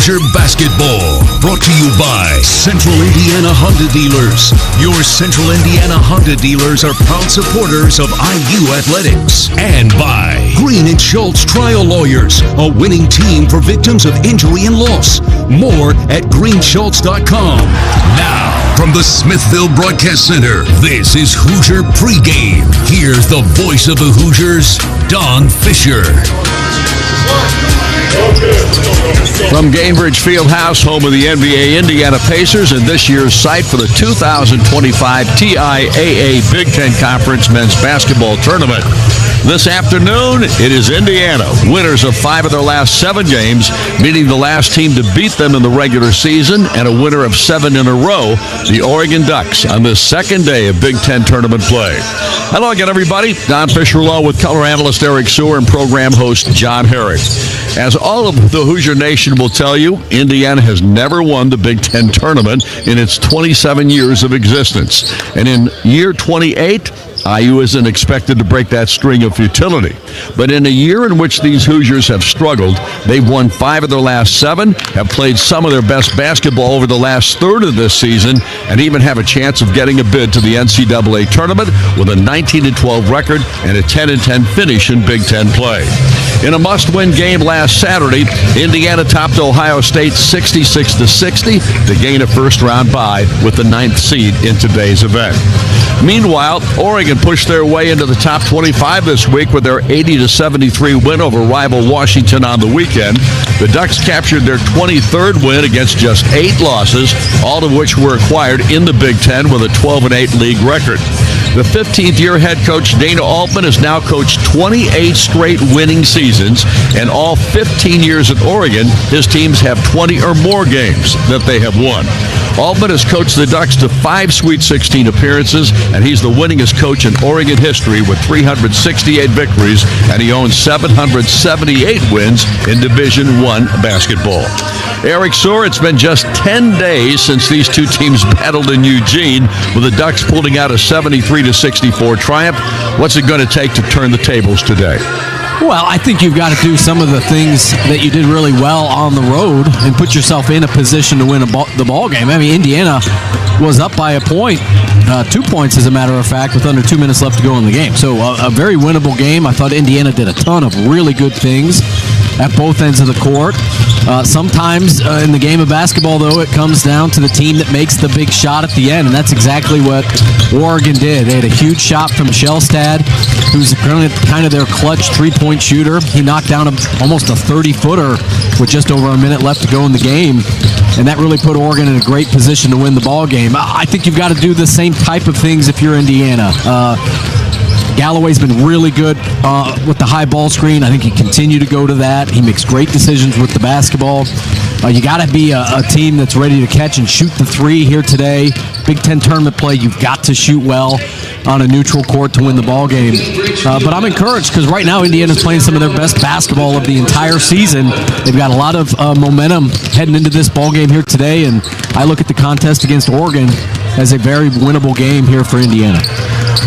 Hoosier Basketball. Brought to you by Central Indiana Honda Dealers. Your Central Indiana Honda dealers are proud supporters of IU athletics. And by Green & Schultz Trial Lawyers, a winning team for victims of injury and loss. More at greenschultz.com. Now, from the Smithville Broadcast Center, this is Hoosier Pregame. Here's the voice of the Hoosiers, Don Fisher. From Gainbridge Fieldhouse, home of the NBA Indiana Pacers, and this year's site for the 2025 TIAA Big Ten Conference Men's Basketball Tournament. This afternoon, it is Indiana, winners of 5 of their last 7 games, meeting the last team to beat them in the regular season, and a winner of 7 in a row, the Oregon Ducks, on the second day of Big Ten tournament play. Hello again, everybody. Don Fisher along with color analyst Eric Sewer and program host John Herrick. As all of the Hoosier Nation will tell you, Indiana has never won the Big Ten tournament in its 27 years of existence. And in year 28, IU isn't expected to break that string of futility. But in a year in which these Hoosiers have struggled, they've won 5 of their last 7, have played some of their best basketball over the last third of this season, and even have a chance of getting a bid to the NCAA tournament with a 19-12 record and a 10-10 finish in Big Ten play. In a must-win game last Saturday, Indiana topped Ohio State 66-60 to gain a first-round bye with the 9th seed in today's event. Meanwhile, Oregon pushed their way into the top 25 this week with their 80-73 win over rival Washington on the weekend. The Ducks captured their 23rd win against just 8 losses, all of which were acquired in the Big Ten with a 12-8 league record. The 15th-year head coach Dana Altman has now coached 28 straight winning seasons, and all 15 years at Oregon, his teams have 20 or more games that they have won. Altman has coached the Ducks to 5 Sweet 16 appearances, and he's the winningest coach in Oregon history with 368 victories, and he owns 778 wins in Division I basketball. Eric Sewer, it's been just 10 days since these two teams battled in Eugene, with the Ducks pulling out a 73-64 triumph. What's it going to take to turn the tables today? Well, I think you've got to do some of the things that you did really well on the road and put yourself in a position to win the ball game. I mean, Indiana was up by a point, 2 points as a matter of fact, with under 2 minutes left to go in the game. So a very winnable game. I thought Indiana did a ton of really good things at both ends of the court. Sometimes in the game of basketball, though, it comes down to the team that makes the big shot at the end, and that's exactly what Oregon did. They had a huge shot from Shellstad, who's kind of their clutch three-point shooter. He knocked down almost a 30-footer with just over a minute left to go in the game, and that really put Oregon in a great position to win the ball game. I think you've got to do the same type of things if you're Indiana. Galloway's been really good with the high ball screen. I think he continue to go to that. He makes great decisions with the basketball. You got to be a team that's ready to catch and shoot the three here today. Big Ten tournament play, you've got to shoot well on a neutral court to win the ball game. But I'm encouraged because right now Indiana's playing some of their best basketball of the entire season. They've got a lot of momentum heading into this ball game here today, and I look at the contest against Oregon as a very winnable game here for Indiana.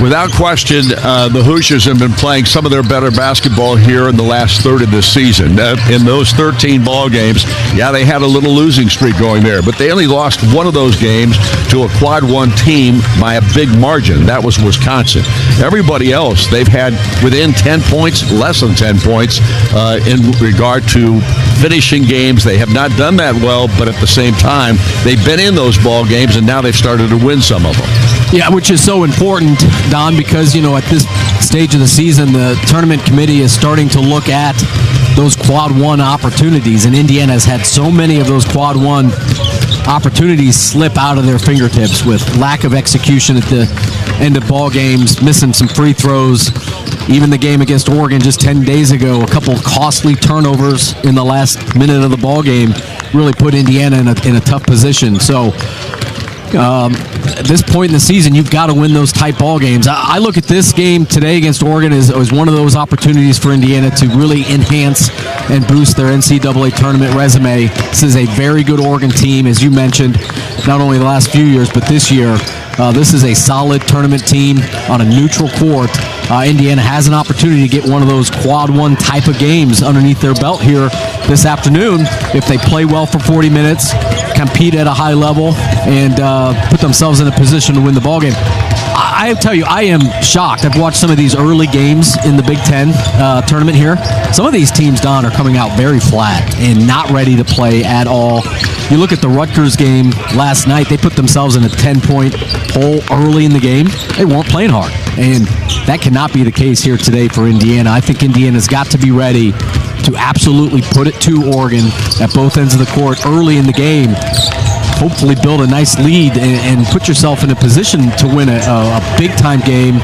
Without question, the Hoosiers have been playing some of their better basketball here in the last third of this season. In those 13 ball games, yeah, they had a little losing streak going there, but they only lost one of those games to a Quad 1 team by a big margin. That was Wisconsin. Everybody else, they've had within 10 points, less than 10 points in regard to finishing games. They have not done that well, but at the same time, they've been in those ball games, and now they've started to win some of them. Yeah, which is so important, Don, because, at this stage of the season, the tournament committee is starting to look at those Quad 1 opportunities, and Indiana has had so many of those Quad 1 opportunities slip out of their fingertips with lack of execution at the end of ball games, missing some free throws. Even the game against Oregon just 10 days ago, a couple costly turnovers in the last minute of the ball game really put Indiana in a tough position. So at this point in the season, you've got to win those tight ball games. I look at this game today against Oregon as one of those opportunities for Indiana to really enhance and boost their NCAA tournament resume. This is a very good Oregon team, as you mentioned, not only the last few years, but this year. This is a solid tournament team on a neutral court Indiana has an opportunity to get one of those quad one type of games underneath their belt here this afternoon if they play well for 40 minutes, compete at a high level, and put themselves in a position to win the ballgame. I tell you, I am shocked. I've watched some of these early games in the Big Ten tournament here. Some of these teams, Don, are coming out very flat and not ready to play at all. You look at the Rutgers game last night, they put themselves in a 10-point hole early in the game. They weren't playing hard, and that cannot be the case here today for Indiana. I think Indiana's got to be ready to absolutely put it to Oregon at both ends of the court early in the game. Hopefully build a nice lead and put yourself in a position to win a big-time game.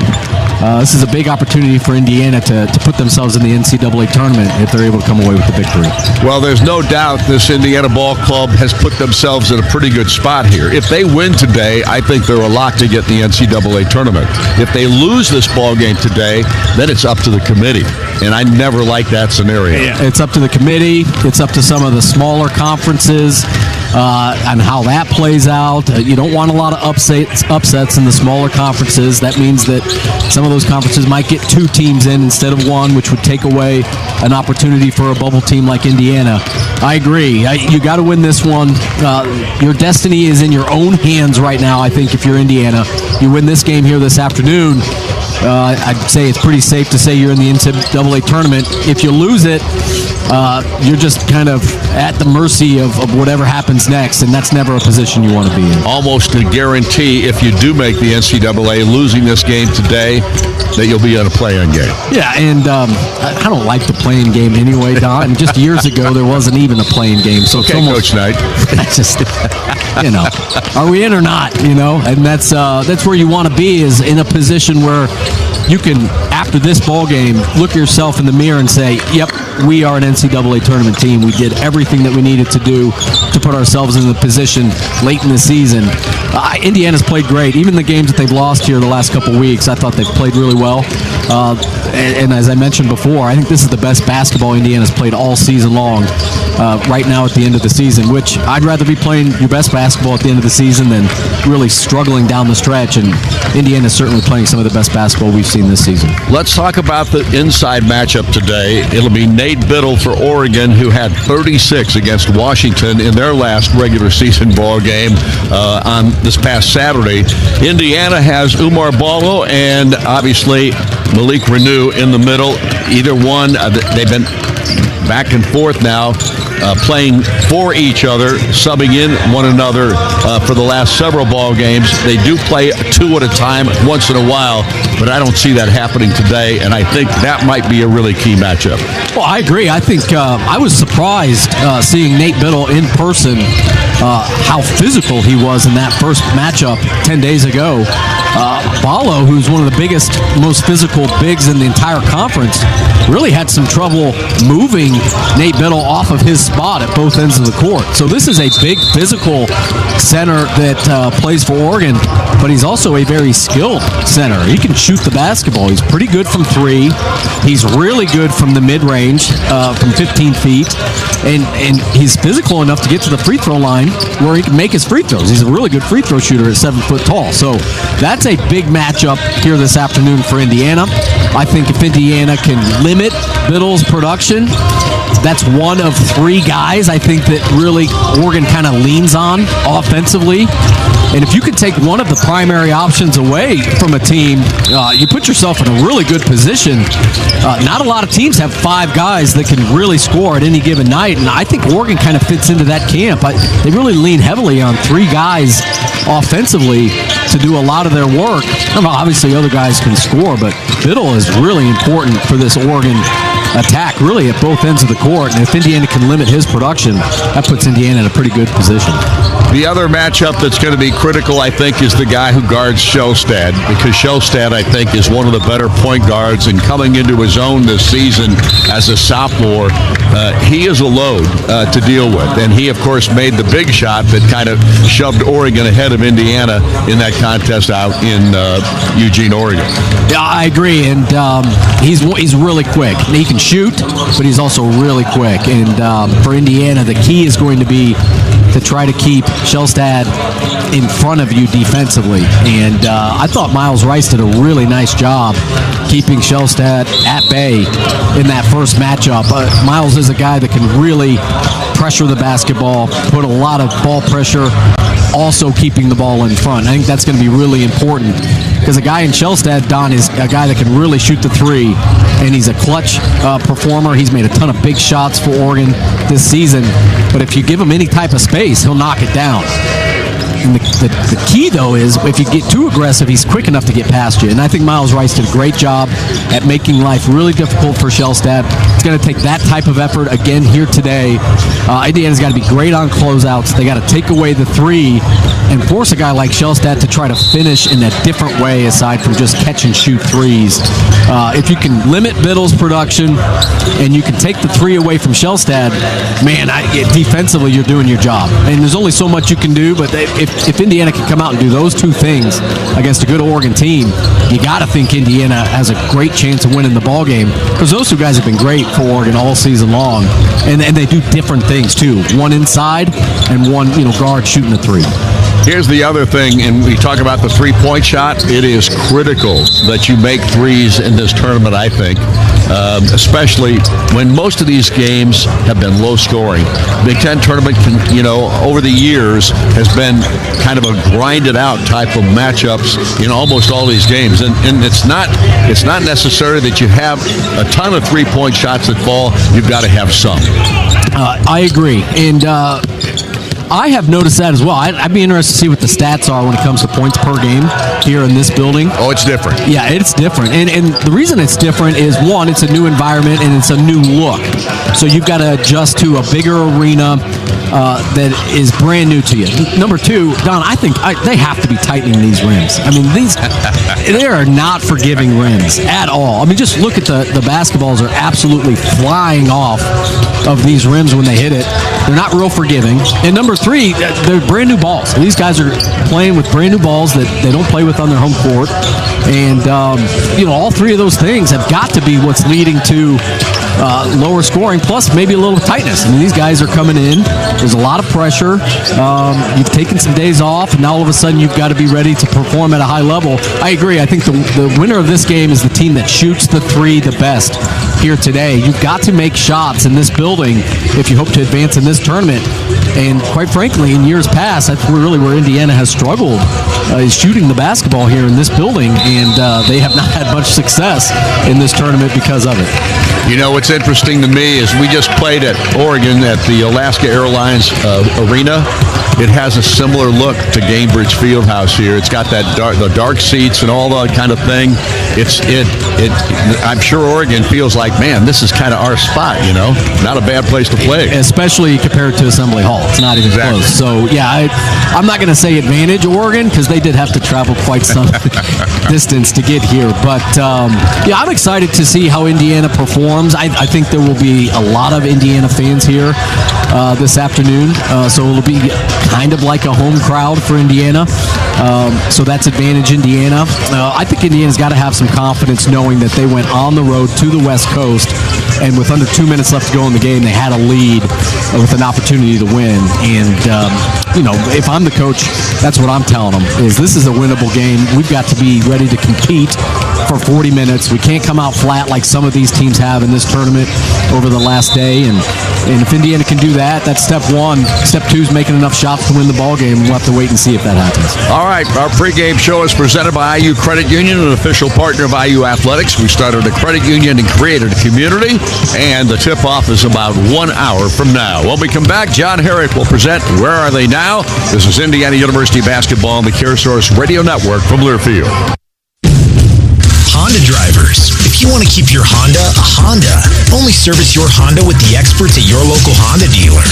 This is a big opportunity for Indiana to put themselves in the NCAA tournament if they're able to come away with the victory. Well, there's no doubt this Indiana ball club has put themselves in a pretty good spot here. If they win today, I think they're a lock to get the NCAA tournament. If they lose this ball game today, then it's up to the committee. And I never like that scenario. Yeah. It's up to the committee. It's up to some of the smaller conferences on how that plays out. You don't want a lot of upsets in the smaller conferences. That means that some of those conferences might get 2 teams in instead of 1, which would take away an opportunity for a bubble team like Indiana. I agree. You got to win this one. Your destiny is in your own hands right now, I think, if you're Indiana. You win this game here this afternoon, I'd say it's pretty safe to say you're in the NCAA tournament. If you lose it, you're just kind of at the mercy of whatever happens next, and that's never a position you want to be in. Almost a guarantee, if you do make the NCAA, losing this game today, that you'll be in a play-in game. Yeah, and I don't like the play-in game anyway, Don. And just years ago, there wasn't even a play-in game. So okay, it's almost, Coach Knight. Just, are we in or not, And that's where you want to be, is in a position where you can, after this ball game, look yourself in the mirror and say, yep, we are an NCAA tournament team. We did everything that we needed to do to put ourselves in the position late in the season. Indiana's played great. Even the games that they've lost here the last couple weeks, I thought they've played really well. And as I mentioned before, I think this is the best basketball Indiana's played all season long right now at the end of the season, which I'd rather be playing your best basketball at the end of the season than really struggling down the stretch. And Indiana's certainly playing some of the best basketball we've seen this season. Let's talk about the inside matchup today. It'll be Nate Biddle for Oregon, who had 36 against Washington in their last regular season ball game on this past Saturday. Indiana has Umar Ballo and obviously Malik Renew in the middle. Either one, they've been back and forth now, playing for each other, subbing in one another for the last several ball games. They do play 2 at a time once in a while, but I don't see that happening today, and I think that might be a really key matchup. Well, I agree. I think I was surprised seeing Nate Biddle in person, how physical he was in that first matchup 10 days ago. Ballo, who's one of the biggest, most physical bigs in the entire conference, really had some trouble moving Nate Biddle off of his spot at both ends of the court. So this is a big physical center that plays for Oregon, but he's also a very skilled center. He can shoot the basketball. He's pretty good from 3. He's really good from the mid-range, from 15 feet. And he's physical enough to get to the free throw line where he can make his free throws. He's a really good free throw shooter at 7 foot tall. So that's a big matchup here this afternoon for Indiana. I think if Indiana can limit Biddle's production, that's one of 3 guys I think that really Oregon kind of leans on offensively. And if you could take one of the primary options away from a team, you put yourself in a really good position. Not a lot of teams have 5 guys that can really score at any given night, and I think Oregon kind of fits into that camp. They really lean heavily on 3 guys offensively to do a lot of their work. Obviously, other guys can score, but Biddle is really important for this Oregon attack, really at both ends of the court. And if Indiana can limit his production, that puts Indiana in a pretty good position. The other matchup that's going to be critical, I think, is the guy who guards Shellstad, because Shellstad, I think, is one of the better point guards, and coming into his own this season as a sophomore, he is a load to deal with. And he, of course, made the big shot that kind of shoved Oregon ahead of Indiana in that contest out in Eugene, Oregon. Yeah, I agree, and he's really quick. He can shoot, but he's also really quick. And for Indiana, the key is going to be to try to keep Shellstad in front of you defensively. And I thought Miles Rice did a really nice job keeping Shellstad at bay in that first matchup. Miles is a guy that can really pressure the basketball, put a lot of ball pressure, also keeping the ball in front. I think that's going to be really important because a guy in Shellstad, Don, is a guy that can really shoot the three, and he's a clutch performer. He's made a ton of big shots for Oregon this season, but if you give him any type of space, he'll knock it down. And the key, though, is if you get too aggressive, he's quick enough to get past you. And I think Miles Rice did a great job at making life really difficult for Shellstad. It's going to take that type of effort again here today. Indiana's got to be great on closeouts. They got to take away the three and force a guy like Shellstad to try to finish in a different way aside from just catch and shoot threes. If you can limit Biddle's production and you can take the three away from Shellstad, man, defensively you're doing your job. And there's only so much you can do, but if Indiana can come out and do those two things against a good Oregon team, you got to think Indiana has a great chance of winning the ball game because those two guys have been great for Oregon all season long, and they do different things too. One inside and one guard shooting a three. Here's the other thing, and we talk about the three-point shot. It is critical that you make threes in this tournament, I think, especially when most of these games have been low-scoring. Big Ten tournament, over the years, has been kind of a grinded-out type of matchups in almost all these games, and it's not necessary that you have a ton of three-point shots that fall. You've got to have some. I agree, and I have noticed that as well. I'd be interested to see what the stats are when it comes to points per game here in this building. Oh, it's different. Yeah, it's different. And the reason it's different is, one, it's a new environment and it's a new look. So you've got to adjust to a bigger arena that is brand new to you. Number two, Don, I think they have to be tightening these rims. I mean, they are not forgiving rims at all. I mean, just look at the basketballs are absolutely flying off of these rims when they hit it. They're not real forgiving. And number three, they're brand new balls. These guys are playing with brand new balls that they don't play with on their home court. And, all three of those things have got to be what's leading to lower scoring, plus maybe a little tightness. I mean, these guys are coming in. There's a lot of pressure. You've taken some days off, and now all of a sudden you've got to be ready to perform at a high level. I agree. I think the winner of this game is the team that shoots the three the best here today. You've got to make shots in this building if you hope to advance in this tournament. And quite frankly, in years past, that's really where Indiana has struggled, is shooting the basketball here in this building, and they have not had much success in this tournament because of it. What's interesting to me is we just played at Oregon at the Alaska Airlines Arena. It has a similar look to Gainbridge Fieldhouse here. It's got the dark seats and all that kind of thing. I'm sure Oregon feels like, man, this is kind of our spot. Not a bad place to play, especially compared to Assembly Hall. It's not even close. So yeah, I'm not going to say advantage Oregon because they did have to travel quite some distance to get here. But I'm excited to see how Indiana performs. I think there will be a lot of Indiana fans here this afternoon, so it'll be kind of like a home crowd for Indiana. So that's advantage Indiana. I think Indiana's got to have some confidence knowing that they went on the road to the West Coast, and with under 2 minutes left to go in the game, they had a lead with an opportunity to win. And if I'm the coach, that's what I'm telling them, is this is a winnable game. We've got to be ready to compete for 40 minutes. We can't come out flat like some of these teams have in this tournament over the last day. And if Indiana can do that, that's step one. Step two is making enough shots to win the ball game. We'll have to wait and see if that happens. All right, our pregame show is presented by IU Credit Union, an official partner of IU Athletics. We started a credit union and created a community, and the tip-off is about 1 hour from now. When we come back, John Herrick will present Where Are They Now? This is Indiana University basketball on the CareSource Radio Network from Learfield. Honda drivers, if you want to keep your Honda a Honda, only service your Honda with the experts at your local Honda dealer.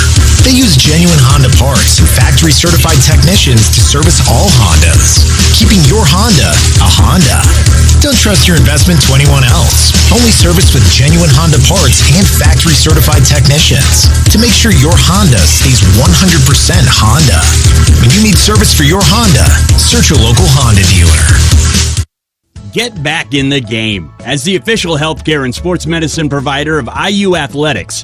They use genuine Honda parts and factory-certified technicians to service all Hondas, keeping your Honda a Honda. Don't trust your investment to anyone else. Only service with genuine Honda parts and factory-certified technicians to make sure your Honda stays 100% Honda. When you need service for your Honda, search your local Honda dealer. Get back in the game. As the official healthcare and sports medicine provider of IU Athletics,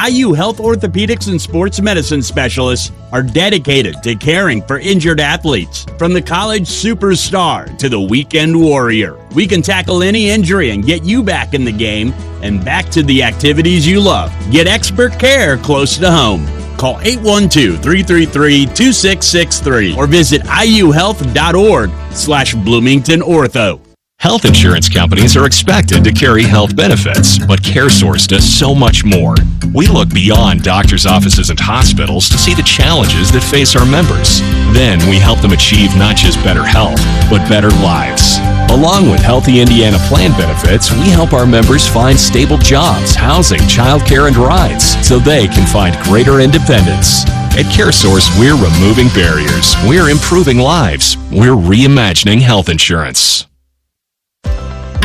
IU Health Orthopedics and Sports Medicine specialists are dedicated to caring for injured athletes. From the college superstar to the weekend warrior, we can tackle any injury and get you back in the game and back to the activities you love. Get expert care close to home. Call 812-333-2663 or visit iuhealth.org/Bloomington Ortho. Health insurance companies are expected to carry health benefits, but CareSource does so much more. We look beyond doctors' offices and hospitals to see the challenges that face our members. Then we help them achieve not just better health, but better lives. Along with Healthy Indiana plan benefits, we help our members find stable jobs, housing, childcare, and rides so they can find greater independence. At CareSource, we're removing barriers. We're improving lives. We're reimagining health insurance.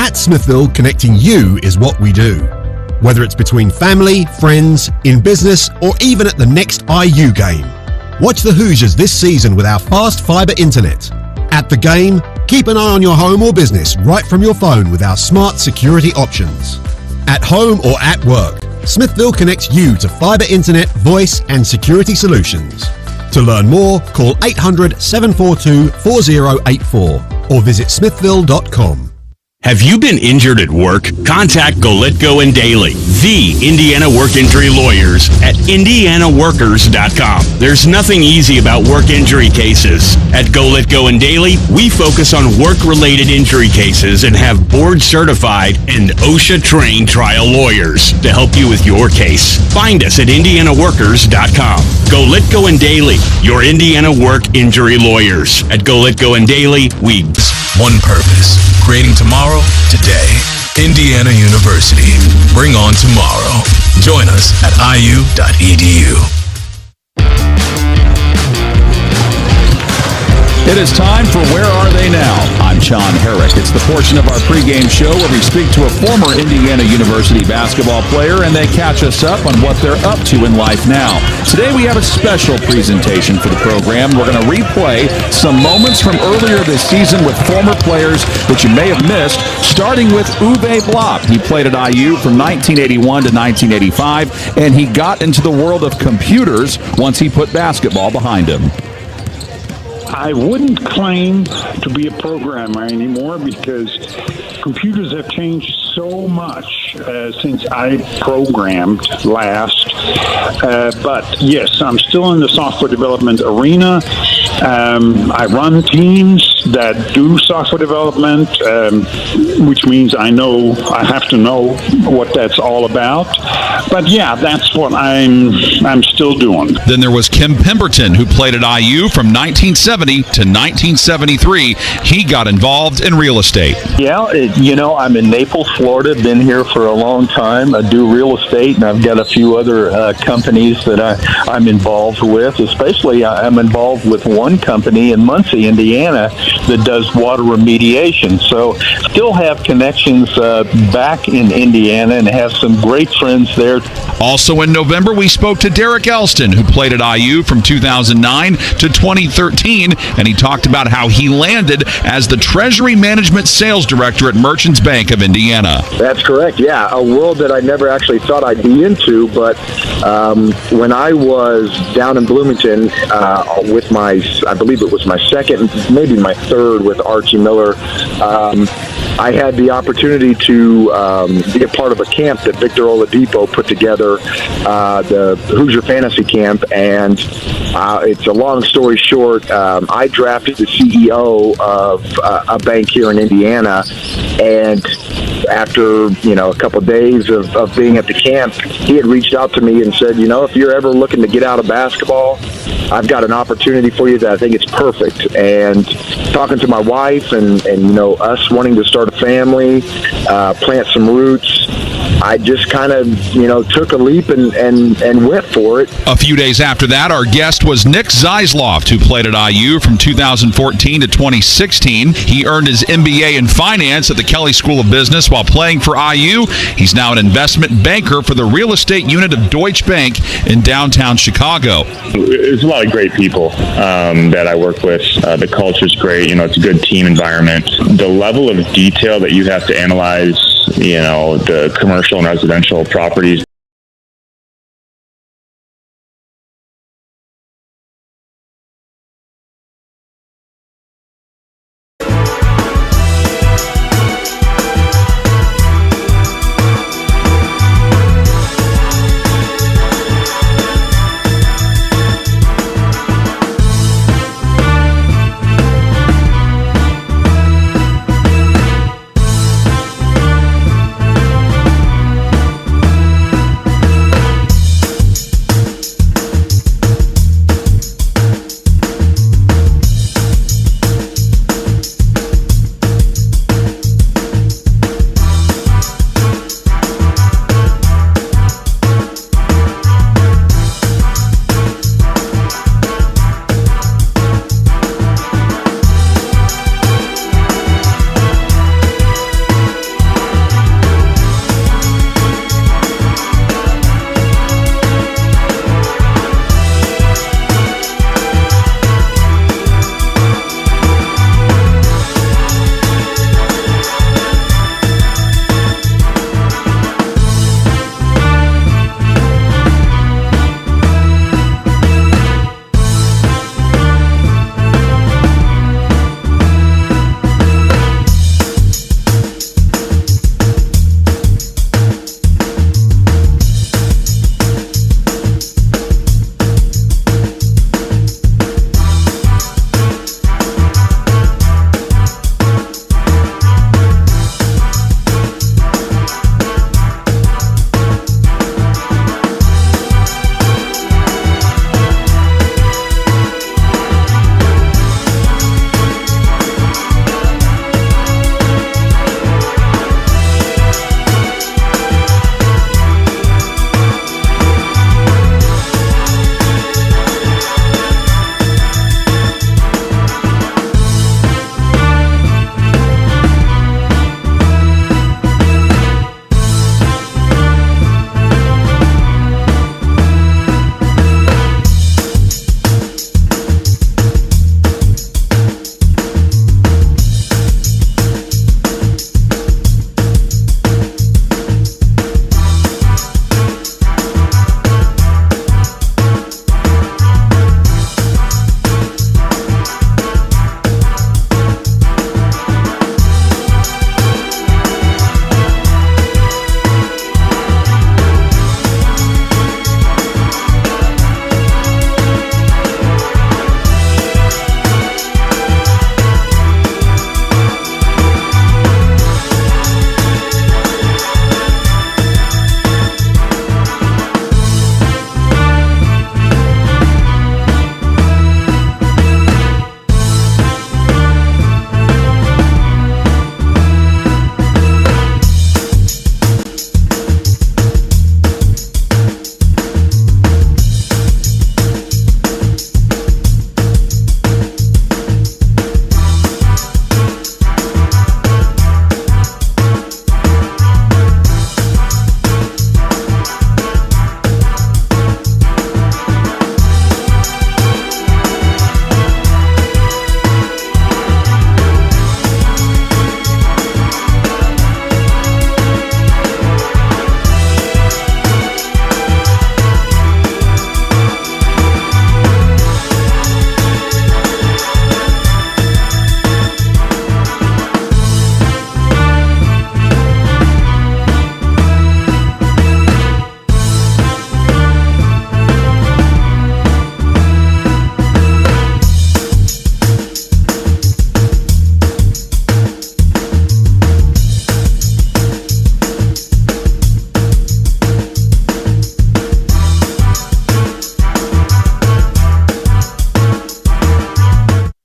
At Smithville, connecting you is what we do. Whether it's between family, friends, in business, or even at the next IU game. Watch the Hoosiers this season with our fast fiber internet. At the game, keep an eye on your home or business right from your phone with our smart security options. At home or at work, Smithville connects you to fiber internet, voice, and security solutions. To learn more, call 800-742-4084 or visit smithville.com. Have you been injured at work? Contact Golitko and Daly, the Indiana work injury lawyers at indianaworkers.com. There's nothing easy about work injury cases. At Golitko and Daly, we focus on work-related injury cases and have board-certified and OSHA-trained trial lawyers to help you with your case. Find us at indianaworkers.com. Golitko and Daly, your Indiana work injury lawyers. At Golitko and Daly, we... One purpose, creating tomorrow, today. Indiana University. Bring on tomorrow. Join us at iu.edu. It is time for Where Are They Now? I'm John Herrick. It's the portion of our pregame show where we speak to a former Indiana University basketball player and they catch us up on what they're up to in life now. Today we have a special presentation for the program. We're going to replay some moments from earlier this season with former players that you may have missed, starting with Uwe Block. He played at IU from 1981 to 1985, and he got into the world of computers once he put basketball behind him. I wouldn't claim to be a programmer anymore because computers have changed so much since I programmed last. But yes, I'm still in the software development arena. I run teams that do software development, which means I have to know what that's all about. But yeah, that's what I'm still doing. Then there was Kim Pemberton, who played at IU from 1970 to 1973. He got involved in real estate. Yeah, I'm in Naples, Florida. Been here for a long time. I do real estate, and I've got a few other companies that I'm involved with. Especially, I'm involved with one company in Muncie, Indiana, that does water remediation. So still have connections back in Indiana and have some great friends there. Also in November, we spoke to Derek Elston, who played at IU from 2009 to 2013, and he talked about how he landed as the Treasury Management Sales Director at Merchants Bank of Indiana. That's correct, yeah. A world that I never actually thought I'd be into, but when I was down in Bloomington with I believe it was my second, maybe my third with Archie Miller, I had the opportunity to be a part of a camp that Victor Oladipo put together, the Hoosier Fantasy Camp, and it's a long story short. I drafted the CEO of a bank here in Indiana, and after a couple of days of being at the camp, he had reached out to me and said, if you're ever looking to get out of basketball, I've got an opportunity for you that I think it's perfect. And talking to my wife and us wanting to start a family, plant some roots, I just kind of, took a leap and went for it. A few days after that, our guest was Nick Zeisloft, who played at IU from 2014 to 2016. He earned his MBA in finance at the Kelley School of Business while playing for IU. He's now an investment banker for the real estate unit of Deutsche Bank in downtown Chicago. There's a lot of great people that I work with. The culture's great. It's a good team environment. The level of detail that you have to analyze, the commercial and residential properties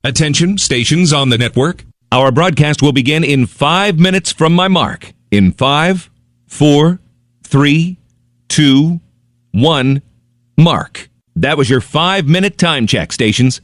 Attention, stations on the network. Our broadcast will begin in 5 minutes from my mark. In 5, 4, 3, 2, 1, mark. That was your 5-minute time check, stations.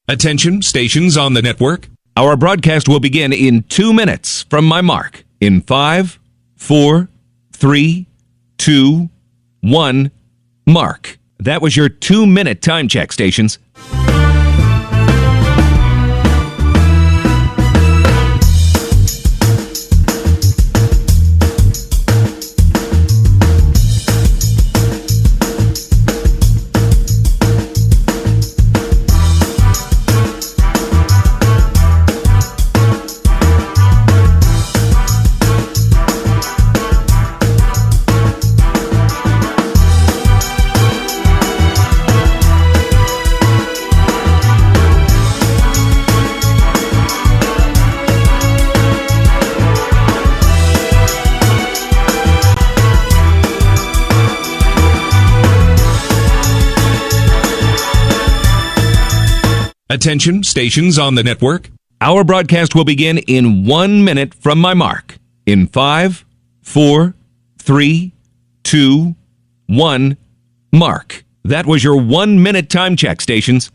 Attention, stations on the network. Our broadcast will begin in 2 minutes from my mark. In 5, 4, 3, 2, 1, mark. That was your 2-minute time check, stations. Attention, stations on the network. Our broadcast will begin in 1 minute from my mark. In 5, 4, 3, 2, 1, mark. That was your 1-minute time check, stations.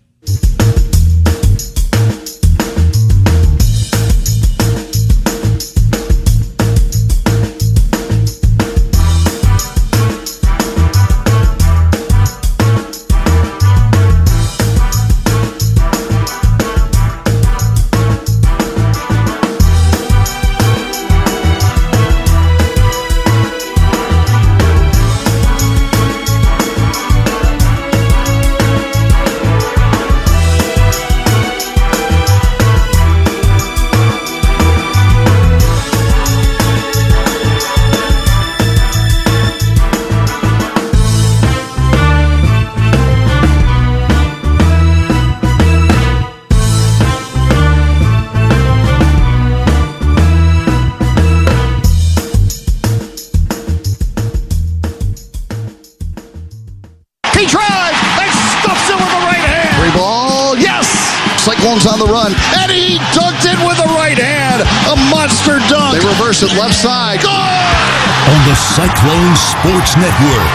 Cyclones on the run, and he dunked it with the right hand. A monster dunk. They reverse it left side. Goal! On the Cyclone Sports Network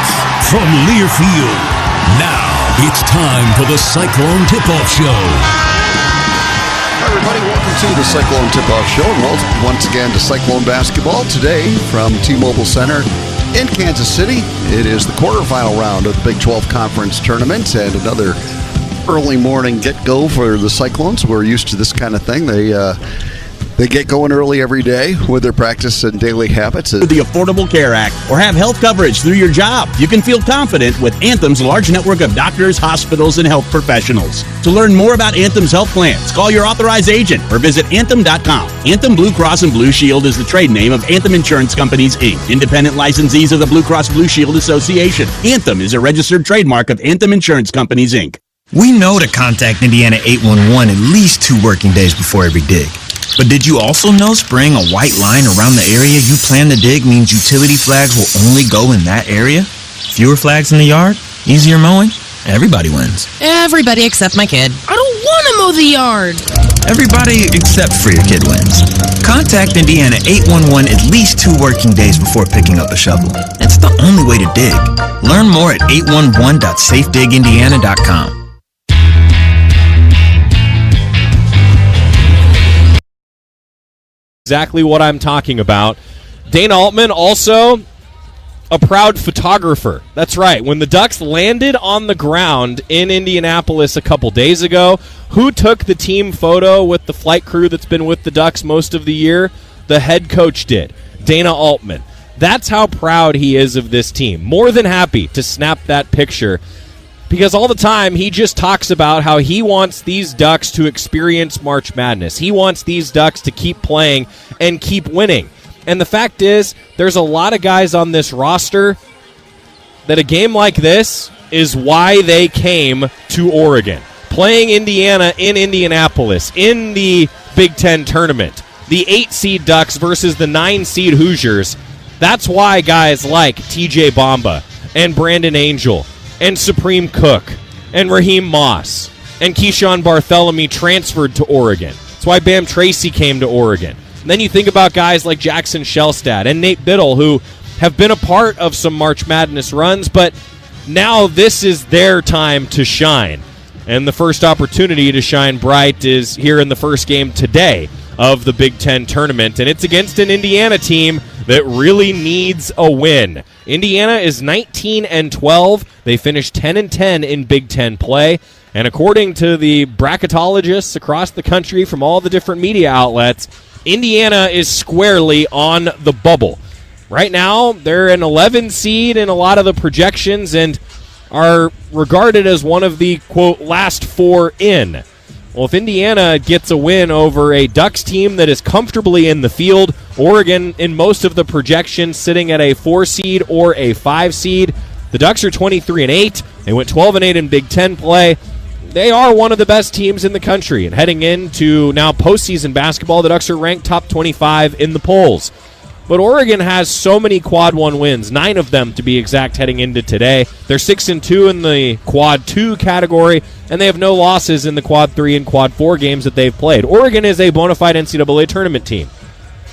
from Learfield. Now it's time for the Cyclone Tip-Off Show. Hi, everybody. Welcome to the Cyclone Tip-Off Show. And once again to Cyclone basketball today from T-Mobile Center in Kansas City. It is the quarterfinal round of the Big 12 Conference Tournament and another early morning get-go for the Cyclones. We're used to this kind of thing. They get going early every day with their practice and daily habits. The Affordable Care Act or have health coverage through your job. You can feel confident with Anthem's large network of doctors, hospitals, and health professionals. To learn more about Anthem's health plans, call your authorized agent or visit Anthem.com. Anthem Blue Cross and Blue Shield is the trade name of Anthem Insurance Companies, Inc., independent licensees of the Blue Cross Blue Shield Association. Anthem is a registered trademark of Anthem Insurance Companies, Inc. We know to contact Indiana 811 at least 2 working days before every dig. But did you also know spraying a white line around the area you plan to dig means utility flags will only go in that area? Fewer flags in the yard? Easier mowing? Everybody wins. Everybody except my kid. I don't want to mow the yard. Everybody except for your kid wins. Contact Indiana 811 at least 2 working days before picking up a shovel. It's the only way to dig. Learn more at 811.safedigindiana.com. Exactly what I'm talking about. Dana Altman, also a proud photographer. That's right. When the Ducks landed on the ground in Indianapolis a couple days ago, who took the team photo with the flight crew that's been with the Ducks most of the year? The head coach did, Dana Altman. That's how proud he is of this team. More than happy to snap that picture. Because all the time, he just talks about how he wants these Ducks to experience March Madness. He wants these Ducks to keep playing and keep winning. And the fact is, there's a lot of guys on this roster that a game like this is why they came to Oregon. Playing Indiana in Indianapolis in the Big Ten tournament. The 8-seed Ducks versus the 9-seed Hoosiers. That's why guys like TJ Bamba and Brandon Angel and Supreme Cook, and Raheem Moss, and Keyshawn Bartholomew transferred to Oregon. That's why Bam Tracy came to Oregon. And then you think about guys like Jackson Shellstad and Nate Biddle, who have been a part of some March Madness runs, but now this is their time to shine. And the first opportunity to shine bright is here in the first game today of the Big Ten tournament, and it's against an Indiana team that really needs a win. Indiana is 19-12. They finished 10-10 in Big Ten play, and according to the bracketologists across the country from all the different media outlets, Indiana is squarely on the bubble. Right now, they're an 11 seed in a lot of the projections and are regarded as one of the, quote, last 4 in. Well, if Indiana gets a win over a Ducks team that is comfortably in the field, Oregon in most of the projections sitting at a 4 seed or a 5 seed, the Ducks are 23-8. They went 12-8 in Big Ten play. They are one of the best teams in the country. And heading into now postseason basketball, the Ducks are ranked top 25 in the polls. But Oregon has so many Quad 1 wins, 9 of them to be exact heading into today. They're 6-2 in the Quad 2 category, and they have no losses in the Quad 3 and Quad 4 games that they've played. Oregon is a bona fide NCAA tournament team.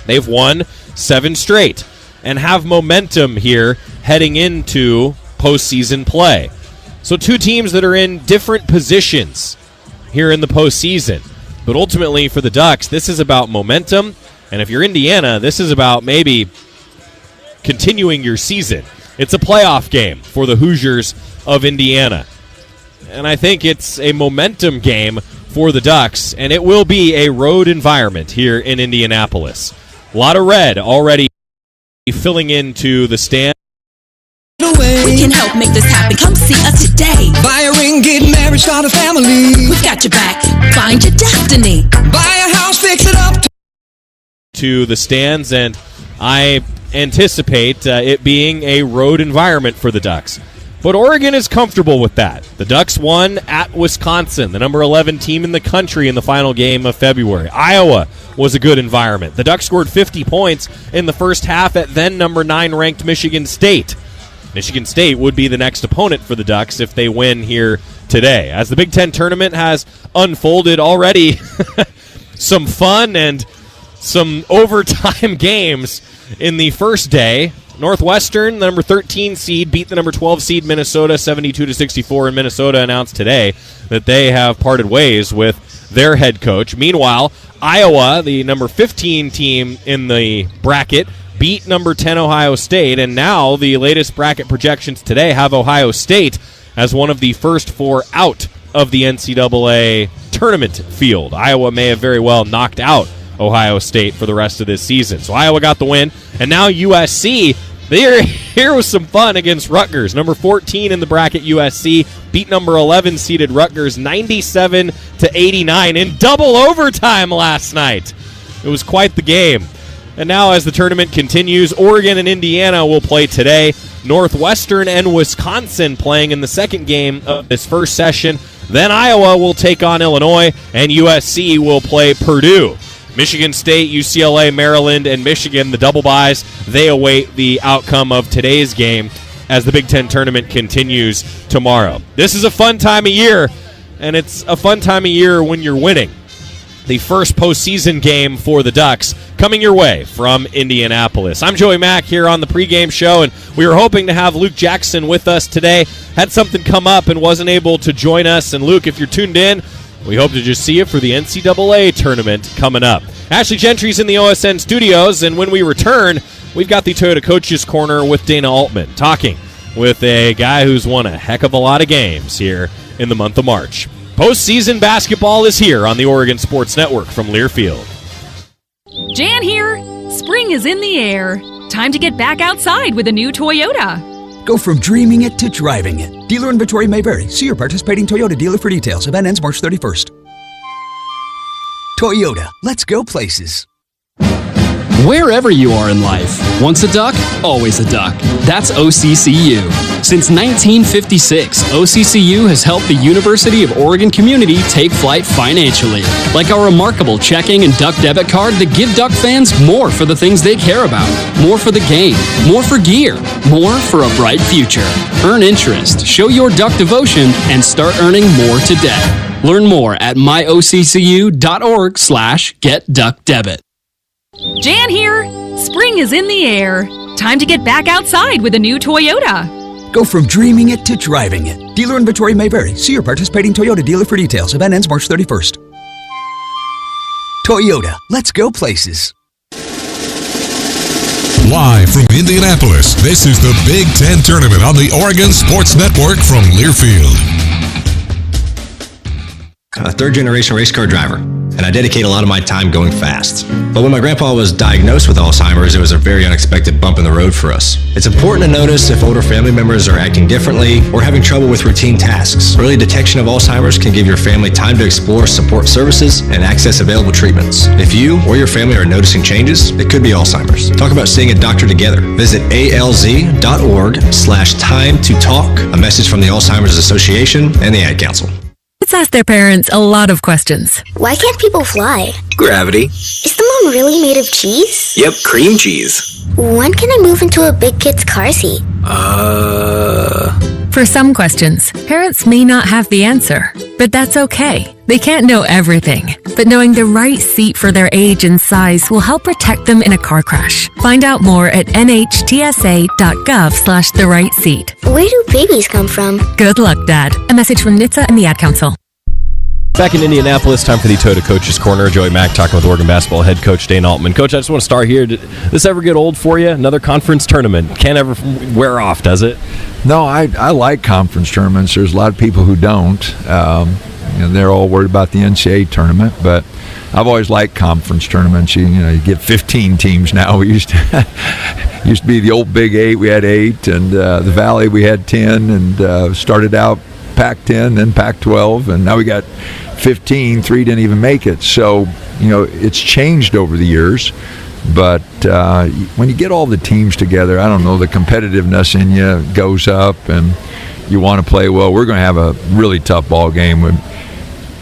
They've won 7 straight and have momentum here heading into postseason play. So 2 teams that are in different positions here in the postseason. But ultimately for the Ducks, this is about momentum. And if you're Indiana, this is about maybe continuing your season. It's a playoff game for the Hoosiers of Indiana. And I think it's a momentum game for the Ducks, and it will be a road environment here in Indianapolis. A lot of red already filling into the stand. We can help make this happen. Come see us today. Buy a ring, get married, start a family. We've got your back. Find your destiny. Buy a house, fix it up. To the stands, and I anticipate it being a road environment for the Ducks. But Oregon is comfortable with that. The Ducks won at Wisconsin, the number 11 team in the country in the final game of February. Iowa was a good environment. The Ducks scored 50 points in the first half at then number 9 ranked Michigan State. Michigan State would be the next opponent for the Ducks if they win here today. As the Big Ten tournament has unfolded already, some fun and some overtime games in the first day. Northwestern, the number 13 seed, beat the number 12 seed Minnesota 72-64, and Minnesota announced today that they have parted ways with their head coach. Meanwhile, Iowa, the number 15 team in the bracket, beat number 10 Ohio State, and now the latest bracket projections today have Ohio State as one of the first 4 out of the NCAA tournament field. Iowa may have very well knocked out Ohio State for the rest of this season. So Iowa got the win, and now USC, here was some fun against Rutgers. Number 14 in the bracket, USC, beat number 11 seeded Rutgers 97-89 in double overtime last night. It was quite the game. And now as the tournament continues, Oregon and Indiana will play today. Northwestern and Wisconsin playing in the second game of this first session. Then Iowa will take on Illinois, and USC will play Purdue. Michigan State, UCLA, Maryland, and Michigan, the double byes, they await the outcome of today's game as the Big Ten tournament continues tomorrow. This is a fun time of year, and it's a fun time of year when you're winning. The first postseason game for the Ducks coming your way from Indianapolis. I'm Joey Mack here on the pregame show, and we were hoping to have Luke Jackson with us today. Had something come up and wasn't able to join us. And Luke, if you're tuned in, we hope to just see you for the NCAA tournament coming up. Ashley Gentry's in the OSN studios, and when we return, we've got the Toyota Coaches Corner with Dana Altman, talking with a guy who's won a heck of a lot of games here in the month of March. Postseason basketball is here on the Oregon Sports Network from Learfield. Jan here. Spring is in the air. Time to get back outside with a new Toyota. Go from dreaming it to driving it. Dealer inventory may vary. See your participating Toyota dealer for details. Event ends March 31st. Toyota, let's go places. Wherever you are in life, once a duck, always a duck. That's OCCU. Since 1956, OCCU has helped the University of Oregon community take flight financially, like our remarkable checking and duck debit card that give duck fans more for the things they care about, more for the game, more for gear, more for a bright future. Earn interest, show your duck devotion, and start earning more today. Learn more at myoccu.org/getduckdebit. Jan here. Spring is in the air. Time to get back outside with a new Toyota. Go from dreaming it to driving it. Dealer inventory may vary. See your participating Toyota dealer for details. Event ends March 31st. Toyota, let's go places. Live from Indianapolis, this is the Big Ten Tournament on the Oregon Sports Network from Learfield. I'm a third-generation race car driver, and I dedicate a lot of my time going fast. But when my grandpa was diagnosed with Alzheimer's, it was a very unexpected bump in the road for us. It's important to notice if older family members are acting differently or having trouble with routine tasks. Early detection of Alzheimer's can give your family time to explore support services and access available treatments. If you or your family are noticing changes, it could be Alzheimer's. Talk about seeing a doctor together. Visit alz.org/time to talk. A message from the Alzheimer's Association and the Ad Council. Kids ask their parents a lot of questions. Why can't people fly? Gravity. Is the moon really made of cheese? Yep, cream cheese. When can I move into a big kid's car seat? For some questions, parents may not have the answer, but that's okay. They can't know everything, but knowing the right seat for their age and size will help protect them in a car crash. Find out more at nhtsa.gov/the right seat. Where do babies come from? Good luck, Dad. A message from NHTSA and the Ad Council. Back in Indianapolis, time for the Toyota Coaches Corner. Joey Mack talking with Oregon basketball head coach Dana Altman. Coach, I just want to start here. Did this ever get old for you? Another conference tournament. Can't ever wear off, does it? No, I like conference tournaments. There's a lot of people who don't. They're all worried about the NCAA tournament, but I've always liked conference tournaments. You get 15 teams now. We used to be the old Big 8. We had 8, and the Valley we had 10, and started out Pac-10, then Pac-12, and now we got 15. 3 didn't even make it. So, it's changed over the years. But when you get all the teams together, I don't know, the competitiveness in you goes up, and you want to play well. We're going to have a really tough ball game.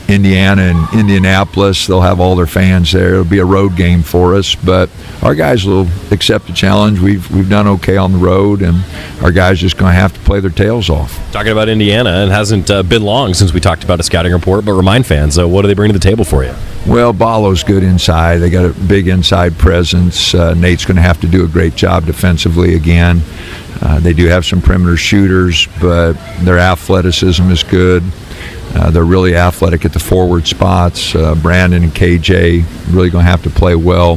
Indiana and Indianapolis. They'll have all their fans there. It'll be a road game for us, but our guys will accept the challenge. We've done okay on the road, and our guys just going to have to play their tails off. Talking about Indiana, it hasn't been long since we talked about a scouting report, but remind fans, what do they bring to the table for you? Well, Balo's good inside. They got a big inside presence. Nate's going to have to do a great job defensively again. They do have some perimeter shooters, but their athleticism is good. They're really athletic at the forward spots. Brandon and KJ really going to have to play well.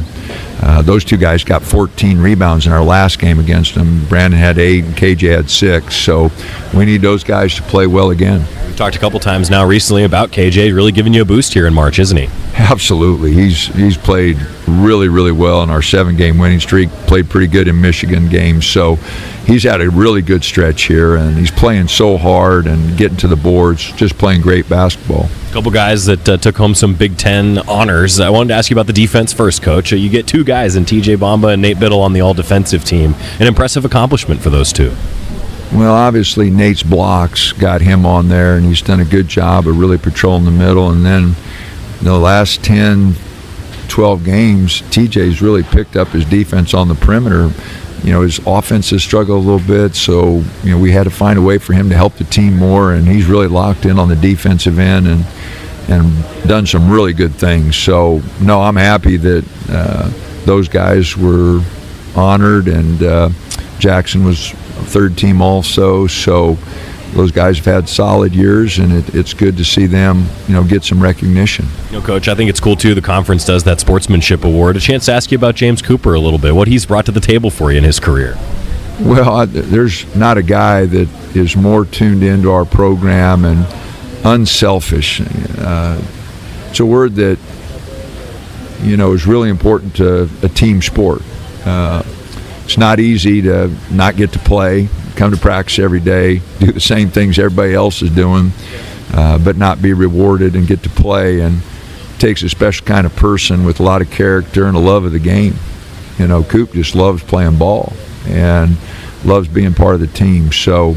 Those two guys got 14 rebounds in our last game against them. Brandon had 8 and KJ had 6. So we need those guys to play well again. We've talked a couple times now recently about KJ really giving you a boost here in March, isn't he? Absolutely. He's played really, really well in our 7-game winning streak. Played pretty good in Michigan games. So he's had a really good stretch here, and he's playing so hard and getting to the boards, just playing great basketball. A couple guys that took home some Big Ten honors. I wanted to ask you about the defense first, Coach. You get 2 guys in TJ Bamba and Nate Biddle on the all-defensive team. An impressive accomplishment for those 2. Well, obviously Nate's blocks got him on there, and he's done a good job of really patrolling the middle. And then the last 10, 12 games, TJ's really picked up his defense on the perimeter. His offense has struggled a little bit, so we had to find a way for him to help the team more, and he's really locked in on the defensive end and done some really good things. So, no, I'm happy that those guys were honored, and Jackson was third team also. So those guys have had solid years, and it's good to see them, get some recognition. Coach, I think it's cool, too, the conference does that sportsmanship award. A chance to ask you about James Cooper a little bit, what he's brought to the table for you in his career. Well, there's not a guy that is more tuned into our program and unselfish. It's a word that, is really important to a team sport. It's not easy to not get to play, come to practice every day, do the same things everybody else is doing, but not be rewarded and get to play. And it takes a special kind of person with a lot of character and a love of the game. Coop just loves playing ball and loves being part of the team. So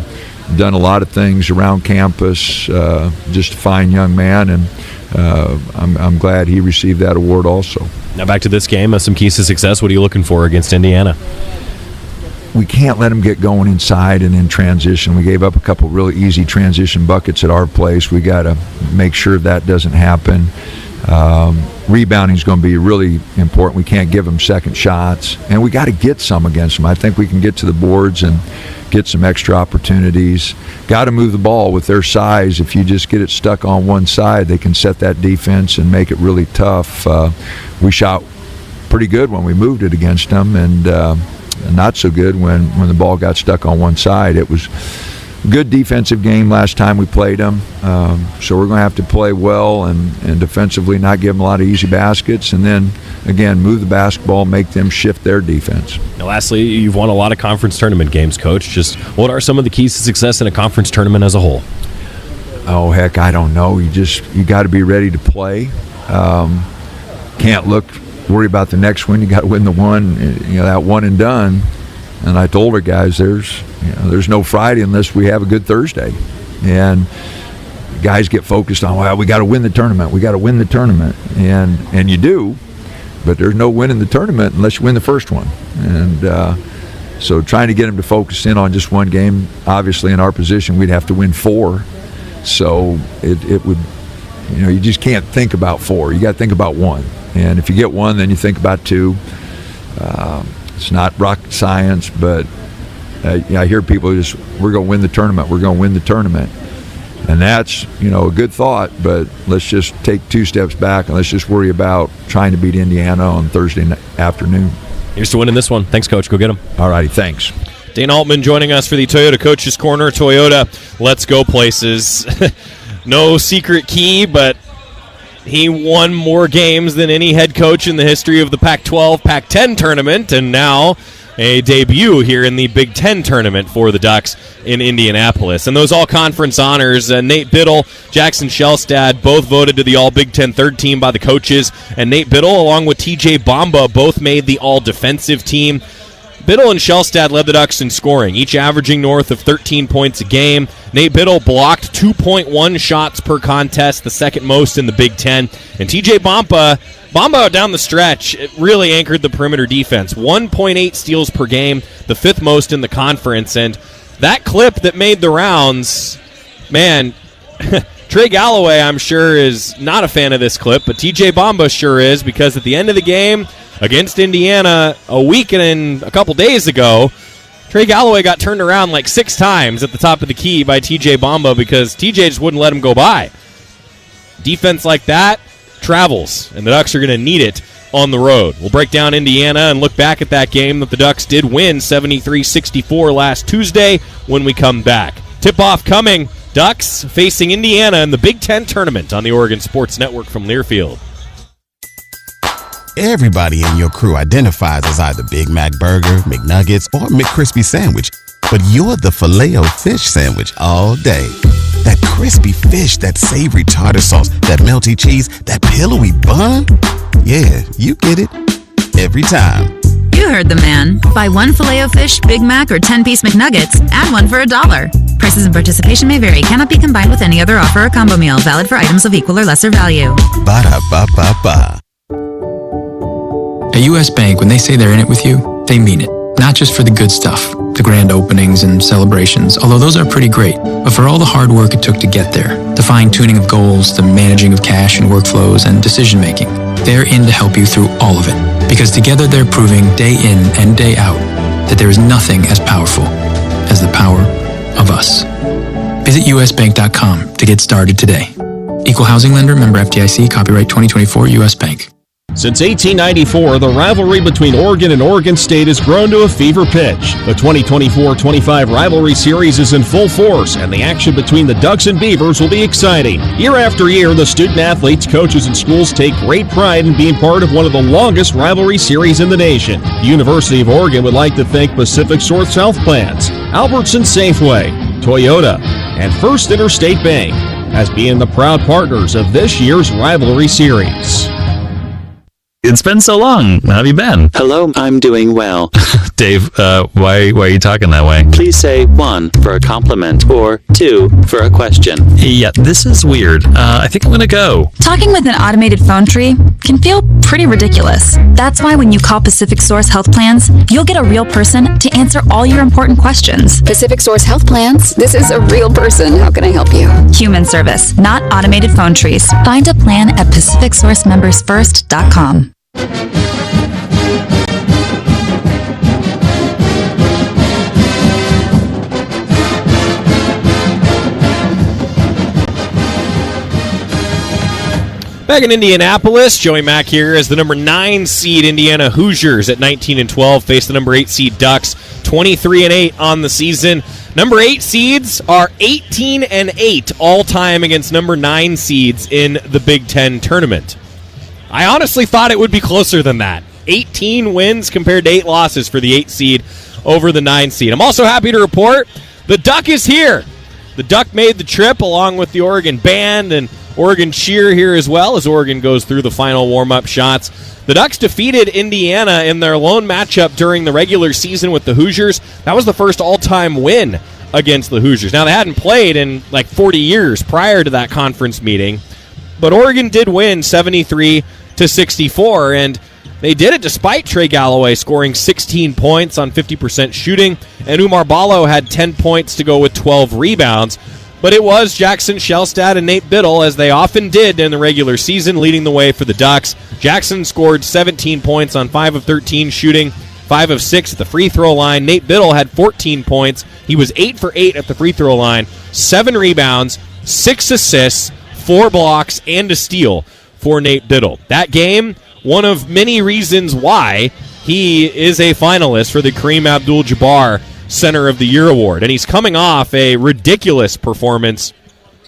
done a lot of things around campus, just a fine young man, and I'm glad he received that award also. Now back to this game, some keys to success. What are you looking for against Indiana? We can't let them get going inside and in transition. We gave up a couple really easy transition buckets at our place. We got to make sure that doesn't happen. Rebounding is going to be really important. We can't give them second shots, and we got to get some against them. I think we can get to the boards and get some extra opportunities. Got to move the ball with their size. If you just get it stuck on one side, they can set that defense and make it really tough. We shot pretty good when we moved it against them, and not so good when the ball got stuck on one side. It was a good defensive game last time we played them, so we're going to have to play well and defensively not give them a lot of easy baskets, and then again move the basketball, make them shift their defense. Now lastly, you've won a lot of conference tournament games, Coach. Just what are some of the keys to success in a conference tournament as a whole? Oh heck, I don't know. You got to be ready to play. Can't worry about the next one. You got to win the one, that one and done. And I told our guys, there's no Friday unless we have a good Thursday. And guys get focused on, well, we got to win the tournament. We got to win the tournament. And you do, but there's no winning the tournament unless you win the first one. And so trying to get them to focus in on just one game, obviously in our position, we'd have to win 4. So it would, you just can't think about 4. You got to think about 1. And if you get 1, then you think about 2. It's not rocket science, but I hear people we're going to win the tournament. We're going to win the tournament. And that's, a good thought, but let's just take 2 steps back and let's just worry about trying to beat Indiana on Thursday afternoon. Here's to winning this one. Thanks, Coach. Go get them. All righty, thanks. Dane Altman joining us for the Toyota Coach's Corner. Toyota, let's go places. No secret key, but he won more games than any head coach in the history of the Pac-12, Pac-10 tournament, and now a debut here in the Big Ten tournament for the Ducks in Indianapolis. And those all-conference honors, Nate Biddle, Jackson Shelstad, both voted to the All-Big Ten third team by the coaches, and Nate Biddle, along with TJ Bamba, both made the All-Defensive team. Biddle and Shellstad led the Ducks in scoring, each averaging north of 13 points a game. Nate Biddle blocked 2.1 shots per contest, the second most in the Big Ten. And TJ Bamba down the stretch, it really anchored the perimeter defense. 1.8 steals per game, the fifth most in the conference. And that clip that made the rounds, man, Trey Galloway, I'm sure, is not a fan of this clip, but TJ Bamba sure is, because at the end of the game against Indiana a week and a couple days ago, Trey Galloway got turned around like 6 times at the top of the key by TJ Bamba because TJ just wouldn't let him go by. Defense like that travels, and the Ducks are going to need it on the road. We'll break down Indiana and look back at that game that the Ducks did win 73-64 last Tuesday when we come back. Tip-off coming. Ducks facing Indiana in the Big Ten tournament on the Oregon Sports Network from Learfield. Everybody in your crew identifies as either Big Mac Burger, McNuggets, or McCrispy Sandwich. But you're the Filet-O-Fish Sandwich all day. That crispy fish, that savory tartar sauce, that melty cheese, that pillowy bun. Yeah, you get it. Every time. You heard the man. Buy one Filet-O-Fish, Big Mac, or 10-piece McNuggets. Add one for $1. Prices and participation may vary. Cannot be combined with any other offer or combo meal. Valid for items of equal or lesser value. Ba-da-ba-ba-ba. At U.S. Bank, when they say they're in it with you, they mean it. Not just for the good stuff, the grand openings and celebrations, although those are pretty great, but for all the hard work it took to get there, the fine-tuning of goals, the managing of cash and workflows, and decision-making. They're in to help you through all of it, because together they're proving day in and day out that there is nothing as powerful as the power of us. Visit usbank.com to get started today. Equal housing lender, member FDIC, copyright 2024 U.S. Bank. Since 1894, the rivalry between Oregon and Oregon State has grown to a fever pitch. The 2024-25 rivalry series is in full force, and the action between the Ducks and Beavers will be exciting. Year after year, the student-athletes, coaches, and schools take great pride in being part of one of the longest rivalry series in the nation. The University of Oregon would like to thank Pacific Source Health Plans, Albertson Safeway, Toyota, and First Interstate Bank as being the proud partners of this year's rivalry series. It's been so long. How have you been? Hello, I'm doing well. Dave, why are you talking that way? Please say 1 for a compliment or 2 for a question. Yeah, this is weird. I think I'm going to go. Talking with an automated phone tree can feel pretty ridiculous. That's why when you call Pacific Source Health Plans, you'll get a real person to answer all your important questions. Pacific Source Health Plans? This is a real person. How can I help you? Human service, not automated phone trees. Find a plan at PacificSourceMembersFirst.com. Back in Indianapolis, Joey Mack here as the number 9 seed Indiana Hoosiers at 19-12 face the number 8 seed Ducks, 23-8 on the season. Number 8 seeds are 18-8 all-time against number 9 seeds in the Big Ten tournament. I honestly thought it would be closer than that. 18 wins compared to 8 losses for the 8 seed over the 9 seed. I'm also happy to report the Duck is here. The Duck made the trip along with the Oregon band and Oregon cheer here as well as Oregon goes through the final warm-up shots. The Ducks defeated Indiana in their lone matchup during the regular season with the Hoosiers. That was the first all-time win against the Hoosiers. Now, they hadn't played in like 40 years prior to that conference meeting, but Oregon did win 73-64, and they did it despite Trey Galloway scoring 16 points on 50% shooting, and Umar Ballo had 10 points to go with 12 rebounds. But it was Jackson Shellstad and Nate Biddle, as they often did in the regular season, leading the way for the Ducks. Jackson scored 17 points on 5 of 13 shooting, 5 of 6 at the free throw line. Nate Biddle had 14 points. He was 8 for 8 at the free throw line, 7 rebounds, 6 assists, 4 blocks, and a steal for Nate Biddle. That game, one of many reasons why he is a finalist for the Kareem Abdul-Jabbar Center of the Year Award. And he's coming off a ridiculous performance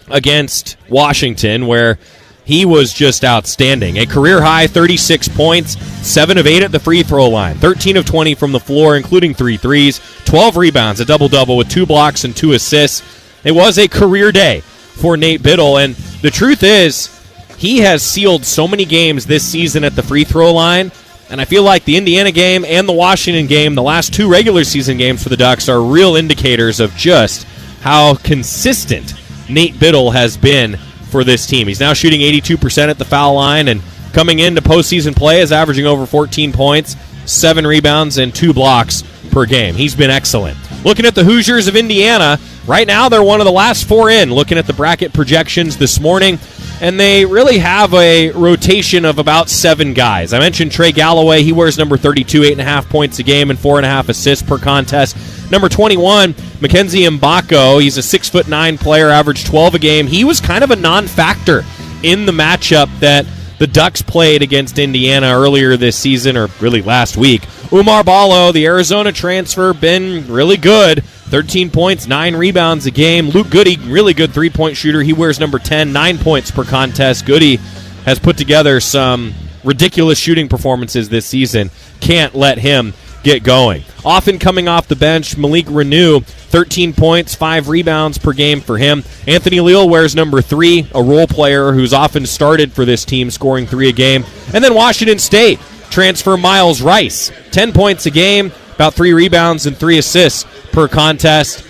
against Washington where he was just outstanding. A career-high 36 points, 7 of 8 at the free throw line, 13 of 20 from the floor, including 3 threes, 12 rebounds, a double-double with 2 blocks and 2 assists. It was a career day for Nate Biddle, and the truth is, he has sealed so many games this season at the free throw line. And I feel like the Indiana game and the Washington game, the last 2 regular season games for the Ducks, are real indicators of just how consistent Nate Biddle has been for this team. He's now shooting 82% at the foul line, and coming into postseason play is averaging over 14 points, 7 rebounds, and 2 blocks per game. He's been excellent. Looking at the Hoosiers of Indiana, right now they're one of the last 4 in, looking at the bracket projections this morning, and they really have a rotation of about 7 guys. I mentioned Trey Galloway. He wears number 32, 8.5 points a game and 4.5 assists per contest. Number 21, Mackenzie Mbako. He's a 6'9" player, averaged 12 a game. He was kind of a non-factor in the matchup that the Ducks played against Indiana earlier this season, or really last week. Umar Ballo, the Arizona transfer, been really good. 13 points, 9 rebounds a game. Luke Goody, really good three-point shooter. He wears number 10, 9 points per contest. Goody has put together some ridiculous shooting performances this season. Can't let him get going. Often coming off the bench, Malik Renew, 13 points, 5 rebounds per game for him. Anthony Leal wears number 3, a role player who's often started for this team, scoring 3 a game. And then Washington State transfer Miles Rice, 10 points a game, about 3 rebounds and 3 assists per contest.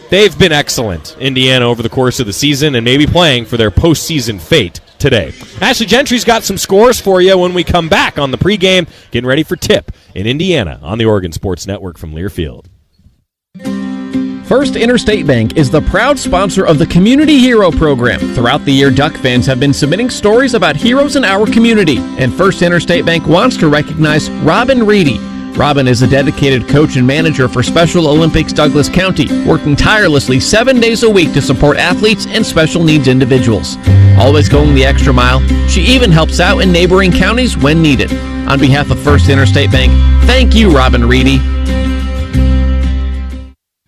They've been excellent, Indiana, over the course of the season, and maybe playing for their postseason fate today. Ashley Gentry's got some scores for you when we come back on the pregame. Getting ready for tip in Indiana on the Oregon Sports Network from Learfield. First Interstate Bank is the proud sponsor of the Community Hero Program. Throughout the year, Duck fans have been submitting stories about heroes in our community, and First Interstate Bank wants to recognize Robin Reedy. Robin is a dedicated coach and manager for Special Olympics Douglas County, working tirelessly 7 days a week to support athletes and special needs individuals. Always going the extra mile, she even helps out in neighboring counties when needed. On behalf of First Interstate Bank, thank you, Robin Reedy.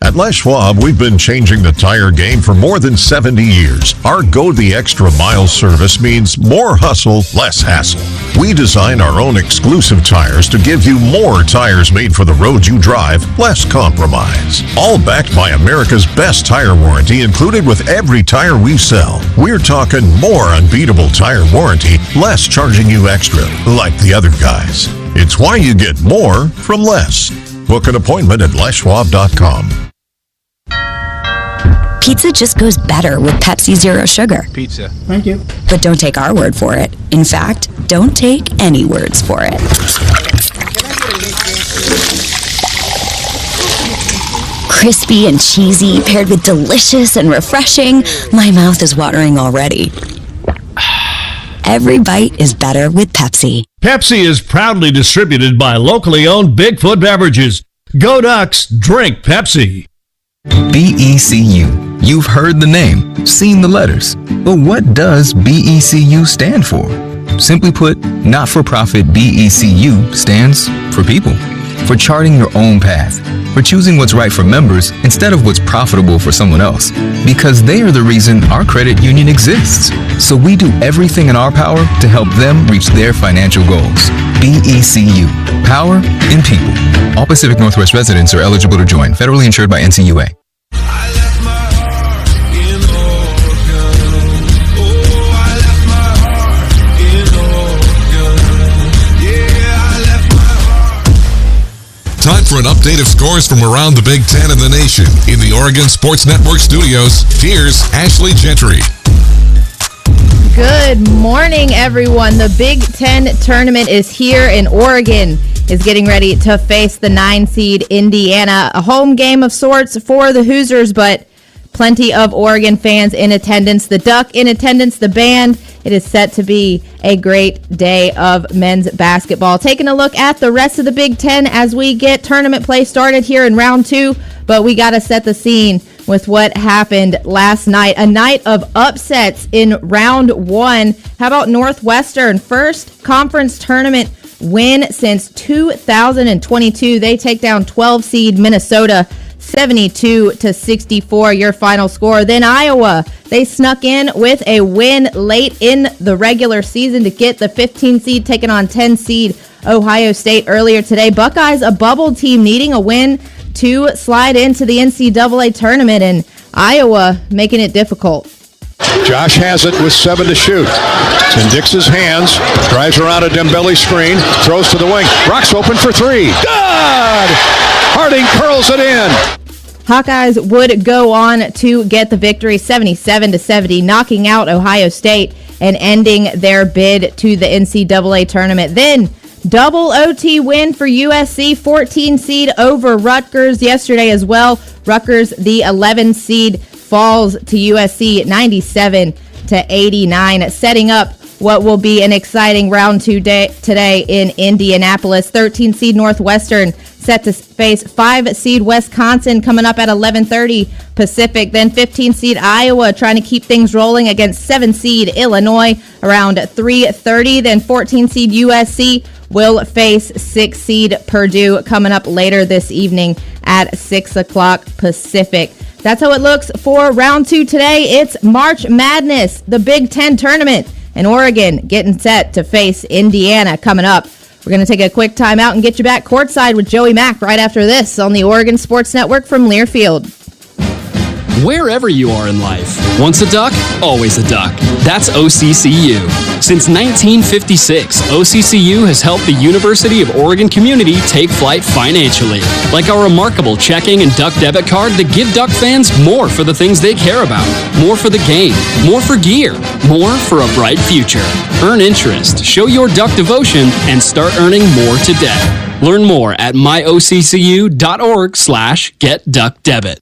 At Les Schwab, we've been changing the tire game for more than 70 years. Our Go the Extra Mile service means more hustle, less hassle. We design our own exclusive tires to give you more tires made for the road you drive, less compromise. All backed by America's best tire warranty included with every tire we sell. We're talking more unbeatable tire warranty, less charging you extra, like the other guys. It's why you get more from less. Book an appointment at leschwab.com. Pizza just goes better with Pepsi Zero Sugar. Pizza. Thank you. But don't take our word for it. In fact, don't take any words for it. Crispy and cheesy, paired with delicious and refreshing. My mouth is watering already. Every bite is better with Pepsi. Pepsi is proudly distributed by locally owned Bigfoot Beverages. Go Ducks, drink Pepsi. BECU. You've heard the name, seen the letters. But what does BECU stand for? Simply put, not-for-profit BECU stands for people. For charting your own path. For choosing what's right for members instead of what's profitable for someone else. Because they are the reason our credit union exists. So we do everything in our power to help them reach their financial goals. BECU. Power in people. All Pacific Northwest residents are eligible to join. Federally insured by NCUA. Time for an update of scores from around the Big Ten and the nation. In the Oregon Sports Network studios, here's Ashley Gentry. Good morning, everyone. The Big Ten tournament is here, and Oregon is getting ready to face the 9-seed Indiana. A home game of sorts for the Hoosiers, but plenty of Oregon fans in attendance. The Duck in attendance, the band. It is set to be a great day of men's basketball. Taking a look at the rest of the Big Ten as we get tournament play started here in round 2, but we got to set the scene with what happened last night. A night of upsets in round 1. How about Northwestern? First conference tournament win since 2022. They take down 12-seed Minnesota 72-64, your final score. Then Iowa, they snuck in with a win late in the regular season to get the 15 seed, taking on 10 seed Ohio State earlier today. Buckeyes, a bubble team, needing a win to slide into the NCAA tournament, and Iowa making it difficult. Josh has it with 7 to shoot. It's in Dix's hands. Drives around a Dembele screen. Throws to the wing. Rock's open for 3. Good! Harding curls it in. Hawkeyes would go on to get the victory 77-70, knocking out Ohio State and ending their bid to the NCAA tournament. Then, double OT win for USC, 14 seed over Rutgers yesterday as well. Rutgers, the 11 seed, falls to USC 97-89, setting up what will be an exciting round 2 today in Indianapolis. 13 seed Northwestern set to face 5 seed Wisconsin coming up at 11:30 Pacific. Then 15 seed Iowa trying to keep things rolling against 7 seed Illinois around 3:30. Then 14 seed USC will face 6 seed Purdue coming up later this evening at 6 o'clock Pacific. That's how it looks for round 2 today. It's March Madness, the Big Ten tournament, and Oregon getting set to face Indiana coming up. We're going to take a quick time out and get you back courtside with Joey Mack right after this on the Oregon Sports Network from Learfield. Wherever you are in life, once a duck, always a duck. That's OCCU. Since 1956, OCCU has helped the University of Oregon community take flight financially. Like our remarkable checking and duck debit card that give duck fans more for the things they care about. More for the game. More for gear. More for a bright future. Earn interest, show your duck devotion, and start earning more today. Learn more at myoccu.org/getduckdebit.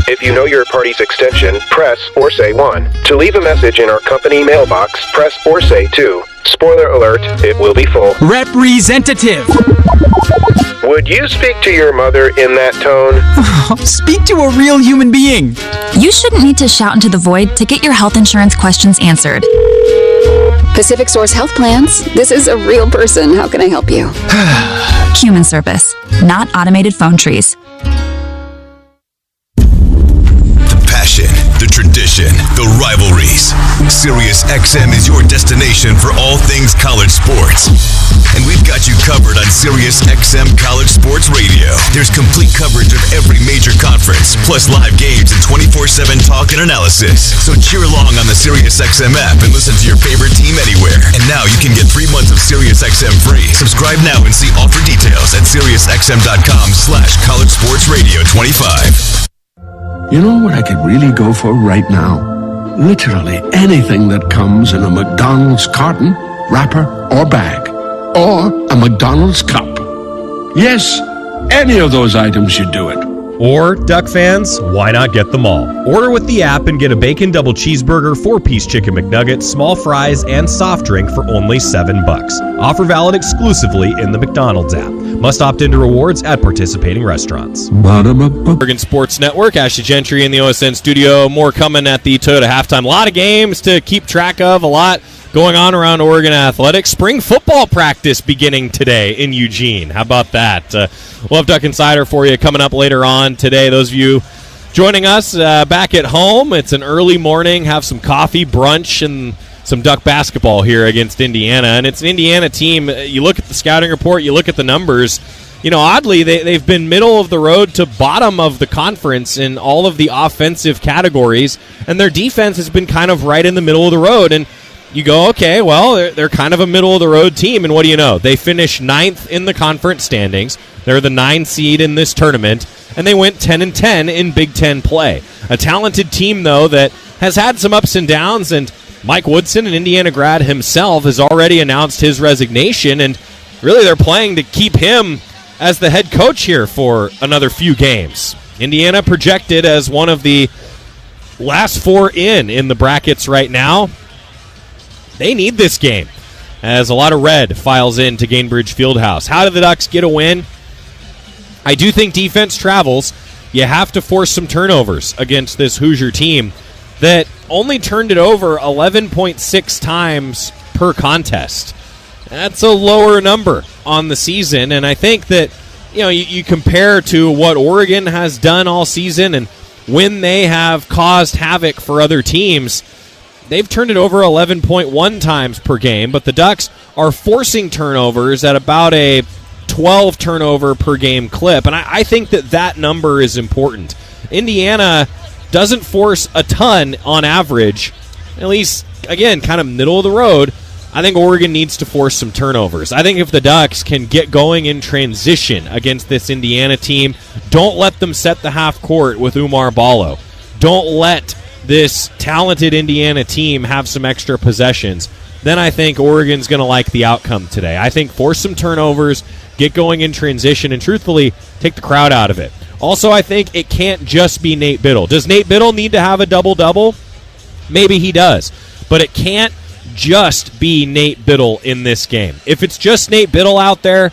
If you know your party's extension, press or say 1. To leave a message in our company mailbox, press or say 2. Spoiler alert, it will be full. Representative. Would you speak to your mother in that tone? Speak to a real human being. You shouldn't need to shout into the void to get your health insurance questions answered. Pacific Source Health Plans. This is a real person. How can I help you? Human service, not automated phone trees. The tradition, the rivalries. SiriusXM is your destination for all things college sports. And we've got you covered on SiriusXM College Sports Radio. There's complete coverage of every major conference, plus live games and 24/7 talk and analysis. So cheer along on the SiriusXM app and listen to your favorite team anywhere. And now you can get 3 months of SiriusXM free. Subscribe now and see offer details at SiriusXM.com/College Sports Radio 25. You know what I could really go for right now? Literally anything that comes in a McDonald's carton, wrapper, or bag. Or a McDonald's cup. Yes, any of those items should do it. Or, Duck fans, why not get them all? Order with the app and get a bacon double cheeseburger, 4-piece chicken McNugget, small fries, and soft drink for only $7. Offer valid exclusively in the McDonald's app. Must opt into rewards at participating restaurants. Oregon Sports Network, Ashley Gentry in the OSN studio. More coming at the Toyota halftime. A lot of games to keep track of, a lot going on around Oregon athletics. Spring football practice beginning today in Eugene. How about that? We'll have Duck Insider for you coming up later on today. Those of you joining us back at home, it's an early morning. Have some coffee, brunch, and some Duck basketball here against Indiana. And it's an Indiana team. You look at the scouting report, you look at the numbers. You know, oddly, they've been middle of the road to bottom of the conference in all of the offensive categories. And their defense has been kind of right in the middle of the road. And you go, okay, well, they're kind of a middle-of-the-road team, and what do you know? They finished 9th in the conference standings. They're the 9 seed in this tournament, and they went 10-10 in Big Ten play. A talented team, though, that has had some ups and downs, and Mike Woodson, an Indiana grad himself, has already announced his resignation, and really they're playing to keep him as the head coach here for another few games. Indiana projected as one of the last 4 in the brackets right now. They need this game, as a lot of red files into Gainbridge Fieldhouse. How do the Ducks get a win? I do think defense travels. You have to force some turnovers against this Hoosier team that only turned it over 11.6 times per contest. That's a lower number on the season, and I think that you compare to what Oregon has done all season and when they have caused havoc for other teams. They've turned it over 11.1 times per game, but the Ducks are forcing turnovers at about a 12 turnover per game clip, and I think that number is important. Indiana doesn't force a ton on average, at least, again, kind of middle of the road, I think Oregon needs to force some turnovers. I think if the Ducks can get going in transition against this Indiana team, don't let them set the half court with Umar Ballo. Don't let this talented Indiana team have some extra possessions. Then I think Oregon's going to like the outcome today. I think force some turnovers, get going in transition, and truthfully, take the crowd out of it. Also, I think it can't just be Nate Biddle. Does Nate Biddle need to have a double-double? Maybe he does. But it can't just be Nate Biddle in this game. If it's just Nate Biddle out there,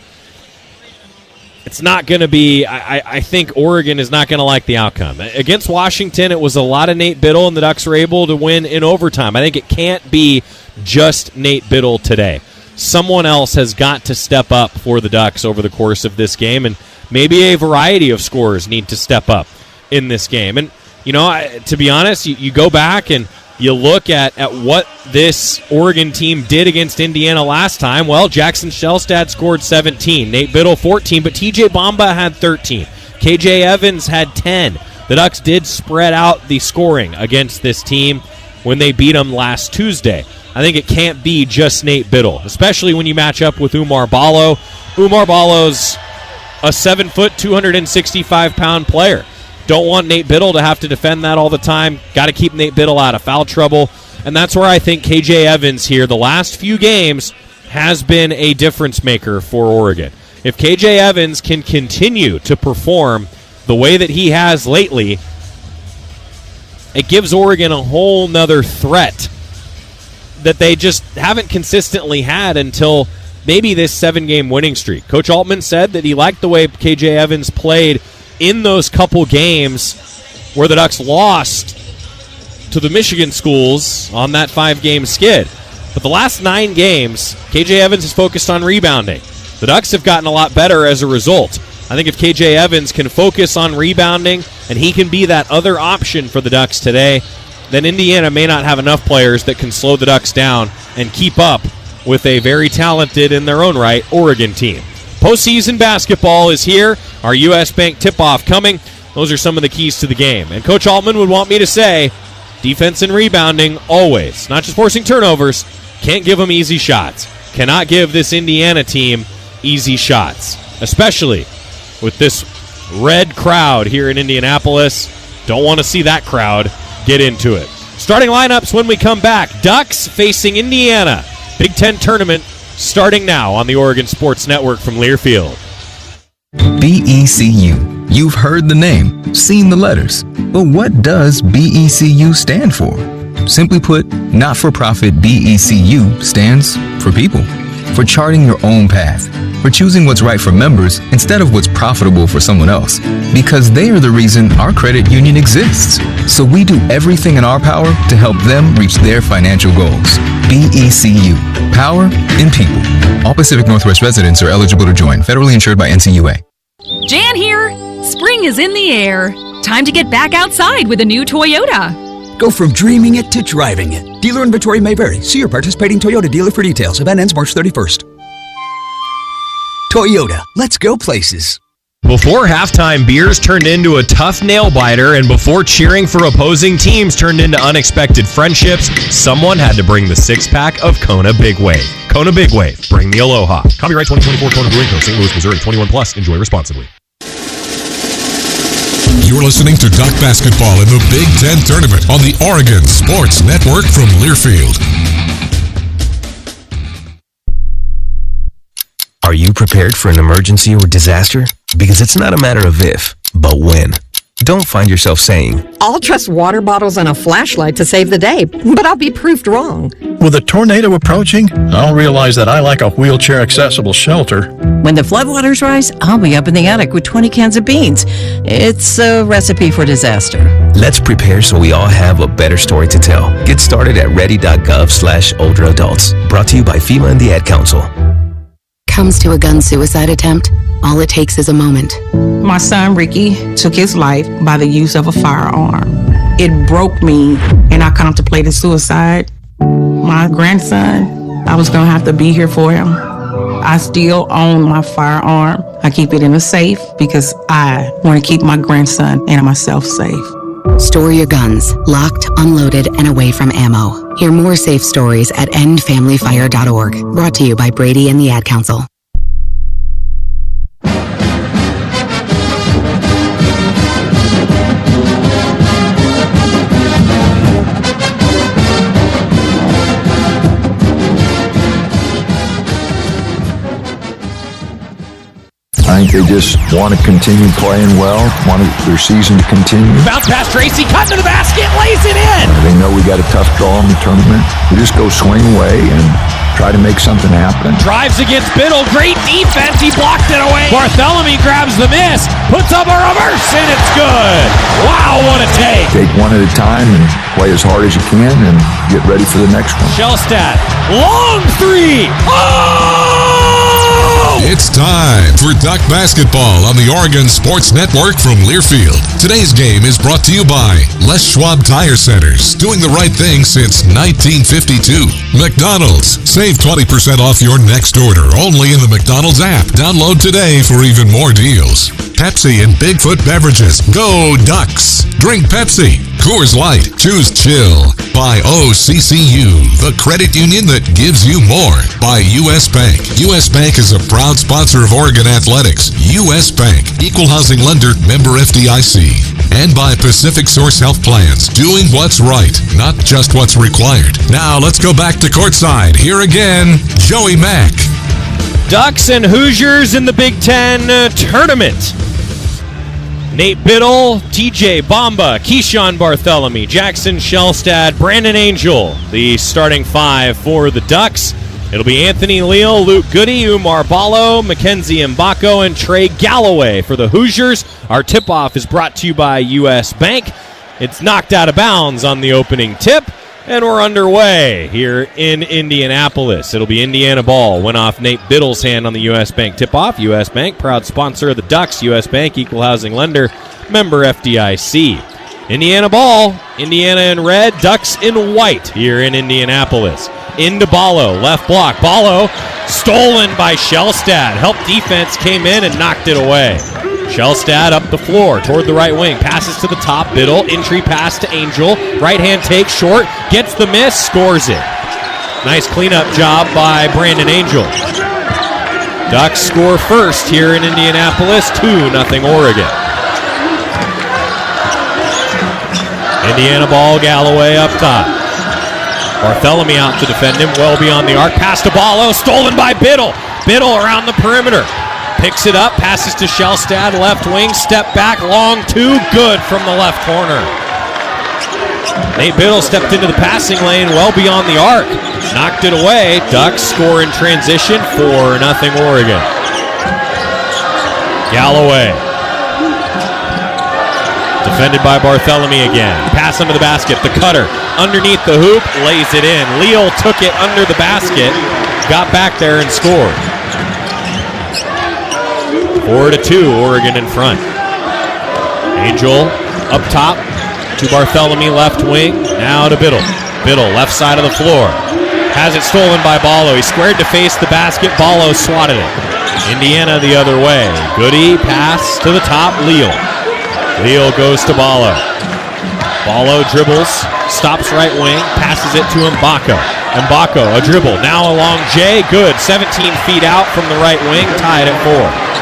it's not going to be, I think Oregon is not going to like the outcome. Against Washington, it was a lot of Nate Biddle, and the Ducks were able to win in overtime. I think it can't be just Nate Biddle today. Someone else has got to step up for the Ducks over the course of this game, and maybe a variety of scorers need to step up in this game. And, you know, to be honest, you go back and you look at what this Oregon team did against Indiana last time. Well, Jackson Shellstad scored 17, Nate Biddle 14, but TJ Bamba had 13. KJ Evans had 10. The Ducks did spread out the scoring against this team when they beat them last Tuesday. I think it can't be just Nate Biddle, especially when you match up with Umar Ballo. Umar Ballo's a 7-foot, 265-pound player. Don't want Nate Biddle to have to defend that all the time. Got to keep Nate Biddle out of foul trouble. And that's where I think KJ Evans here, the last few games, has been a difference maker for Oregon. If KJ Evans can continue to perform the way that he has lately, it gives Oregon a whole nother threat that they just haven't consistently had until maybe this 7-game winning streak. Coach Altman said that he liked the way KJ Evans played in those couple games where the Ducks lost to the Michigan schools on that 5-game skid. But the last 9 games, KJ Evans is focused on rebounding. The Ducks have gotten a lot better as a result. I think if KJ Evans can focus on rebounding and he can be that other option for the Ducks today, then Indiana may not have enough players that can slow the Ducks down and keep up with a very talented, in their own right, Oregon team. Postseason basketball is here. Our U.S. Bank tip-off coming. Those are some of the keys to the game. And Coach Altman would want me to say, defense and rebounding always. Not just forcing turnovers. Can't give them easy shots. Cannot give this Indiana team easy shots. Especially with this red crowd here in Indianapolis. Don't want to see that crowd get into it. Starting lineups when we come back. Ducks facing Indiana. Big Ten tournament starting now on the Oregon Sports Network from Learfield. BECU. You've heard the name, seen the letters. But what does BECU stand for? Simply put, not-for-profit BECU stands for people. For charting your own path. For choosing what's right for members instead of what's profitable for someone else. Because they are the reason our credit union exists. So we do everything in our power to help them reach their financial goals. BECU. Power in people. All Pacific Northwest residents are eligible to join. Federally insured by NCUA. Jan here. Spring is in the air. Time to get back outside with a new Toyota. Go from dreaming it to driving it. Dealer inventory may vary. See your participating Toyota dealer for details. Event ends March 31st. Toyota. Let's go places. Before halftime beers turned into a tough nail biter, and before cheering for opposing teams turned into unexpected friendships, someone had to bring the 6-pack of Kona Big Wave. Kona Big Wave. Bring the aloha. Copyright 2024 Kona Brewing Co. St. Louis, Missouri. 21+. Enjoy responsibly. You're listening to Duck Basketball in the Big Ten Tournament on the Oregon Sports Network from Learfield. Are you prepared for an emergency or disaster? Because it's not a matter of if, but when. Don't find yourself saying, I'll trust water bottles and a flashlight to save the day, but I'll be proved wrong. With a tornado approaching, I'll realize that I lack a wheelchair-accessible shelter. When the floodwaters rise, I'll be up in the attic with 20 cans of beans. It's a recipe for disaster. Let's prepare so we all have a better story to tell. Get started at ready.gov/older adults. Brought to you by FEMA and the Ad Council. Comes to a gun suicide attempt, all it takes is a moment. My son Ricky took his life by the use of a firearm. It broke me and I contemplated suicide. My grandson, I was gonna have to be here for him. I still own my firearm. I keep it in a safe because I want to keep my grandson and myself safe. Store your guns, locked, unloaded, and away from ammo. Hear more safe stories at endfamilyfire.org. Brought to you by Brady and the Ad Council. I think they just want to continue playing well, want their season to continue. Bounce past Tracy, cut to the basket, lays it in. They know we got a tough draw in the tournament. We just go swing away and try to make something happen. Drives against Biddle, great defense, he blocked it away. Bartholomew grabs the miss, puts up a reverse, and it's good. Wow, what a take. Take one at a time and play as hard as you can and get ready for the next one. Shellstad, long three. Oh! It's time for Duck Basketball on the Oregon Sports Network from Learfield. Today's game is brought to you by Les Schwab Tire Centers, doing the right thing since 1952. McDonald's, save 20% off your next order only in the McDonald's app. Download today for even more deals. Pepsi and Bigfoot Beverages, go Ducks. Drink Pepsi. Coors Light, choose chill. By OCCU, the credit union that gives you more. By U.S. Bank. U.S. Bank is a proud sponsor of Oregon Athletics. U.S. Bank, equal housing lender, member FDIC. And by Pacific Source Health Plans, doing what's right, not just what's required. Now let's go back to courtside. Here again, Joey Mack. Ducks and Hoosiers in the Big Ten tournament. Nate Biddle, TJ Bamba, Keyshawn Bartholomew, Jackson Shellstad, Brandon Angel, the starting five for the Ducks. It'll be Anthony Leal, Luke Goody, Umar Ballo, Mackenzie Mbako, and Trey Galloway for the Hoosiers. Our tip-off is brought to you by U.S. Bank. It's knocked out of bounds on the opening tip, and we're underway here in Indianapolis. It'll be Indiana ball. Went off Nate Biddle's hand on the U.S. Bank tip-off. U.S. Bank, proud sponsor of the Ducks. U.S. Bank, equal housing lender, member FDIC. Indiana ball. Indiana in red, Ducks in white here in Indianapolis. Into Ballo, left block. Ballo stolen by Shellstad. Help defense came in and knocked it away. Shellstad up the floor toward the right wing. Passes to the top. Biddle. Entry pass to Angel. Right hand take short. Gets the miss. Scores it. Nice cleanup job by Brandon Angel. Ducks score first here in Indianapolis. 2-0 Oregon. Indiana ball. Galloway up top. Bartholomew out to defend him. Well beyond the arc. Pass to Ballo. Stolen by Biddle. Biddle around the perimeter. Picks it up, passes to Shellstad, left wing, step back, long two, good from the left corner. Nate Biddle stepped into the passing lane well beyond the arc. Knocked it away. Ducks score in transition, 4-0 Oregon. Galloway. Defended by Bartholomew again. Pass under the basket, the cutter. Underneath the hoop, lays it in. Leal took it under the basket, got back there and scored. 4-2, Oregon in front. Angel up top to Bartholomew, left wing. Now to Biddle. Biddle, left side of the floor. Has it stolen by Ballo. He squared to face the basket. Ballo swatted it. Indiana the other way. Goody, pass to the top. Leal. Leal goes to Ballo. Ballo dribbles, stops right wing, passes it to Mbako. Mbako, a dribble. Now along Jay. Good. 17 feet out from the right wing. Tied at 4.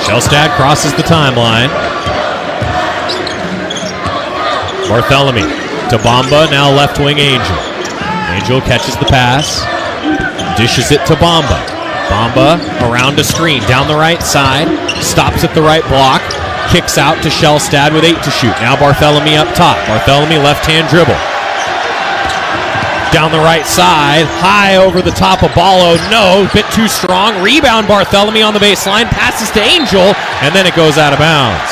Shellstad crosses the timeline. Bartholomew to Bamba, now left wing Angel. Angel catches the pass, dishes it to Bamba. Bamba around a screen, down the right side, stops at the right block, kicks out to Shellstad with 8 to shoot. Now Bartholomew up top. Bartholomew left-hand dribble. Down the right side, high over the top of Ballo. No, bit too strong. Rebound Bartholomew on the baseline. Passes to Angel, and then it goes out of bounds.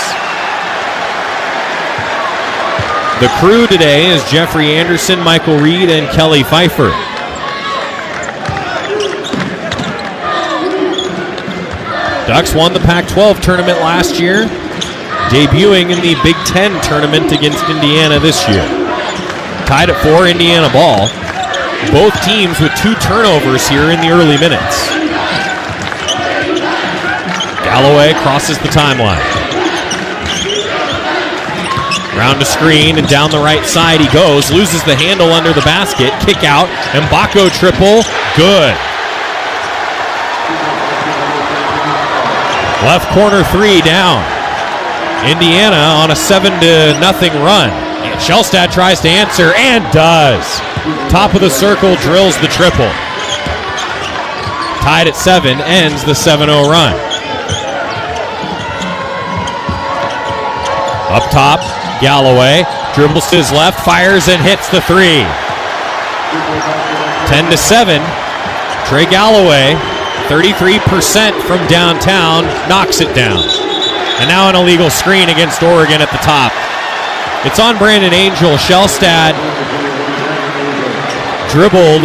The crew today is Jeffrey Anderson, Michael Reed, and Kelly Pfeiffer. Ducks won the Pac-12 tournament last year, debuting in the Big Ten tournament against Indiana this year. Tied at 4, Indiana ball. Both teams with 2 turnovers here in the early minutes. Galloway crosses the timeline. Round to screen and down the right side he goes. Loses the handle under the basket. Kick out. Mbako triple. Good. Left corner three down. Indiana on a 7-0 run. And Shellstad tries to answer and does. Top of the circle, drills the triple. Tied at 7, ends the 7-0 run. Up top, Galloway dribbles to his left, fires and hits the three. 10-7. Trey Galloway, 33% from downtown, knocks it down. And now an illegal screen against Oregon at the top. It's on Brandon Angel. Shellstad dribbled,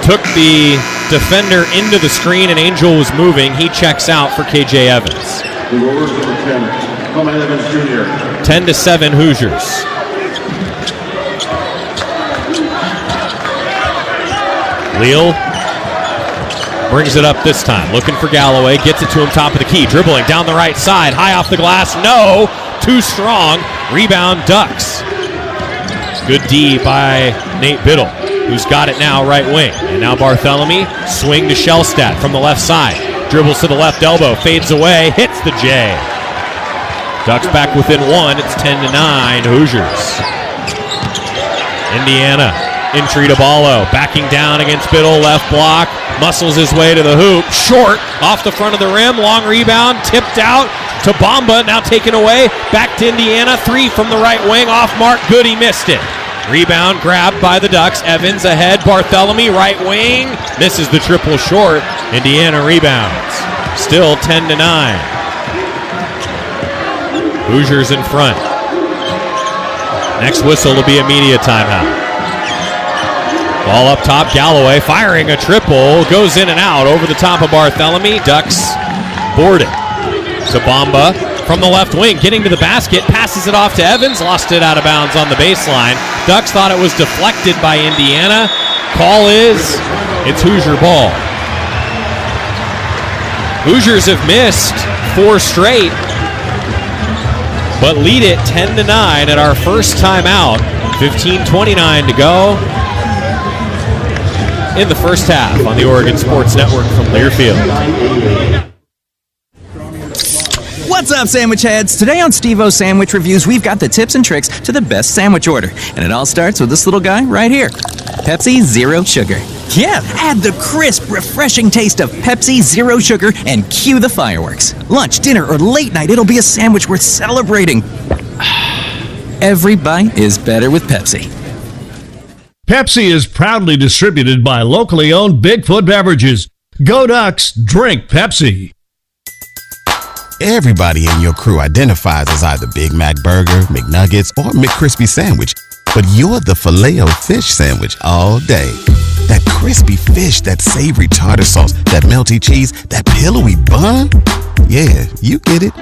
took the defender into the screen, and Angel was moving. He checks out for KJ Evans. 10-7 Hoosiers. Leal brings it up this time, looking for Galloway, gets it to him top of the key, dribbling down the right side, high off the glass, no, too strong, rebound Ducks. Good D by Nate Biddle, who's got it now right wing. And now Barthélemy, swing to Shellstad from the left side, dribbles to the left elbow, fades away, hits the J. Ducks back within one, it's 10-9 Hoosiers. Indiana, entry to Ballo, backing down against Biddle, left block, muscles his way to the hoop, short, off the front of the rim, long rebound, tipped out to Bamba, now taken away, back to Indiana, three from the right wing, off mark, good, he missed it. Rebound grabbed by the Ducks, Evans ahead, Barthélemy, right wing, misses the triple short, Indiana rebounds. Still 10-9. Hoosiers in front. Next whistle will be a media timeout. Ball up top, Galloway firing a triple, goes in and out over the top of Barthélemy. Ducks boarded. To Bamba from the left wing, getting to the basket, passes it off to Evans, lost it out of bounds on the baseline. Ducks thought it was deflected by Indiana. Call is, it's Hoosier ball. Hoosiers have missed 4 straight, but lead it 10-9 at our first timeout. 15:29 to go in the first half on the Oregon Sports Network from Learfield. What's up, sandwich heads? Today on Steve-O's Sandwich Reviews, we've got the tips and tricks to the best sandwich order. And it all starts with this little guy right here. Pepsi Zero Sugar. Yeah, add the crisp, refreshing taste of Pepsi Zero Sugar and cue the fireworks. Lunch, dinner, or late night, it'll be a sandwich worth celebrating. Every bite is better with Pepsi. Pepsi is proudly distributed by locally owned Bigfoot Beverages. Go Ducks, drink Pepsi. Everybody in your crew identifies as either Big Mac Burger, McNuggets, or McCrispy Sandwich. But you're the Filet-O-Fish Sandwich all day. That crispy fish, that savory tartar sauce, that melty cheese, that pillowy bun. Yeah, you get it.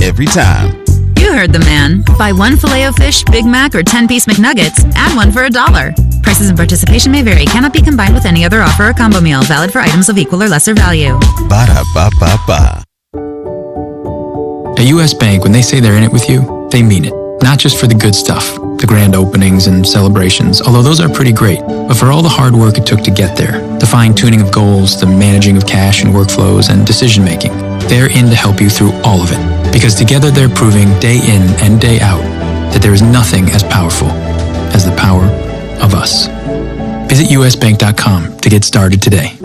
Every time. You heard the man. Buy one Filet-O-Fish, Big Mac, or 10-piece McNuggets. Add one for $1. Prices and participation may vary. Cannot be combined with any other offer or combo meal. Valid for items of equal or lesser value. Ba-da-ba-ba-ba. At U.S. Bank, when they say they're in it with you, they mean it. Not just for the good stuff, the grand openings and celebrations, although those are pretty great, but for all the hard work it took to get there, the fine-tuning of goals, the managing of cash and workflows, and decision-making. They're in to help you through all of it, because together they're proving day in and day out that there is nothing as powerful as the power of us. Visit usbank.com to get started today.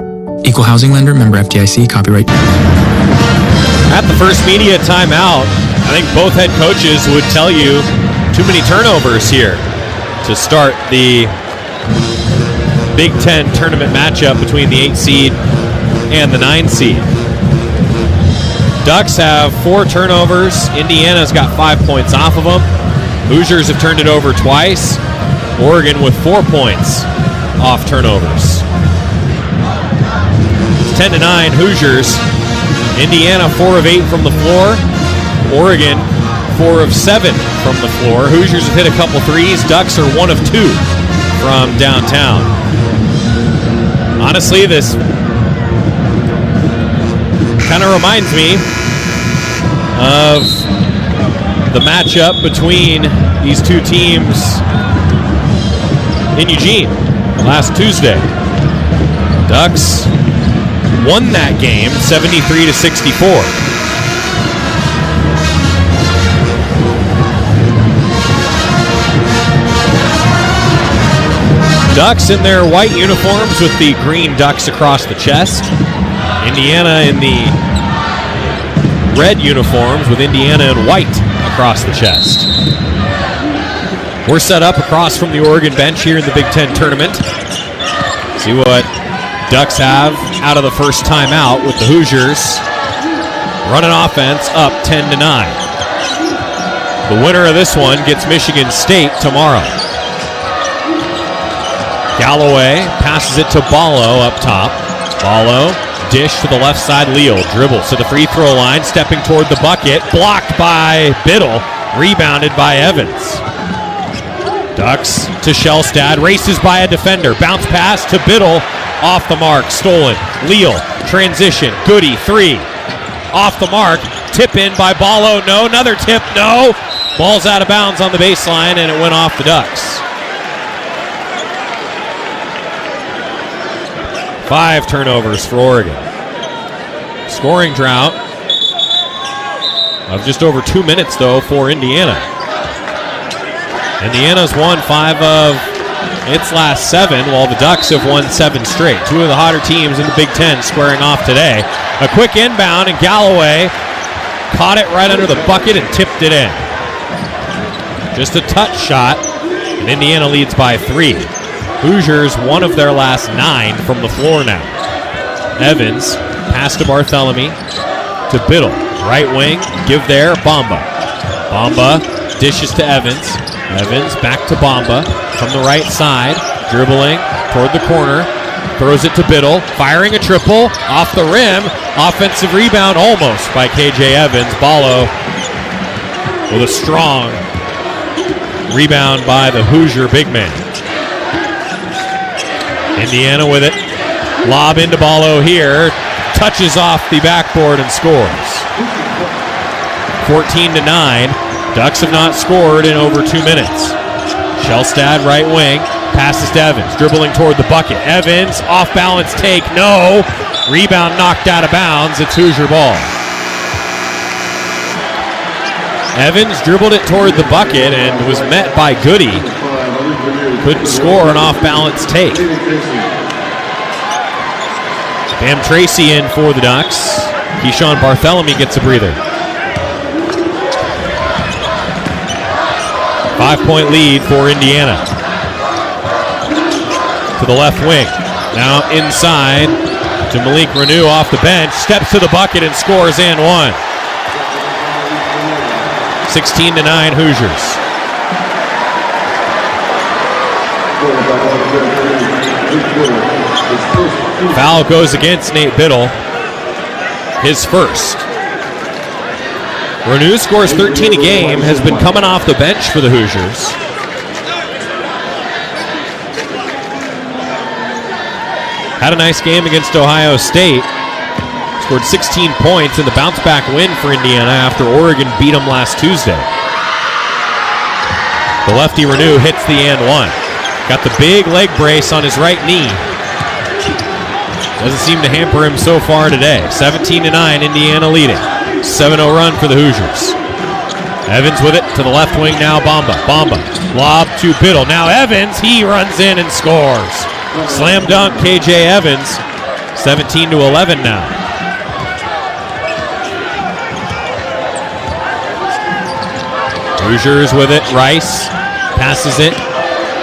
Equal housing lender, member FDIC, copyright. At the first media timeout, I think both head coaches would tell you too many turnovers here to start the Big Ten tournament matchup between the 8 seed and the 9 seed. Ducks have 4 turnovers. Indiana's got 5 points off of them. Hoosiers have turned it over twice. Oregon with 4 points off turnovers. It's 10-9 Hoosiers. Indiana 4 of 8 from the floor. Oregon 4 of 7 from the floor. Hoosiers have hit a couple threes. Ducks are 1 of 2 from downtown. Honestly, this kind of reminds me of the matchup between these two teams in Eugene last Tuesday. Ducks won that game 73-64. Ducks in their white uniforms with the green ducks across the chest. Indiana in the red uniforms with Indiana in white across the chest. We're set up across from the Oregon bench here in the Big Ten tournament. See what Ducks have out of the first timeout with the Hoosiers running offense up 10-9. The winner of this one gets Michigan State tomorrow. Galloway passes it to Ballo up top. Ballo, dish to the left side. Leal dribbles to the free throw line, stepping toward the bucket. Blocked by Biddle, rebounded by Evans. Ducks to Shellstad, races by a defender. Bounce pass to Biddle, off the mark, stolen. Leal, transition, Goody, three. Off the mark, tip in by Ballo, no. Another tip, no. Ball's out of bounds on the baseline, and it went off the Ducks. 5 turnovers for Oregon. Scoring drought of just over 2 minutes, though, for Indiana. Indiana's won 5 of its last 7, while the Ducks have won 7 straight. 2 of the hotter teams in the Big Ten squaring off today. A quick inbound, and Galloway caught it right under the bucket and tipped it in. Just a touch shot, and Indiana leads by 3. Hoosiers, 1 of their last 9 from the floor now. Evans, pass to Barthélemy, to Biddle. Right wing, give there, Bamba. Bamba dishes to Evans. Evans back to Bamba from the right side, dribbling toward the corner. Throws it to Biddle, firing a triple, off the rim. Offensive rebound almost by KJ Evans. Ballo with a strong rebound by the Hoosier big man. Indiana with it. Lob into Ballo here. Touches off the backboard and scores. 14-9. Ducks have not scored in over 2 minutes. Shellstad, right wing. Passes to Evans. Dribbling toward the bucket. Evans, off balance take. No. Rebound knocked out of bounds. It's Hoosier ball. Evans dribbled it toward the bucket and was met by Goody. Couldn't score an off-balance take. Bam Tracy in for the Ducks. Keyshawn Barthélemy gets a breather. 5-point lead for Indiana. To the left wing. Now inside to Malik Renew off the bench. Steps to the bucket and scores and one. 16-9 Hoosiers. Foul goes against Nate Biddle. His first. Renew scores 13 a game, has been coming off the bench for the Hoosiers. Had a nice game against Ohio State. Scored 16 points in the bounce-back win for Indiana after Oregon beat them last Tuesday. The lefty Renew hits the and one. Got the big leg brace on his right knee. Doesn't seem to hamper him so far today. 17-9, Indiana leading. 7-0 run for the Hoosiers. Evans with it to the left wing now. Bamba. Lob to Biddle. Now Evans, he runs in and scores. Slam dunk KJ Evans. 17-11 now. Hoosiers with it. Rice passes it.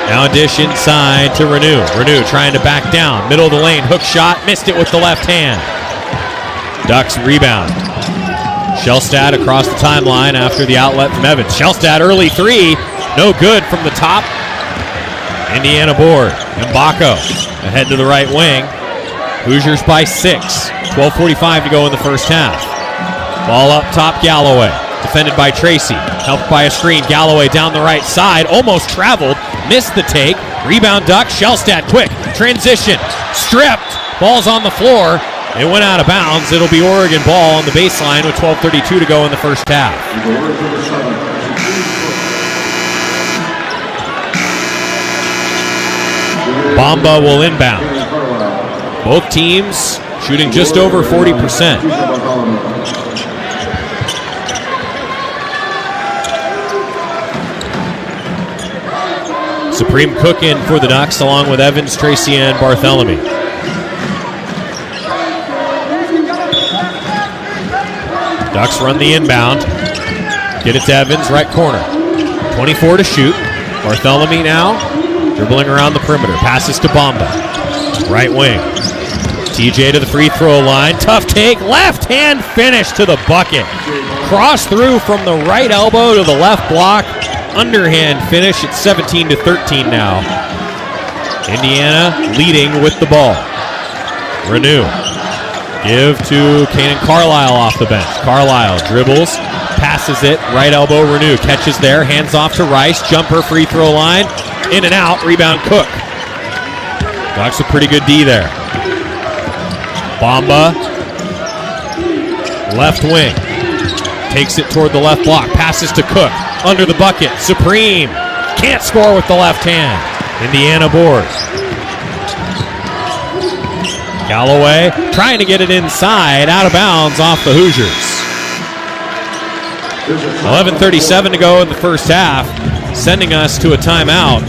Now a dish inside to Renew. Renew trying to back down. Middle of the lane. Hook shot. Missed it with the left hand. Ducks rebound. Shellstad across the timeline after the outlet from Evans. Shellstad early three. No good from the top. Indiana board. Mbako ahead to the right wing. Hoosiers by 6. 12:45 to go in the first half. Ball up top, Galloway. Defended by Tracy. Helped by a screen. Galloway down the right side. Almost traveled. Missed the take. Rebound Duck. Shellstad quick. Transition. Stripped. Ball's on the floor. It went out of bounds. It'll be Oregon ball on the baseline with 12:32 to go in the first half. Bamba will inbound. Both teams shooting just over 40%. Supreme cooking for the Ducks along with Evans, Tracy, and Bartholomew. Ducks run the inbound. Get it to Evans, right corner. 24 to shoot. Bartholomew now dribbling around the perimeter. Passes to Bamba. Right wing. TJ to the free throw line. Tough take. Left hand finish to the bucket. Cross through from the right elbow to the left block. Underhand finish. It's 17-13 now. Indiana leading with the ball. Renew. Give to Kanan Carlisle off the bench. Carlisle dribbles. Passes it. Right elbow. Renew. Catches there. Hands off to Rice. Jumper free throw line. In and out. Rebound Cook. Ducks a pretty good D there. Bamba. Left wing. Takes it toward the left block. Passes to Cook. Under the bucket. Supreme. Can't score with the left hand. Indiana boards. Galloway trying to get it inside. Out of bounds off the Hoosiers. 11:37 to go in the first half. Sending us to a timeout.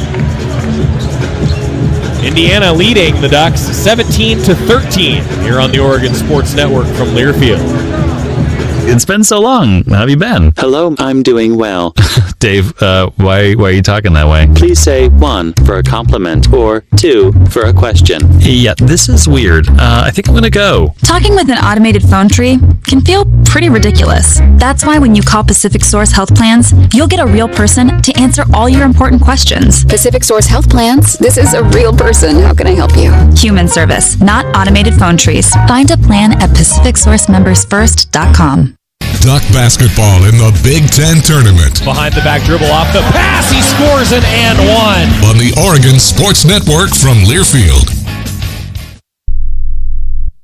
Indiana leading the Ducks 17-13 here on the Oregon Sports Network from Learfield. It's been so long. How have you been? Hello, I'm doing well. Dave, why are you talking that way? Please say 1 for a compliment or 2 for a question. Yeah, this is weird. I think I'm gonna go. Talking with an automated phone tree can feel pretty ridiculous. That's why when you call Pacific Source Health Plans, you'll get a real person to answer all your important questions. Pacific Source Health Plans. This is a real person. How can I help you? Human service, not automated phone trees. Find a plan at PacificSourceMembersFirst.com. Duck basketball in the Big Ten Tournament. Behind the back dribble off the pass. He scores an and one. On the Oregon Sports Network from Learfield.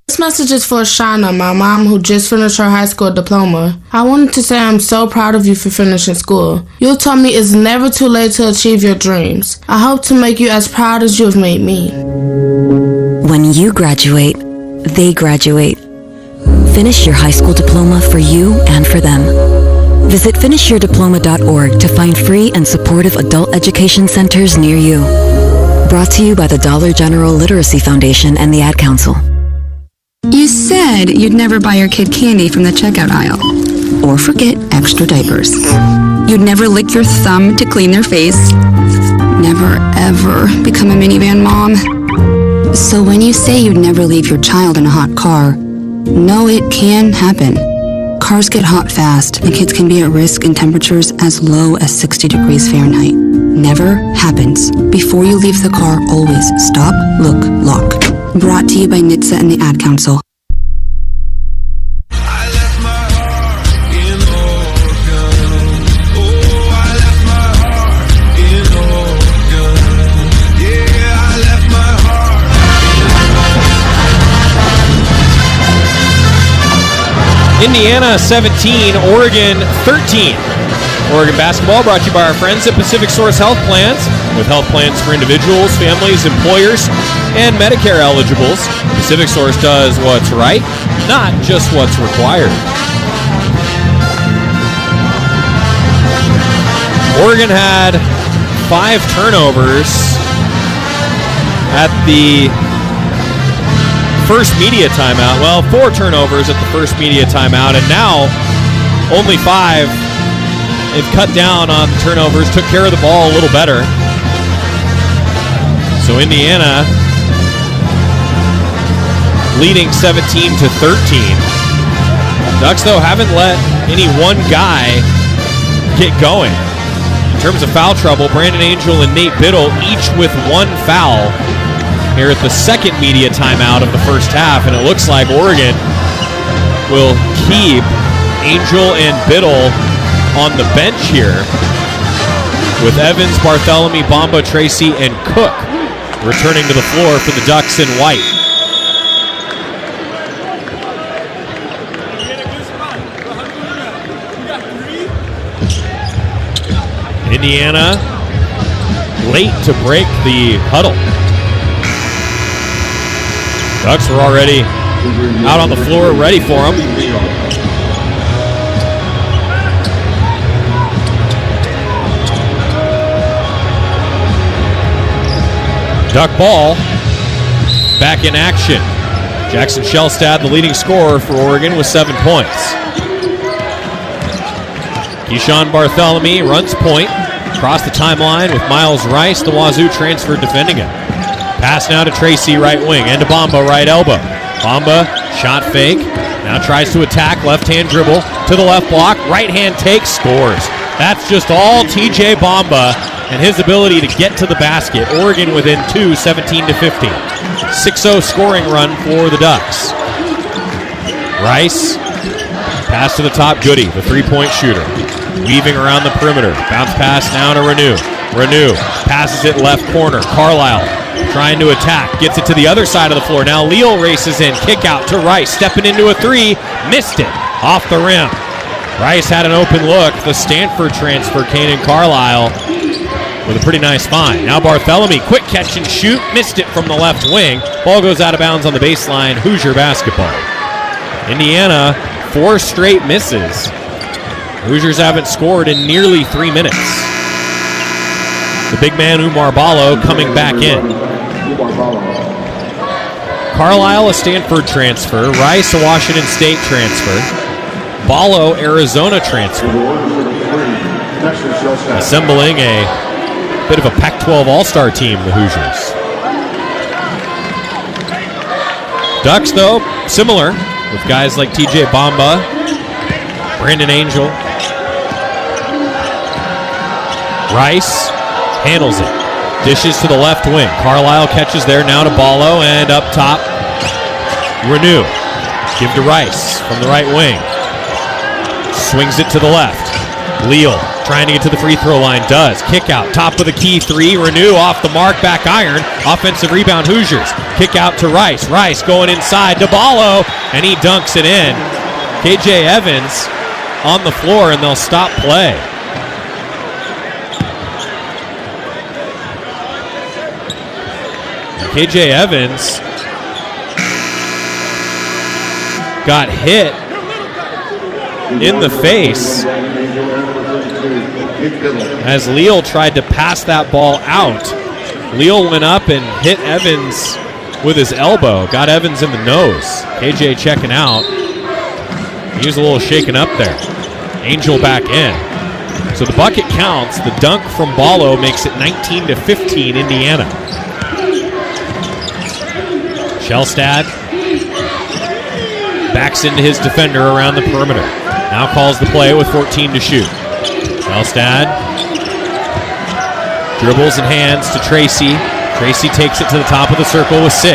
This message is for Shauna, my mom who just finished her high school diploma. I wanted to say I'm so proud of you for finishing school. You told me it's never too late to achieve your dreams. I hope to make you as proud as you have made me. When you graduate, they graduate. Finish your high school diploma for you and for them. Visit finishyourdiploma.org to find free and supportive adult education centers near you. Brought to you by the Dollar General Literacy Foundation and the Ad Council. You said you'd never buy your kid candy from the checkout aisle. Or forget extra diapers. You'd never lick your thumb to clean their face. Never, ever become a minivan mom. So when you say you'd never leave your child in a hot car, no, it can happen. Cars get hot fast, and kids can be at risk in temperatures as low as 60 degrees Fahrenheit. Never happens. Before you leave the car, always stop, look, lock. Brought to you by NHTSA and the Ad Council. Indiana 17, Oregon 13. Oregon basketball brought to you by our friends at Pacific Source Health Plans. With health plans for individuals, families, employers, and Medicare eligibles, Pacific Source does what's right, not just what's required. Oregon had 5 turnovers at the first media timeout. Well, 4 turnovers at the first media timeout, and now only 5. They've cut down on the turnovers, took care of the ball a little better. So Indiana leading 17-13. Ducks, though, haven't let any one guy get going. In terms of foul trouble, Brandon Angel and Nate Biddle each with 1 foul here at the second media timeout of the first half, and it looks like Oregon will keep Angel and Biddle on the bench here with Evans, Bartholomew, Bamba, Tracy, and Cook returning to the floor for the Ducks in white. Indiana late to break the huddle. Ducks were already out on the floor, ready for him. Duck ball, back in action. Jackson Shellstad, the leading scorer for Oregon, with 7 points. Keyshawn Bartholomew runs point, across the timeline with Miles Rice, the Wazoo transfer, defending him. Pass now to Tracy, right wing, and to Bamba, right elbow. Bamba, shot fake, now tries to attack, left-hand dribble, to the left block, right-hand take, scores. That's just all TJ Bamba and his ability to get to the basket. Oregon within 2, 17-15. 6-0 scoring run for the Ducks. Rice, pass to the top, Goody, the three-point shooter. Weaving around the perimeter. Bounce pass now to Renew. Renew passes it left corner. Carlisle trying to attack. Gets it to the other side of the floor. Now Leal races in. Kick out to Rice. Stepping into a three. Missed it. Off the rim. Rice had an open look. The Stanford transfer, Kanan Carlisle, with a pretty nice find. Now Bartholomew, quick catch and shoot. Missed it from the left wing. Ball goes out of bounds on the baseline. Hoosier basketball. Indiana, 4 straight misses. Hoosiers haven't scored in nearly 3 minutes. The big man, Umar Ballo, coming back in. Carlisle, a Stanford transfer. Rice, a Washington State transfer. Ballo, Arizona transfer. Assembling a bit of a Pac-12 all-star team, the Hoosiers. Ducks, though, similar, with guys like TJ Bamba, Brandon Angel. Rice handles it. Dishes to the left wing. Carlisle catches there, now to Ballo, and up top, Renew. Give to Rice from the right wing. Swings it to the left. Leal trying to get to the free throw line. Does. Kick out. Top of the key three. Renew off the mark. Back iron. Offensive rebound Hoosiers. Kick out to Rice. Rice going inside to Ballo, and he dunks it in. KJ Evans on the floor, and they'll stop play. KJ Evans got hit in the face as Leal tried to pass that ball out. Leal went up and hit Evans with his elbow, got Evans in the nose. KJ checking out. He was a little shaken up there. Angel back in. So the bucket counts. The dunk from Ballo makes it 19-15 Indiana. Shellstad backs into his defender around the perimeter. Now calls the play with 14 to shoot. Shellstad dribbles and hands to Tracy. Tracy takes it to the top of the circle with 6.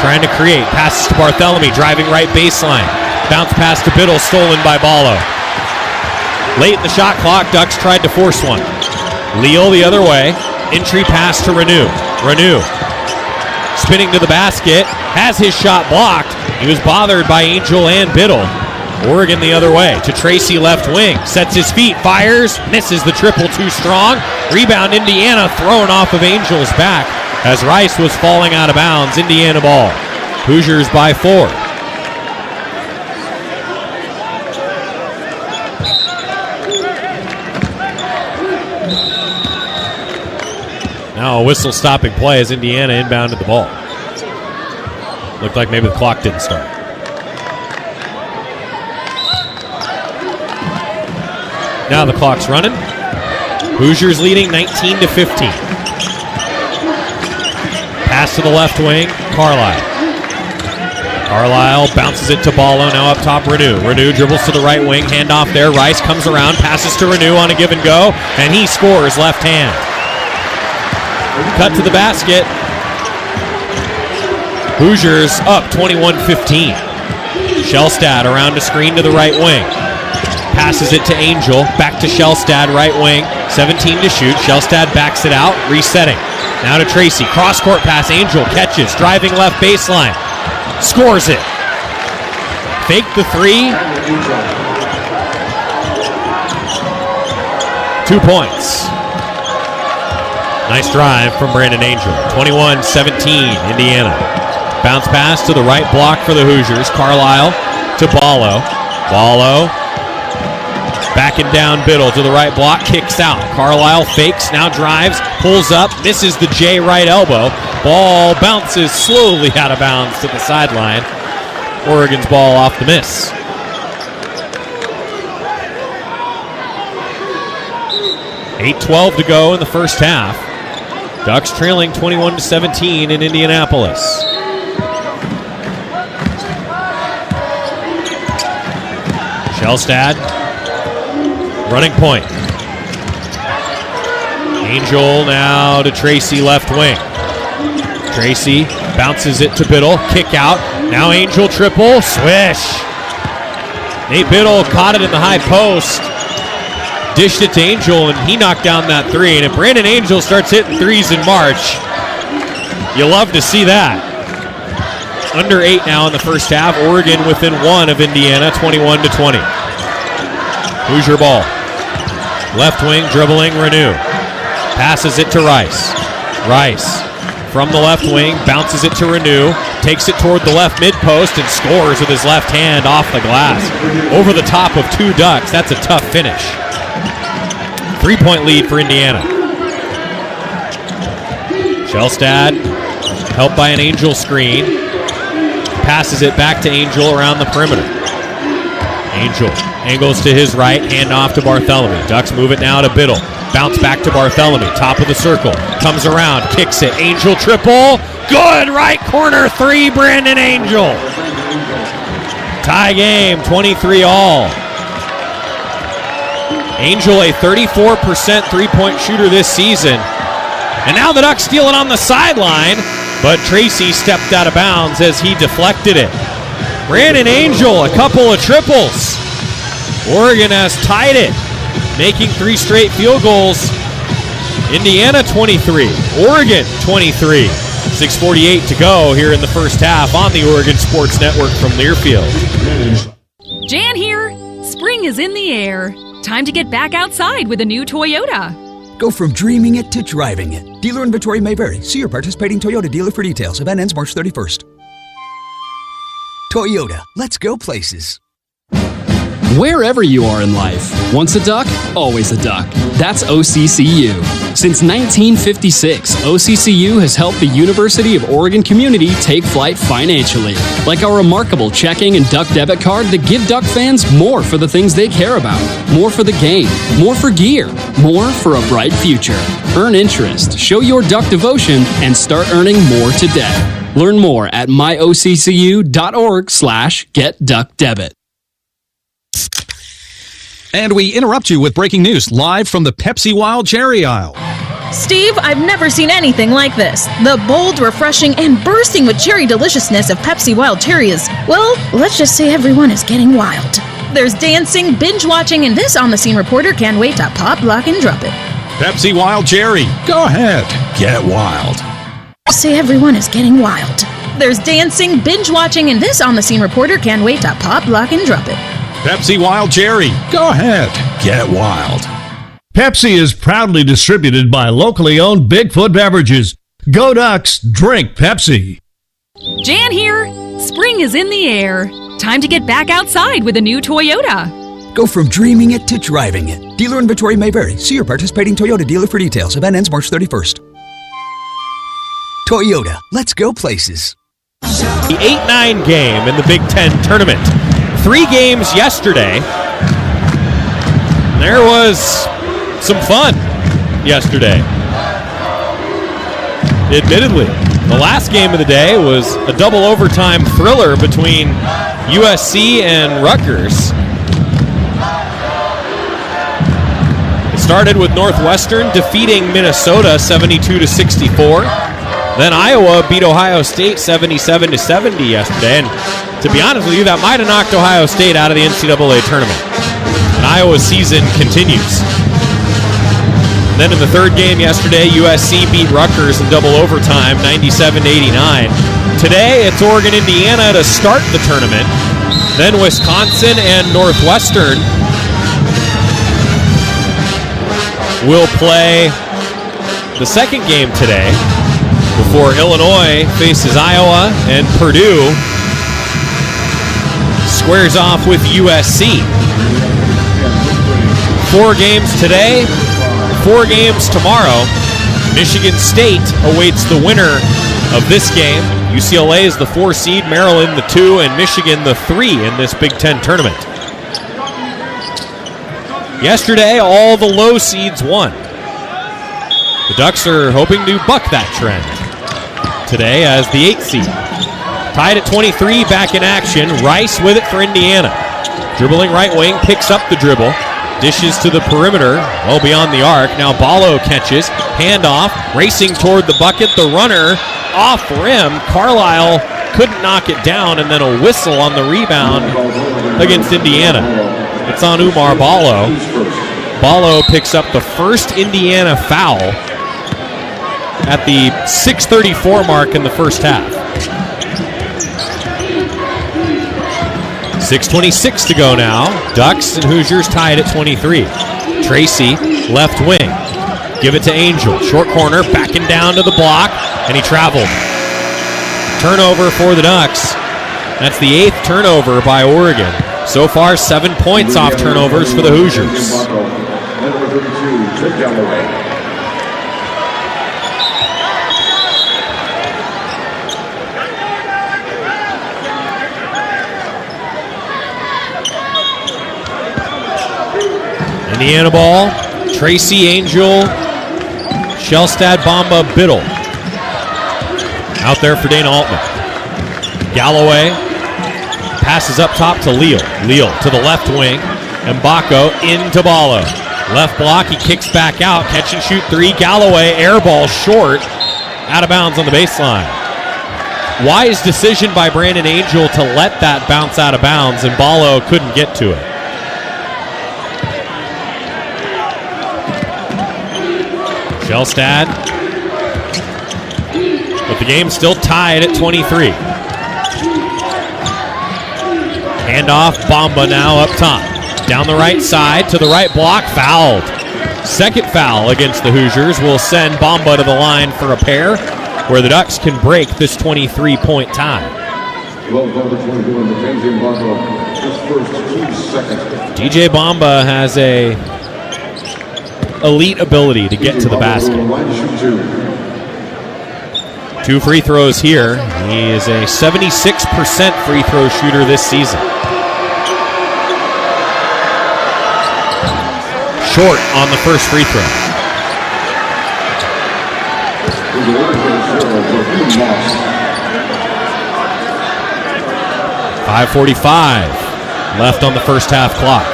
Trying to create. Passes to Bartholomew, driving right baseline. Bounce pass to Biddle, stolen by Ballo. Late in the shot clock, Ducks tried to force one. Leal the other way. Entry pass to Renew. Renew spinning to the basket, has his shot blocked. He was bothered by Angel and Biddle. Oregon the other way to Tracy, left wing. Sets his feet, fires, misses the triple, too strong. Rebound Indiana, thrown off of Angel's back as Rice was falling out of bounds. Indiana ball. Hoosiers by 4. Now a whistle stopping play as Indiana inbounded the ball. Looked like maybe the clock didn't start. Now the clock's running. Hoosiers leading 19-15. Pass to the left wing, Carlisle. Carlisle bounces it to Ballo, now up top Renew. Renew dribbles to the right wing, handoff there. Rice comes around, passes to Renew on a give and go, and he scores left hand. Cut to the basket. Hoosiers up 21-15. Shellstad around a screen to the right wing. Passes it to Angel. Back to Shellstad, right wing. 17 to shoot. Shellstad backs it out. Resetting. Now to Tracy. Cross-court pass. Angel catches. Driving left baseline. Scores it. Fake the three. 2 points. Nice drive from Brandon Angel. 21-17, Indiana. Bounce pass to the right block for the Hoosiers. Carlisle to Ballo. Ballo backing down Biddle to the right block. Kicks out. Carlisle fakes. Now drives. Pulls up. Misses the J right elbow. Ball bounces slowly out of bounds to the sideline. Oregon's ball off the miss. .8:12 to go in the first half. Ducks trailing 21-17 in Indianapolis. Shellstad, running point. Angel now to Tracy, left wing. Tracy bounces it to Biddle, kick out. Now Angel triple, swish. Nate Biddle caught it in the high post. Dished it to Angel, and he knocked down that three. And if Brandon Angel starts hitting threes in March, you love to see that. Under 8 now in the first half. Oregon within 1 of Indiana, 21-20. Hoosier ball. Left wing, dribbling, Renew. Passes it to Rice. Rice from the left wing, bounces it to Renew, takes it toward the left mid post, and scores with his left hand off the glass. Over the top of 2 Ducks. That's a tough finish. 3-point lead for Indiana. Shellstad, helped by an Angel screen. Passes it back to Angel around the perimeter. Angel angles to his right, hand off to Barthélemy. Ducks move it now to Biddle. Bounce back to Barthélemy, top of the circle. Comes around, kicks it. Angel triple. Good, right corner 3, Brandon Angel. Tie game, 23 all. Angel, a 34% three-point shooter this season. And now the Ducks steal it on the sideline, but Tracy stepped out of bounds as he deflected it. Brandon Angel, a couple of triples. Oregon has tied it, making 3 straight field goals. Indiana 23, Oregon 23. 6:48 to go here in the first half on the Oregon Sports Network from Learfield. Jan here. Spring is in the air. Time to get back outside with a new Toyota. Go from dreaming it to driving it. Dealer inventory may vary. See your participating Toyota dealer for details. Event ends March 31st. Toyota, let's go places. Wherever you are in life, once a duck, always a duck. That's OCCU. Since 1956, OCCU has helped the University of Oregon community take flight financially. Like our remarkable checking and duck debit card that give duck fans more for the things they care about. More for the game, more for gear, more for a bright future. Earn interest, show your duck devotion, and start earning more today. Learn more at myoccu.org/getduckdebit. And we interrupt you with breaking news live from the Pepsi Wild Cherry aisle. Steve, I've never seen anything like this. The bold, refreshing, and bursting with cherry deliciousness of Pepsi Wild Cherry is, well, let's just say everyone is getting wild. There's dancing, binge-watching, and this on-the-scene reporter can't wait to pop, lock, and drop it. Pepsi Wild Cherry. Go ahead. Get wild. Say everyone is getting wild. There's dancing, binge-watching, and this on-the-scene reporter can't wait to pop, lock, and drop it. Pepsi Wild Cherry. Go ahead. Get wild. Pepsi is proudly distributed by locally owned Bigfoot Beverages. Go Ducks, drink Pepsi. Jan here. Spring is in the air. Time to get back outside with a new Toyota. Go from dreaming it to driving it. Dealer inventory may vary. See your participating Toyota dealer for details. Event ends March 31st. Toyota, let's go places. The 8-9 game in the Big Ten tournament. 3 games yesterday. There was some fun yesterday. Admittedly, the last game of the day was a double overtime thriller between USC and Rutgers. It started with Northwestern defeating Minnesota 72-64. Then Iowa beat Ohio State 77-70 yesterday. And to be honest with you, that might have knocked Ohio State out of the NCAA tournament. And Iowa's season continues. Then in the third game yesterday, USC beat Rutgers in double overtime, 97-89. Today, it's Oregon, Indiana to start the tournament. Then Wisconsin and Northwestern will play the second game today. before Illinois faces Iowa and Purdue squares off with USC. 4 games today, 4 games tomorrow. Michigan State awaits the winner of this game. UCLA is the 4 seed, Maryland the 2, and Michigan the 3 in this Big Ten tournament. Yesterday, all the low seeds won. The Ducks are hoping to buck that trend today as the 8th seed. Tied at 23, back in action. Rice with it for Indiana. Dribbling right wing, picks up the dribble. Dishes to the perimeter, well beyond the arc. Now Ballo catches, handoff, racing toward the bucket. The runner off rim. Carlisle couldn't knock it down, and then a whistle on the rebound against Indiana. It's on Umar Ballo. Ballo picks up the first Indiana foul at the 6:34 mark in the first half. 6:26 to go now. Ducks and Hoosiers tied at 23. Tracy, left wing. Give it to Angel. Short corner, backing down to the block, and he traveled. Turnover for the Ducks. That's the 8th turnover by Oregon. So far, 7 points off turnovers for the Hoosiers. Indiana ball. Tracy, Angel, Shellstad, Bamba, Biddle. Out there for Dana Altman. Galloway passes up top to Leal. Leal to the left wing. Mbako into Ballo. Left block, he kicks back out. Catch and shoot 3. Galloway, air ball short. Out of bounds on the baseline. Wise decision by Brandon Angel to let that bounce out of bounds, and Ballo couldn't get to it. Shellstad. But the game's still tied at 23. Handoff, Bamba now up top. Down the right side to the right block, fouled. Second foul against the Hoosiers will send Bamba to the line for a pair, where the Ducks can break this 23-point tie. DJ Bamba has a elite ability to get to the basket. 2 free throws here. He is a 76% free throw shooter this season. Short on the first free throw. .545 left on the first half clock.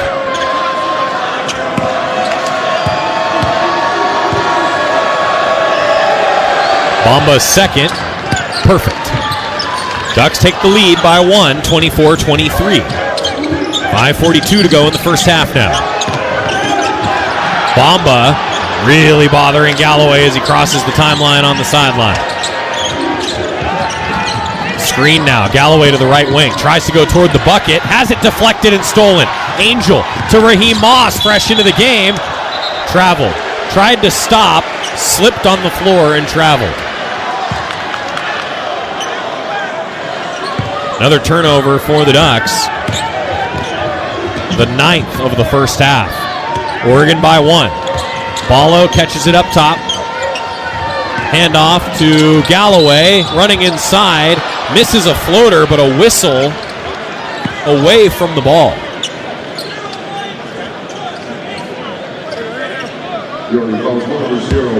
Bamba's second. Perfect. Ducks take the lead by 1, 24-23. 5:42 to go in the first half now. Bamba really bothering Galloway as he crosses the timeline on the sideline. Screen now. Galloway to the right wing. Tries to go toward the bucket. Has it deflected and stolen. Angel to Raheem Moss. Fresh into the game. Traveled. Tried to stop. Slipped on the floor and traveled. Another turnover for the Ducks. The 9th of the first half. Oregon by 1. Ballo catches it up top. Handoff to Galloway. Running inside. Misses a floater, but a whistle away from the ball.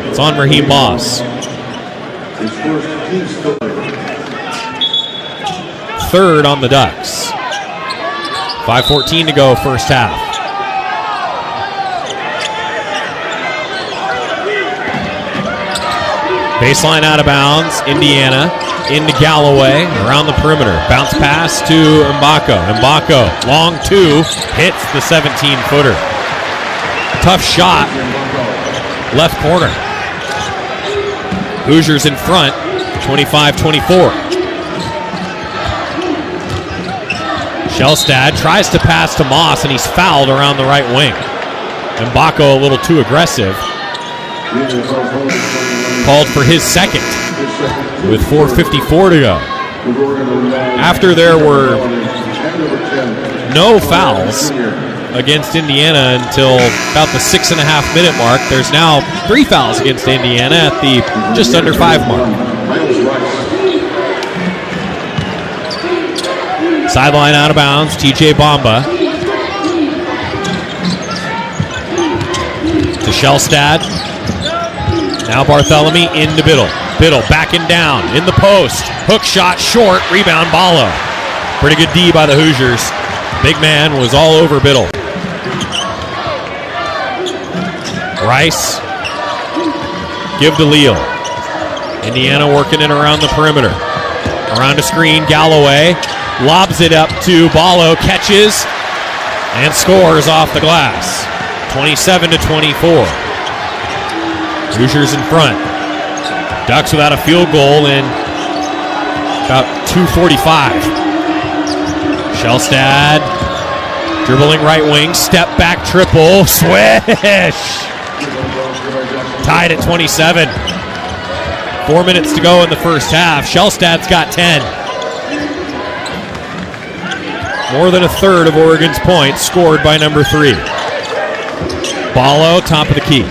It's on Raheem Moss. Third on the Ducks. 5:14 to go first half. Baseline out of bounds. Indiana into Galloway around the perimeter. Bounce pass to Mbako. Mbako, long 2, hits the 17-footer. Tough shot. Left corner. Hoosiers in front, 25-24. Shellstad tries to pass to Moss, and he's fouled around the right wing. Mbako a little too aggressive. Called for his second. with 4:54 to go. After there were no fouls against Indiana until about the 6.5 minute mark, there's now 3 fouls against Indiana at the just under 5 mark. Sideline out of bounds, TJ Bamba. To Shellstad. Now Barthelemy into Biddle. Biddle backing down in the post. Hook shot short. Rebound Ballo. Pretty good D by the Hoosiers. Big man was all over Biddle. Rice. Give to Leal. Indiana working it around the perimeter. Around a screen. Galloway lobs it up to Ballo. Catches and scores off the glass. 27-24. Hoosiers in front. Ducks without a field goal in about 2:45. Shellstad dribbling right wing, step back triple, swish! Tied at 27. 4 minutes to go in the first half. Shellstad's got 10. More than a third of Oregon's points scored by number 3. Ballo, top of the key.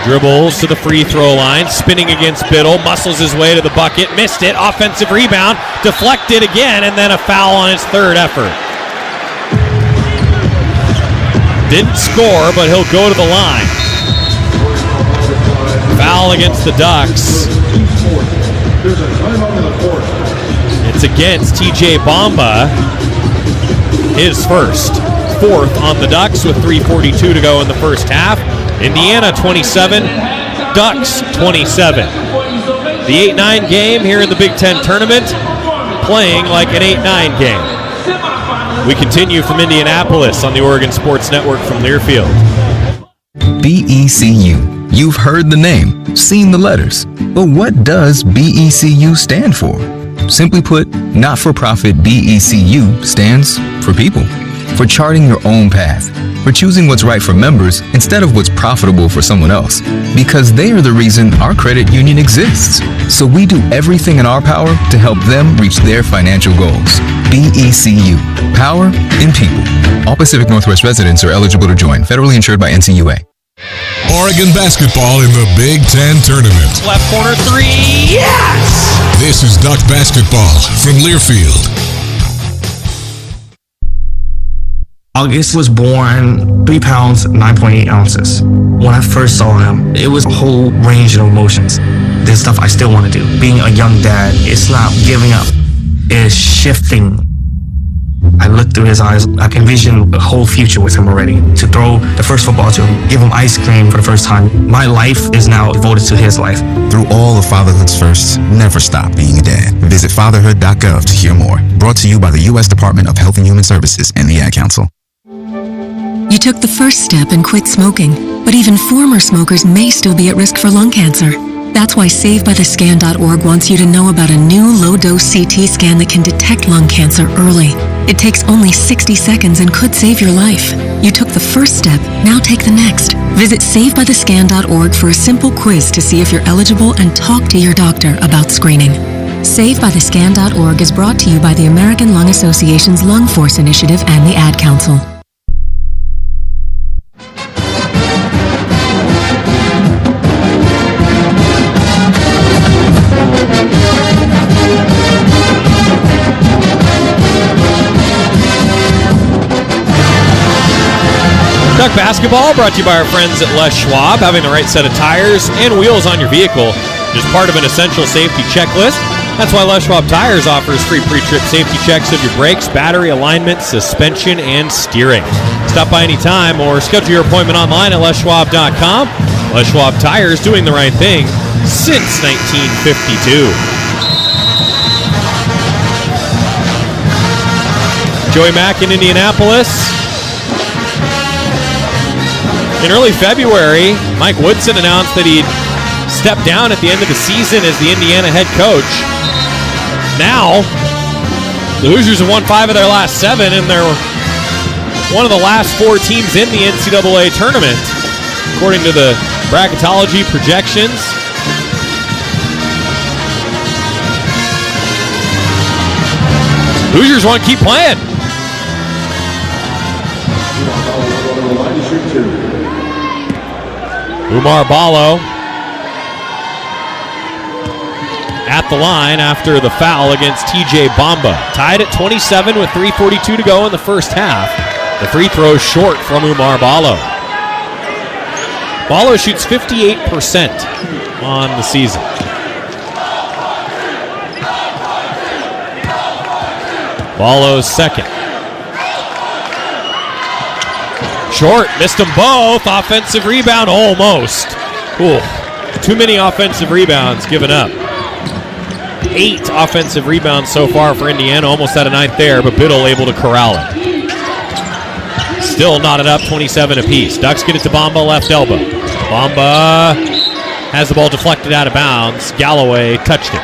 Dribbles to the free throw line, spinning against Biddle, muscles his way to the bucket, missed it, offensive rebound, deflected again, and then a foul on his third effort. Didn't score, but he'll go to the line. Foul against the Ducks. It's against TJ Bamba, his first. 4th on the Ducks with 3:42 to go in the first half. Indiana 27, Ducks 27. The 8-9 game here in the Big Ten Tournament, playing like an 8-9 game. We continue from Indianapolis on the Oregon Sports Network from Learfield. BECU. You've heard the name, seen the letters. But what does BECU stand for? Simply put, not-for-profit BECU stands for people. For charting your own path, for choosing what's right for members instead of what's profitable for someone else, because they are the reason our credit union exists. So we do everything in our power to help them reach their financial goals. BECU, power in people. All Pacific Northwest residents are eligible to join, federally insured by NCUA. Oregon basketball in the Big Ten Tournament. Left corner 3, yes! This is Duck basketball from Learfield. August was born 3 pounds, 9.8 ounces. When I first saw him, it was a whole range of emotions. There's stuff I still want to do. Being a young dad, it's not giving up. It's shifting. I looked through his eyes. I envisioned a whole future with him already. To throw the first football to him, give him ice cream for the first time. My life is now devoted to his life. Through all of fatherhood's firsts, never stop being a dad. Visit fatherhood.gov to hear more. Brought to you by the U.S. Department of Health and Human Services and the Ad Council. You took the first step and quit smoking, but even former smokers may still be at risk for lung cancer. That's why SaveByTheScan.org wants you to know about a new low-dose CT scan that can detect lung cancer early. It takes only 60 seconds and could save your life. You took the first step, now take the next. Visit SaveByTheScan.org for a simple quiz to see if you're eligible and talk to your doctor about screening. SaveByTheScan.org is brought to you by the American Lung Association's Lung Force Initiative and the Ad Council. Duck basketball brought to you by our friends at Les Schwab. Having the right set of tires and wheels on your vehicle is part of an essential safety checklist. That's why Les Schwab Tires offers free pre-trip safety checks of your brakes, battery, alignment, suspension, and steering. Stop by anytime or schedule your appointment online at leschwab.com. Les Schwab Tires, doing the right thing since 1952. Joey Mack in Indianapolis. In early February, Mike Woodson announced that he'd step down at the end of the season as the Indiana head coach. Now, the Hoosiers have won 5 of their last 7, and they're one of the last 4 teams in the NCAA tournament, according to the bracketology projections. Hoosiers want to keep playing. Umar Ballo at the line after the foul against TJ Bamba. Tied at 27 with 3:42 to go in the first half. The free throw short from Umar Ballo. Ballo shoots 58% on the season. Ballo's second. Short, missed them both. Offensive rebound, almost. Ooh, too many offensive rebounds given up. 8 offensive rebounds so far for Indiana. Almost had a 9th there, but Biddle able to corral it. Still knotted up, 27 apiece. Ducks get it to Bamba, left elbow. Bamba has the ball deflected out of bounds. Galloway touched it.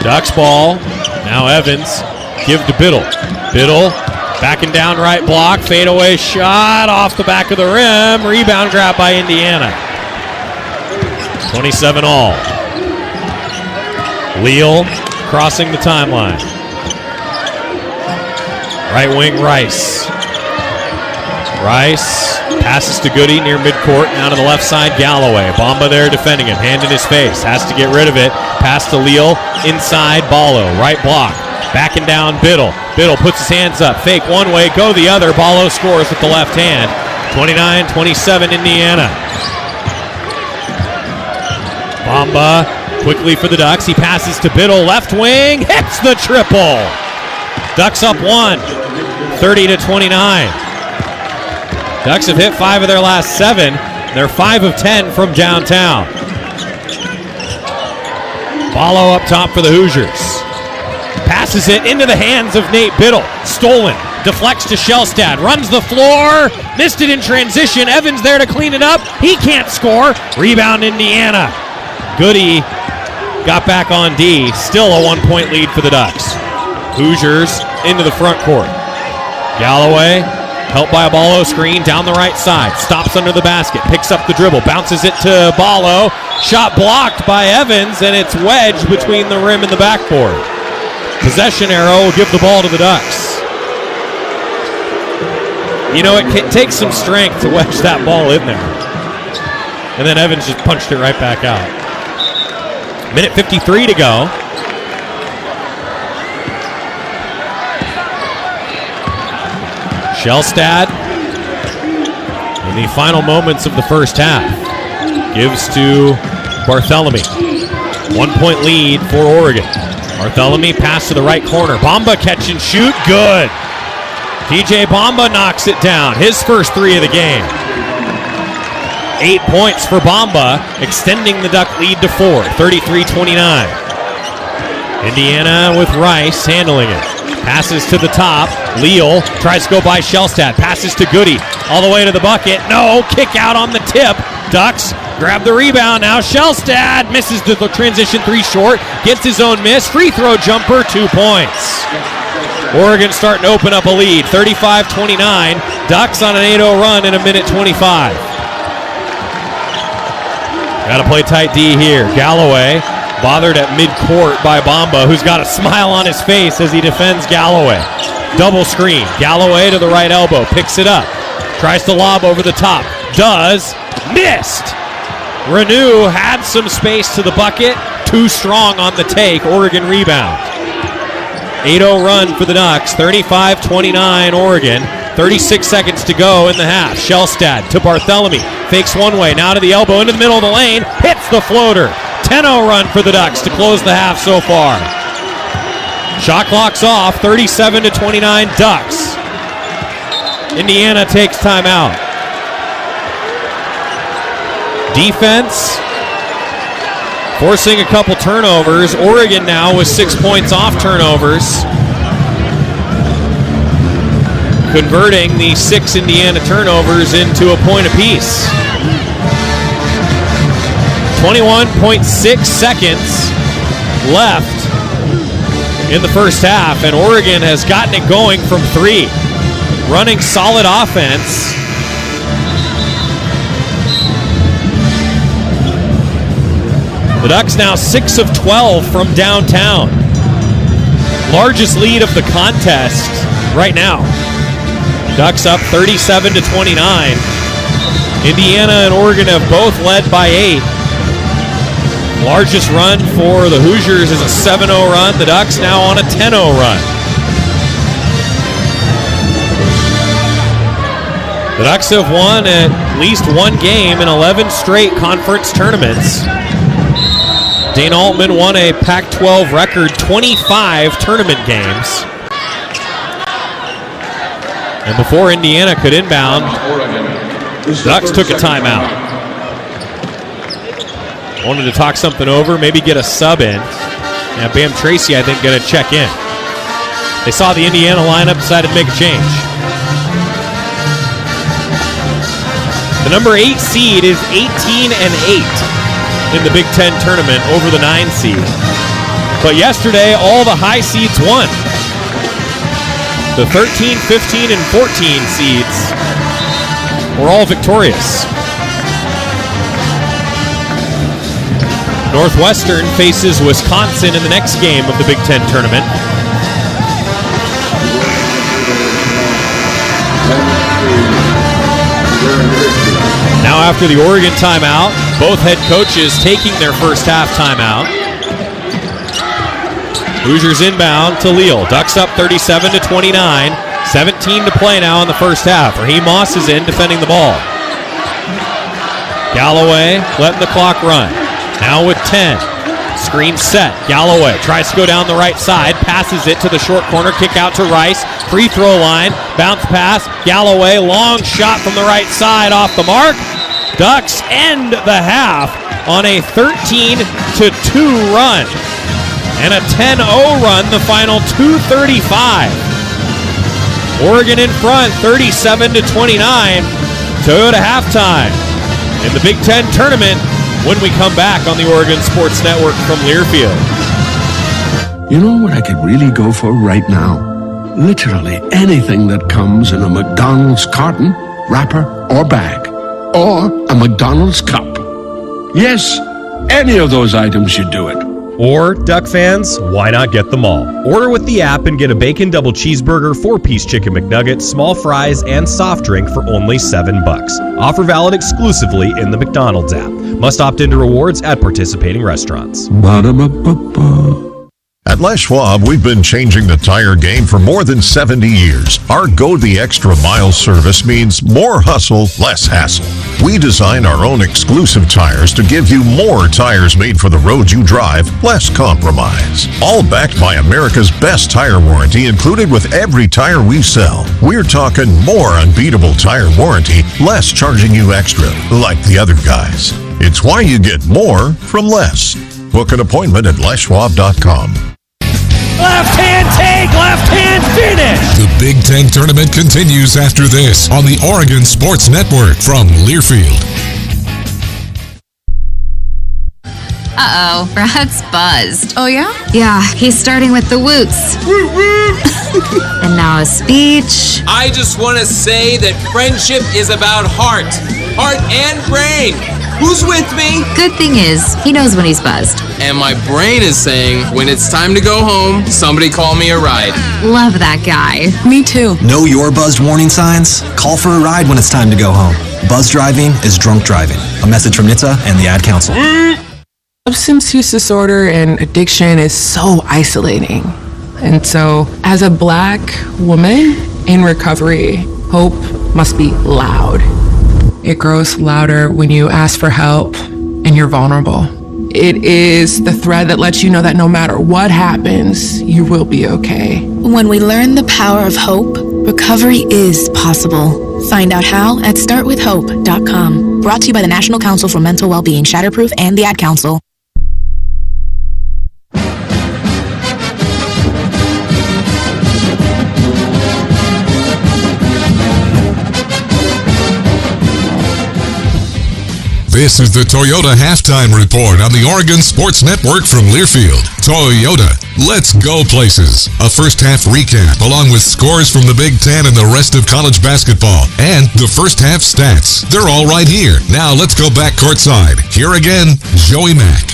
Ducks ball. Now Evans. Give to Biddle. Biddle backing down right block. Fadeaway shot off the back of the rim. Rebound grab by Indiana. 27 all. Leal crossing the timeline. Right wing Rice. Rice passes to Goody near midcourt. Now to the left side, Galloway. Bamba there defending him. Hand in his face. Has to get rid of it. Pass to Leal. Inside, Ballo. Right block. Backing down Biddle. Biddle puts his hands up. Fake one way, go the other. Ballo scores with the left hand. 29-27 Indiana. Bamba quickly for the Ducks. He passes to Biddle. Left wing. Hits the triple. Ducks up 1. 30-29. Ducks have hit 5 of their last 7. They're 5 of 10 from downtown. Ballo up top for the Hoosiers. Passes it into the hands of Nate Biddle. Stolen. Deflects to Shellstad. Runs the floor. Missed it in transition. Evans there to clean it up. He can't score. Rebound Indiana. Goody got back on D. Still a 1-point lead for the Ducks. Hoosiers into the front court. Galloway helped by a Ballo screen down the right side. Stops under the basket. Picks up the dribble. Bounces it to Ballo. Shot blocked by Evans, and it's wedged between the rim and the backboard. Possession arrow will give the ball to the Ducks. You know, it takes some strength to wedge that ball in there. And then Evans just punched it right back out. Minute 53 to go. Shellstad, in the final moments of the first half, gives to Barthélemy. 1-point lead for Oregon. Barthélemy pass to the right corner. Bamba catch and shoot. Good. TJ Bamba knocks it down. His first 3 of the game. 8 points for Bamba, extending the Duck lead to 4. 33-29. Indiana with Rice handling it. Passes to the top. Leal tries to go by Shellstad. Passes to Goody. All the way to the bucket. No. Kick out on the tip. Ducks grab the rebound. Now Shellstad misses the transition 3 short. Gets his own miss. Free throw jumper. 2 points. Oregon starting to open up a lead. 35-29. Ducks on an 8-0 run in a minute 25. Got to play tight D here. Galloway bothered at midcourt by Bamba, who's got a smile on his face as he defends Galloway. Double screen. Galloway to the right elbow. Picks it up. Tries to lob over the top. Does. Missed. Renew had some space to the bucket. Too strong on the take. Oregon rebound. 8-0 run for the Ducks. 35-29 Oregon. 36 seconds to go in the half. Shellstad to Barthélemy. Fakes one way. Now to the elbow into the middle of the lane. Hits the floater. 10-0 run for the Ducks to close the half so far. Shot clock's off. 37-29 Ducks. Indiana takes timeout. Defense forcing a couple turnovers. Oregon now with 6 points off turnovers. Converting the 6 Indiana turnovers into a point apiece. 21.6 seconds left in the first half, and Oregon has gotten it going from 3. running solid offense. The Ducks now 6 of 12 from downtown. Largest lead of the contest right now. Ducks up 37-29. Indiana and Oregon have both led by 8. Largest run for the Hoosiers is a 7-0 run. The Ducks now on a 10-0 run. The Ducks have won at least one game in 11 straight conference tournaments. Dana Altman won a Pac-12 record 25 tournament games. And before Indiana could inbound, the Ducks took a timeout. Wanted to talk something over, maybe get a sub in. Now Bam Tracy, I think, going to check in. They saw the Indiana lineup, decided to make a change. The number 8 seed is 18-8 in the Big Ten tournament over the 9 seed. But yesterday, all the high seeds won. The 13, 15, and 14 seeds were all victorious. Northwestern faces Wisconsin in the next game of the Big Ten tournament. Now after the Oregon timeout, both head coaches taking their first half timeout. Hoosiers inbound to Leal. Ducks up 37-29. 17 to play now in the first half. Raheem Moss is in defending the ball. Galloway letting the clock run. Now with 10. Screen set. Galloway tries to go down the right side. Passes it to the short corner. Kick out to Rice. Free throw line. Bounce pass. Galloway. Long shot from the right side. Off the mark. Ducks end the half on a 13-2 run. And a 10-0 run the final 2:35. Oregon in front 37-29. Toyota halftime in the Big Ten tournament when we come back on the Oregon Sports Network from Learfield. You know what I could really go for right now? Literally anything that comes in a McDonald's carton, wrapper, or bag. Or a McDonald's cup. Yes, any of those items should do it. Or, Duck fans, why not get them all? Order with the app and get a bacon double cheeseburger, 4-piece chicken McNugget, small fries, and soft drink for only $7. Offer valid exclusively in the McDonald's app. Must opt into rewards at participating restaurants. Ba-da-ba-ba-ba. At Les Schwab, we've been changing the tire game for more than 70 years. Our Go the Extra Mile service means more hustle, less hassle. We design our own exclusive tires to give you more tires made for the road you drive, less compromise. All backed by America's best tire warranty included with every tire we sell. We're talking more unbeatable tire warranty, less charging you extra, like the other guys. It's why you get more from less. Book an appointment at leschwab.com. Left hand take, left hand finish. The Big Ten tournament continues after this on the Oregon Sports Network from Learfield. Uh-oh, Brad's buzzed. Oh, yeah? Yeah, he's starting with the woots. And now a speech. I just want to say that friendship is about heart and brain. Who's with me? Good thing is, he knows when he's buzzed. And my brain is saying, when it's time to go home, somebody call me a ride. Love that guy. Me too. Know your buzzed warning signs? Call for a ride when it's time to go home. Buzz driving is drunk driving. A message from NHTSA and the Ad Council. Substance use disorder and addiction is so isolating. And so, as a Black woman in recovery, hope must be loud. It grows louder when you ask for help and you're vulnerable. It is the thread that lets you know that no matter what happens, you will be okay. When we learn the power of hope, recovery is possible. Find out how at startwithhope.com. Brought to you by the National Council for Mental Wellbeing, Shatterproof, and the Ad Council. This is the Toyota Halftime Report on the Oregon Sports Network from Learfield. Toyota. Let's go places. A first half recap along with scores from the Big Ten and the rest of college basketball and the first half stats. They're all right here. Now let's go back courtside. Here again, Joey Mack.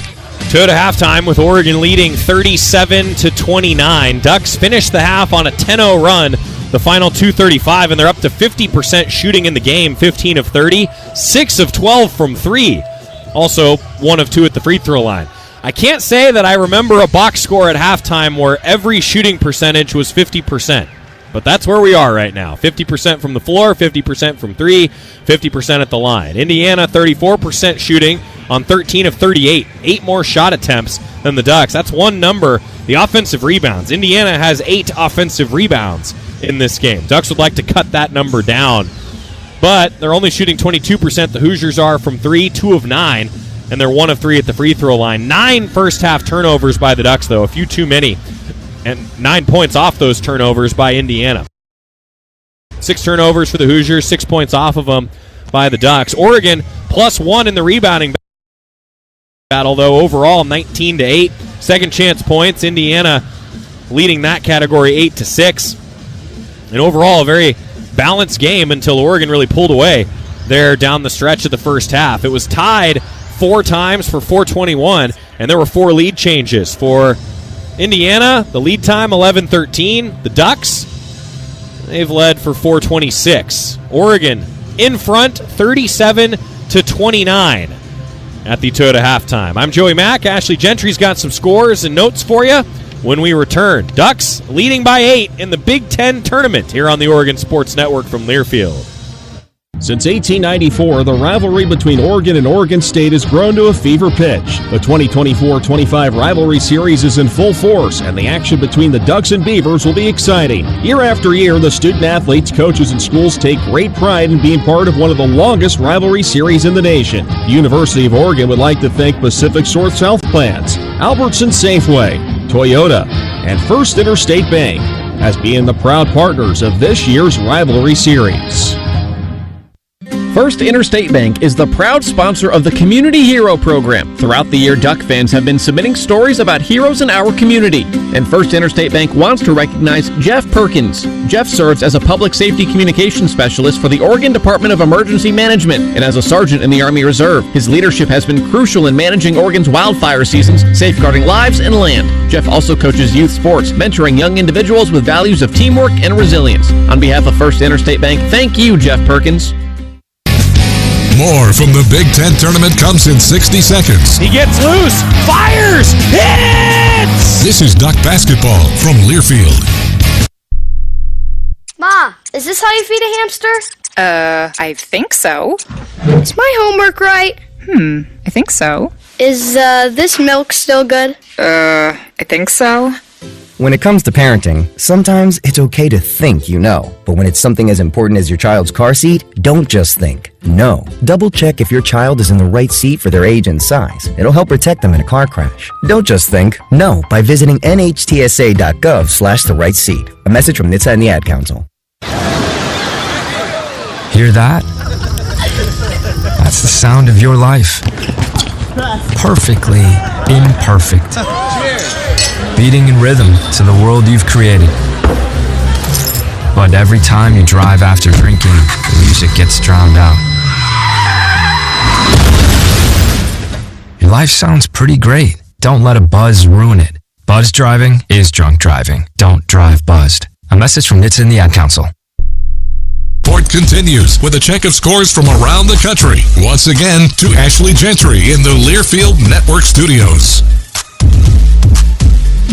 Toyota halftime with Oregon leading 37-29. Ducks finished the half on a 10-0 run. The final 2:35, and they're up to 50% shooting in the game, 15 of 30, 6 of 12 from 3. Also, 1 of 2 at the free throw line. I can't say that I remember a box score at halftime where every shooting percentage was 50%. But that's where we are right now. 50% from the floor, 50% from 3, 50% at the line. Indiana, 34% shooting on 13 of 38. 8 more shot attempts than the Ducks. That's one number. The offensive rebounds. Indiana has 8 offensive rebounds in this game. Ducks would like to cut that number down. But they're only shooting 22%. The Hoosiers are from 3, 2 of 9. And they're 1 of 3 at the free throw line. 9 first-half turnovers by the Ducks, though. A few too many. And 9 points off those turnovers by Indiana. 6 turnovers for the Hoosiers, 6 points off of them by the Ducks. Oregon +1 in the rebounding battle, though, overall 19-8. Second chance points. Indiana leading that category 8-6. And overall, a very balanced game until Oregon really pulled away there down the stretch of the first half. It was tied 4 times for 421, and there were 4 lead changes for Indiana. The lead time 11-13. The Ducks, they've led for 426. Oregon in front 37-29 at the Toyota halftime. I'm Joey Mack. Ashley Gentry's got some scores and notes for you when we return. Ducks leading by 8 in the Big Ten tournament here on the Oregon Sports Network from Learfield. Since 1894, the rivalry between Oregon and Oregon State has grown to a fever pitch. The 2024-25 rivalry series is in full force, and the action between the Ducks and Beavers will be exciting. Year after year, the student-athletes, coaches, and schools take great pride in being part of one of the longest rivalry series in the nation. The University of Oregon would like to thank Pacific South Plans, Albertson Safeway, Toyota, and First Interstate Bank as being the proud partners of this year's rivalry series. First Interstate Bank is the proud sponsor of the Community Hero Program. Throughout the year, Duck fans have been submitting stories about heroes in our community. And First Interstate Bank wants to recognize Jeff Perkins. Jeff serves as a public safety communications specialist for the Oregon Department of Emergency Management and as a sergeant in the Army Reserve. His leadership has been crucial in managing Oregon's wildfire seasons, safeguarding lives and land. Jeff also coaches youth sports, mentoring young individuals with values of teamwork and resilience. On behalf of First Interstate Bank, thank you, Jeff Perkins. More from the Big Ten tournament comes in 60 seconds. He gets loose, fires, hits! This is Duck basketball from Learfield. Ma, is this how you feed a hamster? I think so. Is my homework right? I think so. Is this milk still good? I think so. When it comes to parenting, sometimes it's okay to think you know. But when it's something as important as your child's car seat, don't just think. Know. Double check if your child is in the right seat for their age and size. It'll help protect them in a car crash. Don't just think. Know by visiting nhtsa.gov/the-right seat. A message from NHTSA and the Ad Council. Hear that? That's the sound of your life. Perfectly imperfect. Beating in rhythm to the world you've created. But every time you drive after drinking, the music gets drowned out. Your life sounds pretty great. Don't let a buzz ruin it. Buzz driving is drunk driving. Don't drive buzzed. A message from NHTSA and the Ad Council. Sport continues with a check of scores from around the country. Once again, to Ashley Gentry in the Learfield Network Studios.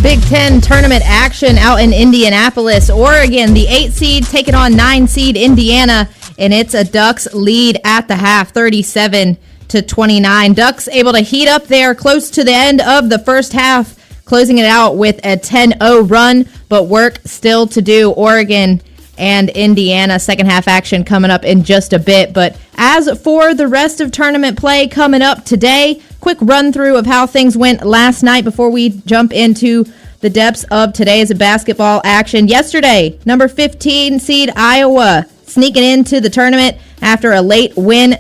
Big Ten tournament action out in Indianapolis, Oregon. The 8 seed taking on 9 seed Indiana, and it's a Ducks lead at the half, 37-29. Ducks able to heat up there close to the end of the first half, closing it out with a 10-0 run, but work still to do. Oregon and Indiana second half action coming up in just a bit. But as for the rest of tournament play coming up today, quick run through of how things went last night before we jump into the depths of today's basketball action. Yesterday, number 15 seed Iowa sneaking into the tournament after a late win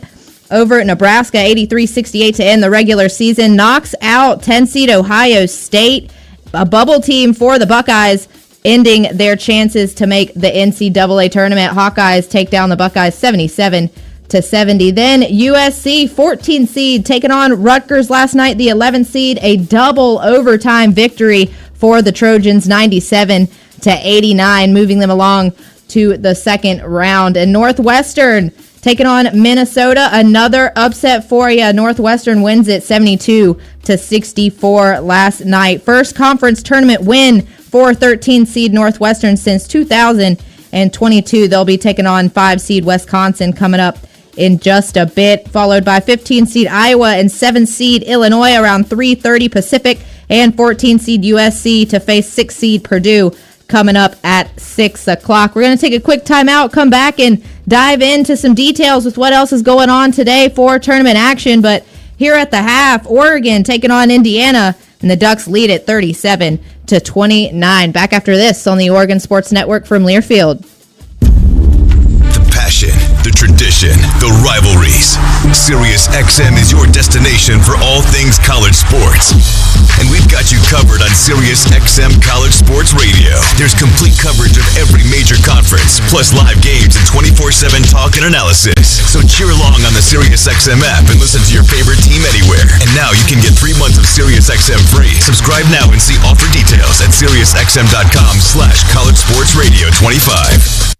over at Nebraska, 83-68 to end the regular season. Knocks out 10 seed Ohio State a bubble team for the Buckeyes, ending their chances to make the NCAA tournament. Hawkeyes take down the Buckeyes 77-70. Then USC, 14 seed, taking on Rutgers last night, the 11 seed, a double overtime victory for the Trojans, 97-89, moving them along to the second round. And Northwestern taking on Minnesota, another upset for you. Northwestern wins it 72-64 last night. First conference tournament win for 13 seed Northwestern since 2022. They'll be taking on 5 seed Wisconsin coming up in just a bit, followed by 15 seed Iowa and 7 seed Illinois around 3:30 Pacific, and 14 seed USC to face 6 seed Purdue coming up at 6 o'clock. We're going to take a quick timeout, come back and dive into some details with what else is going on today for tournament action. But here at the half, Oregon taking on Indiana, and the Ducks lead at 37-29. Back after this on the Oregon Sports Network from Learfield. The passion, the tradition, the rivalries. SiriusXM is your destination for all things college sports. And we've got you covered on SiriusXM College Sports Radio. There's complete coverage of every major conference, plus live games and 24/7 talk and analysis. So cheer along on the SiriusXM app and listen to your favorite team anywhere. And now you can get 3 months of SiriusXM free. Subscribe now and see offer details at SiriusXM.com/College Sports Radio 25.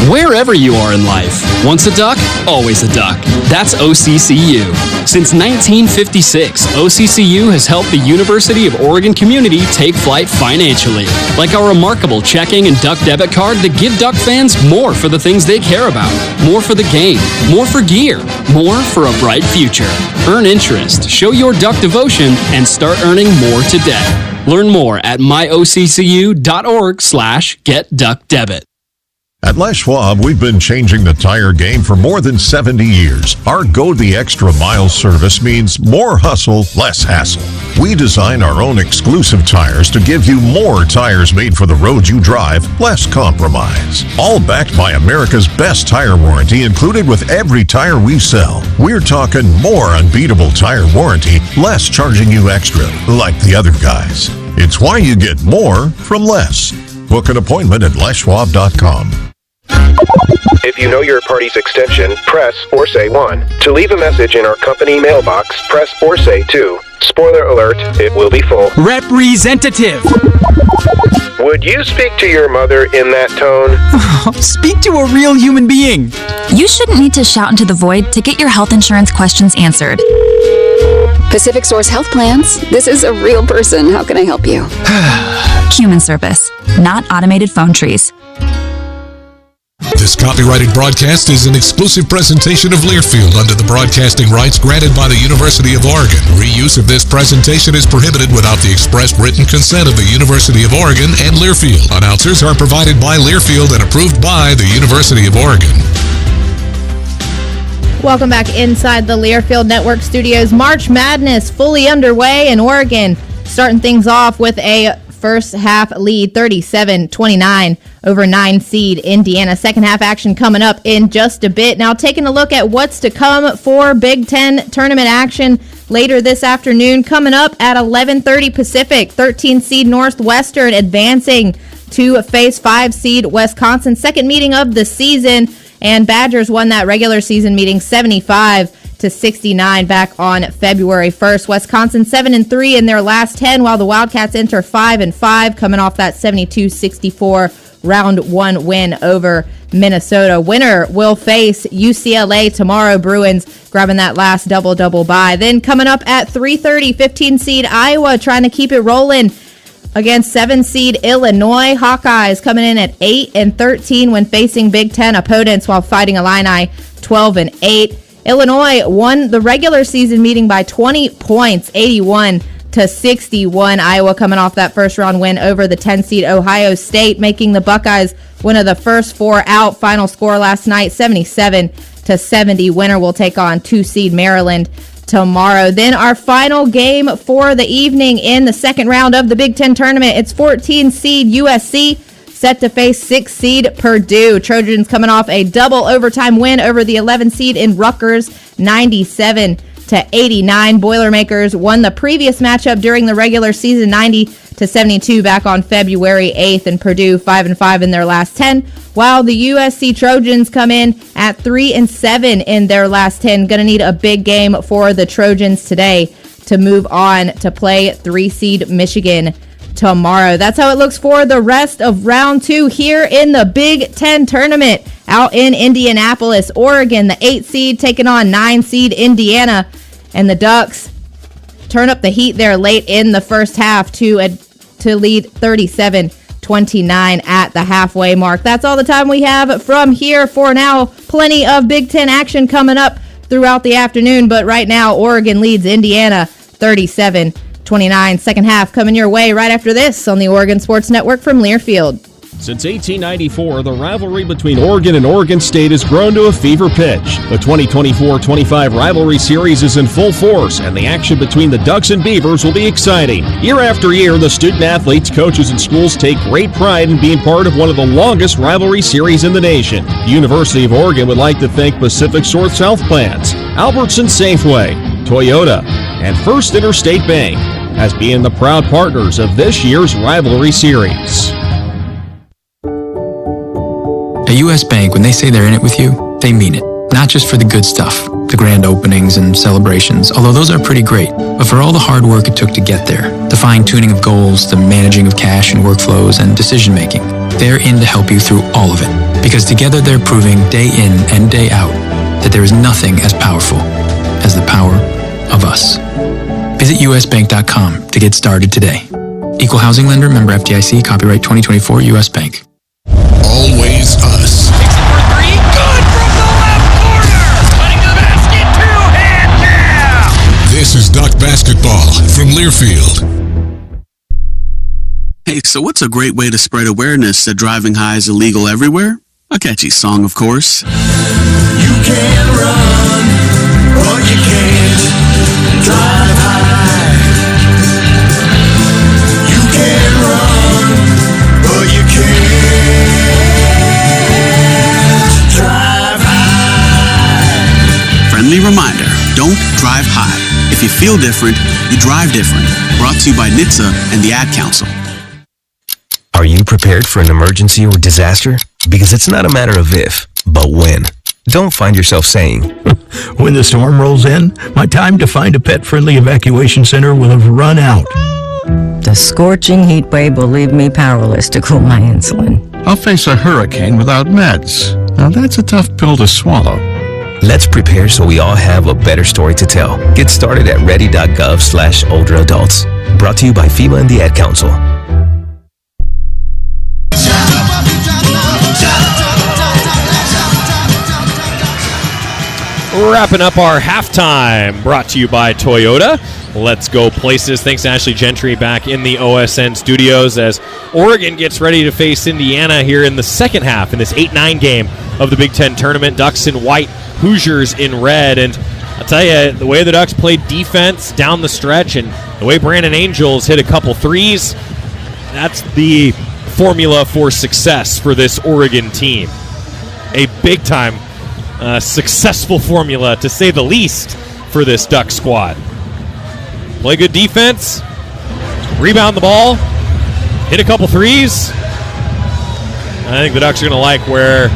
Wherever you are in life, once a duck, always a duck. That's OCCU. Since 1956, OCCU has helped the University of Oregon community take flight financially. Like our remarkable checking and duck debit card that give duck fans more for the things they care about. More for the game, more for gear, more for a bright future. Earn interest, show your duck devotion, and start earning more today. Learn more at myoccu.org/getduckdebit. At Les Schwab, we've been changing the tire game for more than 70 years. Our Go the Extra Mile service means more hustle, less hassle. We design our own exclusive tires to give you more tires made for the road you drive, less compromise. All backed by America's best tire warranty included with every tire we sell. We're talking more unbeatable tire warranty, less charging you extra, like the other guys. It's why you get more from less. Book an appointment at leschwab.com. If you know your party's extension, press or say 1. To leave a message in our company mailbox, press or say 2. Spoiler alert, it will be full. Representative. Would you speak to your mother in that tone? Speak to a real human being. You shouldn't need to shout into the void to get your health insurance questions answered. Pacific Source Health Plans. This is a real person. How can I help you? Human service, not automated phone trees. This copyrighted broadcast is an exclusive presentation of Learfield under the broadcasting rights granted by the University of Oregon. Reuse of this presentation is prohibited without the express written consent of the University of Oregon and Learfield. Announcers are provided by Learfield and approved by the University of Oregon. Welcome back inside the Learfield Network studios. March Madness fully underway in Oregon, starting things off with a first half lead, 37-29 over 9 seed Indiana. Second half action coming up in just a bit. Now taking a look at what's to come for Big Ten tournament action later this afternoon. Coming up at 11:30 Pacific, 13 seed Northwestern advancing to face 5 seed Wisconsin. Second meeting of the season, and Badgers won that regular season meeting 75-69 back on February 1st. Wisconsin 7-3 in their last 10, while the Wildcats enter 5-5, coming off that 72-64 round 1 win over Minnesota. Winner will face UCLA tomorrow. Bruins grabbing that last double bye. Then coming up at 3:30, 15 seed Iowa trying to keep it rolling against 7 seed Illinois. Hawkeyes coming in at 8-13 when facing Big Ten opponents, while fighting Illini 12-8. Illinois won the regular season meeting by 20 points, 81-61. Iowa coming off that first round win over the 10 seed Ohio State, making the Buckeyes one of the first 4 out. Final score last night, 77-70. Winner will take on 2 seed Maryland tomorrow. Then our final game for the evening in the second round of the Big Ten tournament. It's 14 seed USC set to face 6 seed Purdue. Trojans coming off a double overtime win over the 11 seed in Rutgers, 97-70. 90-89. Boilermakers won the previous matchup during the regular season 90-72 back on February 8th, and Purdue 5-5 in their last 10, while the USC Trojans come in at 3-7 in their last 10. Gonna need a big game for the Trojans today to move on to play 3-seed Michigan tomorrow. That's how it looks for the rest of round 2 here in the Big Ten tournament out in Indianapolis. Oregon, the 8 seed, taking on 9 seed Indiana, and the Ducks turn up the heat there late in the first half to lead 37-29 at the halfway mark. That's all the time we have from here for now. Plenty of Big Ten action coming up throughout the afternoon, but right now Oregon leads Indiana 37-29. Second half coming your way right after this on the Oregon Sports Network from Learfield. Since 1894, the rivalry between Oregon and Oregon State has grown to a fever pitch. The 2024-25 rivalry series is in full force, and the action between the Ducks and Beavers will be exciting. Year after year, the student-athletes, coaches, and schools take great pride in being part of one of the longest rivalry series in the nation. The University of Oregon would like to thank Pacific Source Health Plans, Albertson Safeway, Toyota, and First Interstate Bank as being the proud partners of this year's rivalry series. At U.S. Bank, when they say they're in it with you, they mean it. Not just for the good stuff, the grand openings and celebrations, although those are pretty great, but for all the hard work it took to get there, the fine-tuning of goals, the managing of cash and workflows, and decision-making. They're in to help you through all of it, because together they're proving day in and day out that there is nothing as powerful as the power of us. Visit usbank.com to get started today. Equal housing lender, member FDIC, copyright 2024 U.S. Bank. Always us. Takes it for 3. Good from the left corner. Putting the basket. Two-hand jam. This is Duck Basketball from Learfield. Hey, so what's a great way to spread awareness that driving high is illegal everywhere? A catchy song, of course. You can run, but you can't drive high. You can run, but you can't drive high. Friendly reminder, don't drive high. If you feel different, you drive different. Brought to you by NHTSA and the Ad Council. Are you prepared for an emergency or disaster? Because it's not a matter of if, but when. Don't find yourself saying, when the storm rolls in, my time to find a pet-friendly evacuation center will have run out. The scorching heat wave will leave me powerless to cool my insulin. I'll face a hurricane without meds. Now that's a tough pill to swallow. Let's prepare so we all have a better story to tell. Get started at ready.gov/older adults. Brought to you by FEMA and the Ad Council. Wrapping up our halftime, brought to you by Toyota. Let's go places. Thanks to Ashley Gentry back in the OSN studios as Oregon gets ready to face Indiana here in the second half in this 8-9 game of the Big Ten tournament. Ducks in white, Hoosiers in red. And I'll tell you, the way the Ducks played defense down the stretch and the way Brandon Angels hit a couple threes, that's the formula for success for this Oregon team. A big-time successful formula, to say the least, for this Duck squad. Play good defense, rebound the ball, hit a couple threes. I think the Ducks are going to like where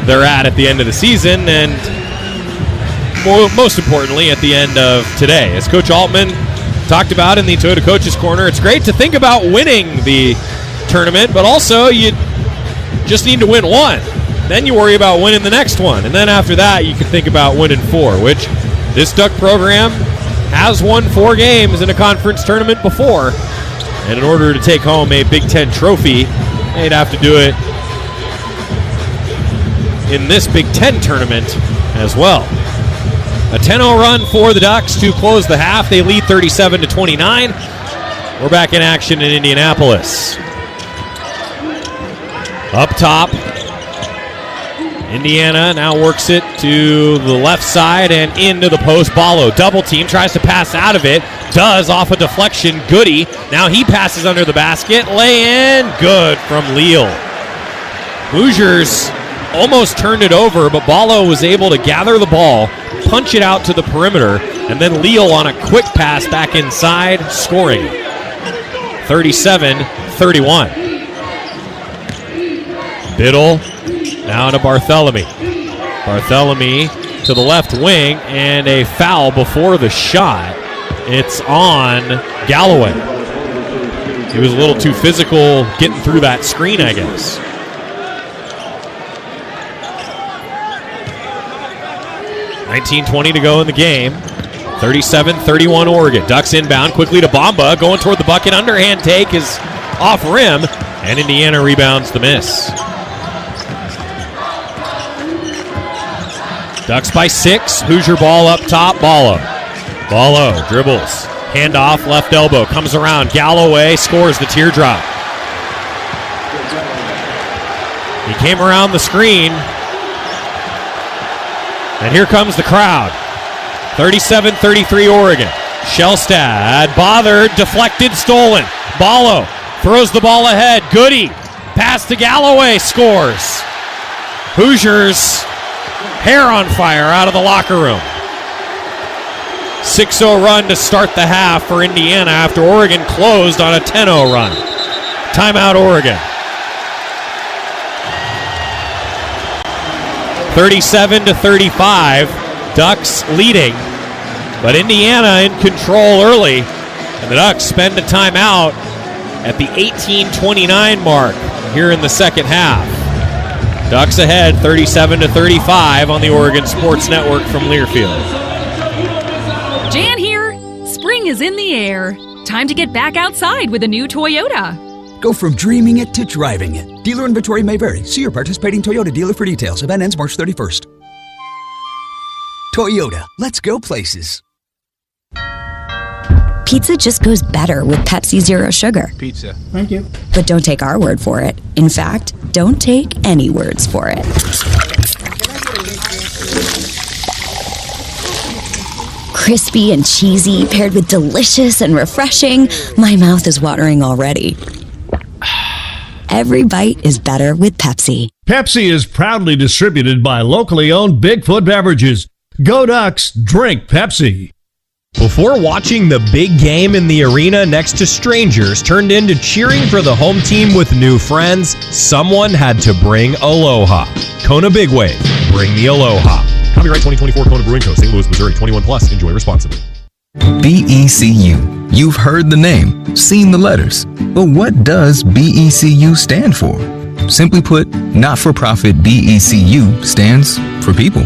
they're at the end of the season, and most importantly, at the end of today. As Coach Altman talked about in the Toyota Coaches Corner, it's great to think about winning the tournament, but also you just need to win one. Then you worry about winning the next one. And then after that, you can think about winning 4, which this Duck program has won 4 games in a conference tournament before. And in order to take home a Big Ten trophy, they'd have to do it in this Big Ten tournament as well. A 10-0 run for the Ducks to close the half. They lead 37-29. We're back in action in Indianapolis. Up top, Indiana now works it to the left side and into the post. Ballo, double team, tries to pass out of it. Does off a deflection. Goody. Now he passes under the basket. Lay in. Good from Leal. Hoosiers almost turned it over, but Ballo was able to gather the ball, punch it out to the perimeter, And then Leal on a quick pass back inside, scoring 37-31. Biddle now to Barthélemy. Barthélemy to the left wing, and a foul before the shot. It's on Galloway. He was a little too physical getting through that screen, I guess. $19:20 to go in the game. 37-31 Oregon. Ducks inbound quickly to Bamba, going toward the bucket. Underhand take is off rim, and Indiana rebounds the miss. Ducks by 6. Hoosier ball up top. Ballo dribbles. Handoff, left elbow. Comes around. Galloway scores the teardrop. He came around the screen. And here comes the crowd. 37-33 Oregon. Shellstad bothered, deflected, stolen. Ballo throws the ball ahead. Goody. Pass to Galloway. Scores. Hoosiers hair on fire out of the locker room. 6-0 run to start the half for Indiana after Oregon closed on a 10-0 run. Timeout Oregon. 37-35. Ducks leading, but Indiana in control early, and the Ducks spend a timeout at the 18:29 mark here in the second half. Ducks ahead 37-35 on the Oregon Sports Network from Learfield. Jan here. Spring is in the air. Time to get back outside with a new Toyota. Go from dreaming it to driving it. Dealer inventory may vary. See your participating Toyota dealer for details. Event ends March 31st. Toyota, let's go places. Pizza just goes better with Pepsi Zero Sugar. Pizza. Thank you. But don't take our word for it. In fact, don't take any words for it. Crispy and cheesy, paired with delicious and refreshing, my mouth is watering already. Every bite is better with Pepsi. Pepsi is proudly distributed by locally owned Bigfoot Beverages. Go Ducks, drink Pepsi. Before watching the big game in the arena next to strangers turned into cheering for the home team with new friends, someone had to bring Aloha. Kona Big Wave, bring the Aloha. Copyright 2024 Kona Brewing Co., St. Louis, Missouri. 21 plus. Enjoy responsibly. BECU. You've heard the name, seen the letters. But what does BECU stand for? Simply put, not-for-profit BECU stands for people.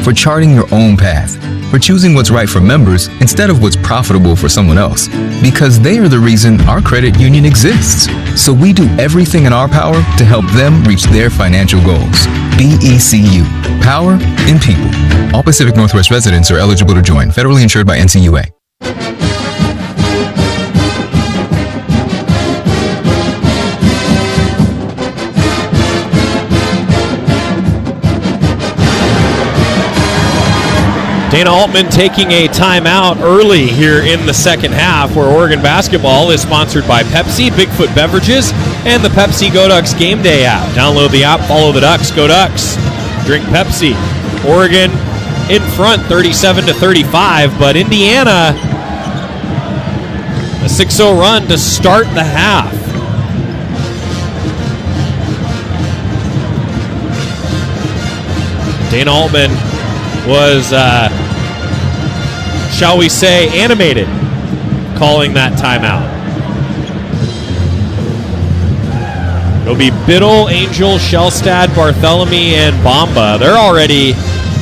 For charting your own path. For choosing what's right for members instead of what's profitable for someone else. Because they are the reason our credit union exists. So we do everything in our power to help them reach their financial goals. BECU. Power in people. All Pacific Northwest residents are eligible to join. Federally insured by NCUA. Dana Altman taking a timeout early here in the second half, where Oregon basketball is sponsored by Pepsi, Bigfoot Beverages, and the Pepsi Go Ducks Game Day app. Download the app, follow the Ducks, Go Ducks, drink Pepsi. Oregon in front 37-35, but Indiana a 6-0 run to start the half. Dana Altman was, shall we say, animated calling that timeout. It'll be Biddle, Angel, Shellstad, Barthélemy, and Bamba. They're already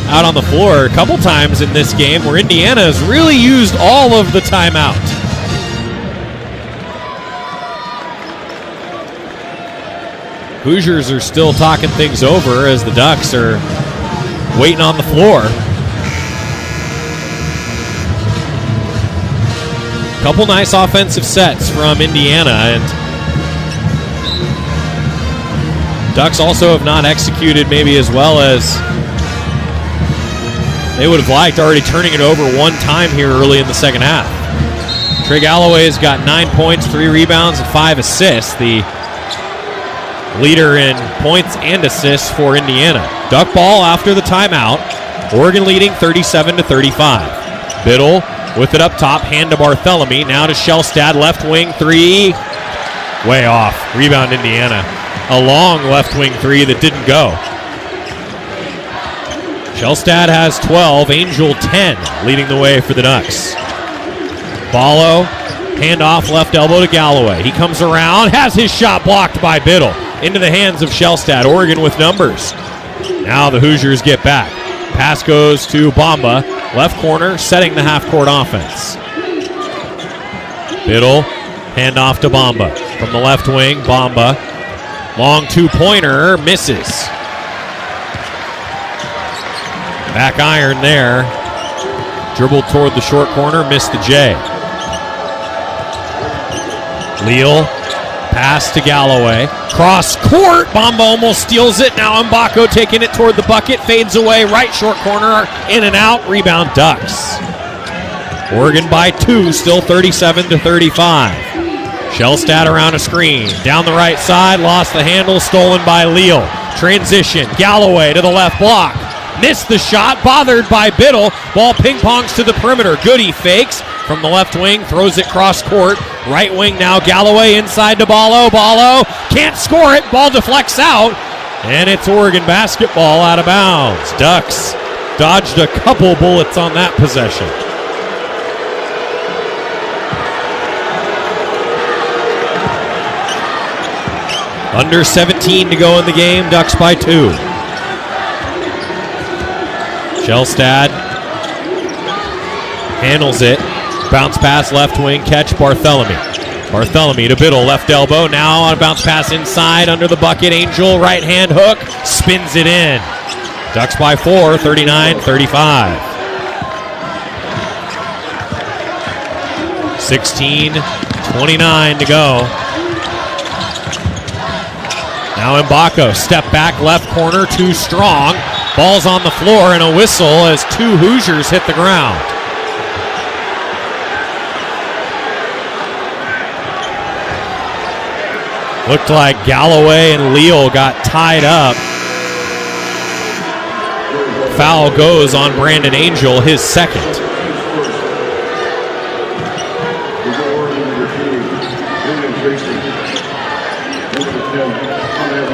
out on the floor a couple times in this game, where Indiana has really used all of the timeout. Hoosiers are still talking things over as the Ducks are waiting on the floor. Couple nice offensive sets from Indiana, and Ducks also have not executed maybe as well as they would have liked, already turning it over one time here early in the second half. Trey Galloway's got 9 points, 3 rebounds, and 5 assists. The leader in points and assists for Indiana. Duck ball after the timeout. Oregon leading 37-35. Biddle with it up top, hand to Barthélemy. Now to Shellstad, left wing three. Way off. Rebound Indiana. A long left wing three that didn't go. Shellstad has 12, Angel 10, leading the way for the Ducks. Ballo, handoff, left elbow to Galloway. He comes around, has his shot blocked by Biddle. Into the hands of Shellstad. Oregon with numbers. Now the Hoosiers get back. Pass goes to Bamba, left corner, setting the half-court offense. Biddle, handoff to Bamba. From the left wing, Bamba. Long two-pointer, misses. Back iron there. Dribbled toward the short corner, missed the J. Leal, pass to Galloway. Cross court, Bamba almost steals it. Now Mbako taking it toward the bucket, fades away, right short corner, in and out, rebound Ducks. Oregon by 2, still 37-35. Shellstad around a screen, down the right side, lost the handle, stolen by Leal. Transition, Galloway to the left block. Missed the shot, bothered by Biddle. Ball ping-pongs to the perimeter. Goody fakes from the left wing, throws it cross court. Right wing now, Galloway inside to Ballo. Ballo can't score it. Ball deflects out, and it's Oregon basketball out of bounds. Ducks dodged a couple bullets on that possession. Under 17 to go in the game. Ducks by 2. Shellstad handles it. Bounce pass left wing, catch Barthélemy. Barthélemy to Biddle, left elbow. Now on a bounce pass inside, under the bucket. Angel, right hand hook, spins it in. Ducks by 4, 39-35. 16:29 to go. Now Mbako, step back, left corner, too strong. Ball's on the floor and a whistle as 2 Hoosiers hit the ground. Looked like Galloway and Leal got tied up. Foul goes on Brandon Angel, his second.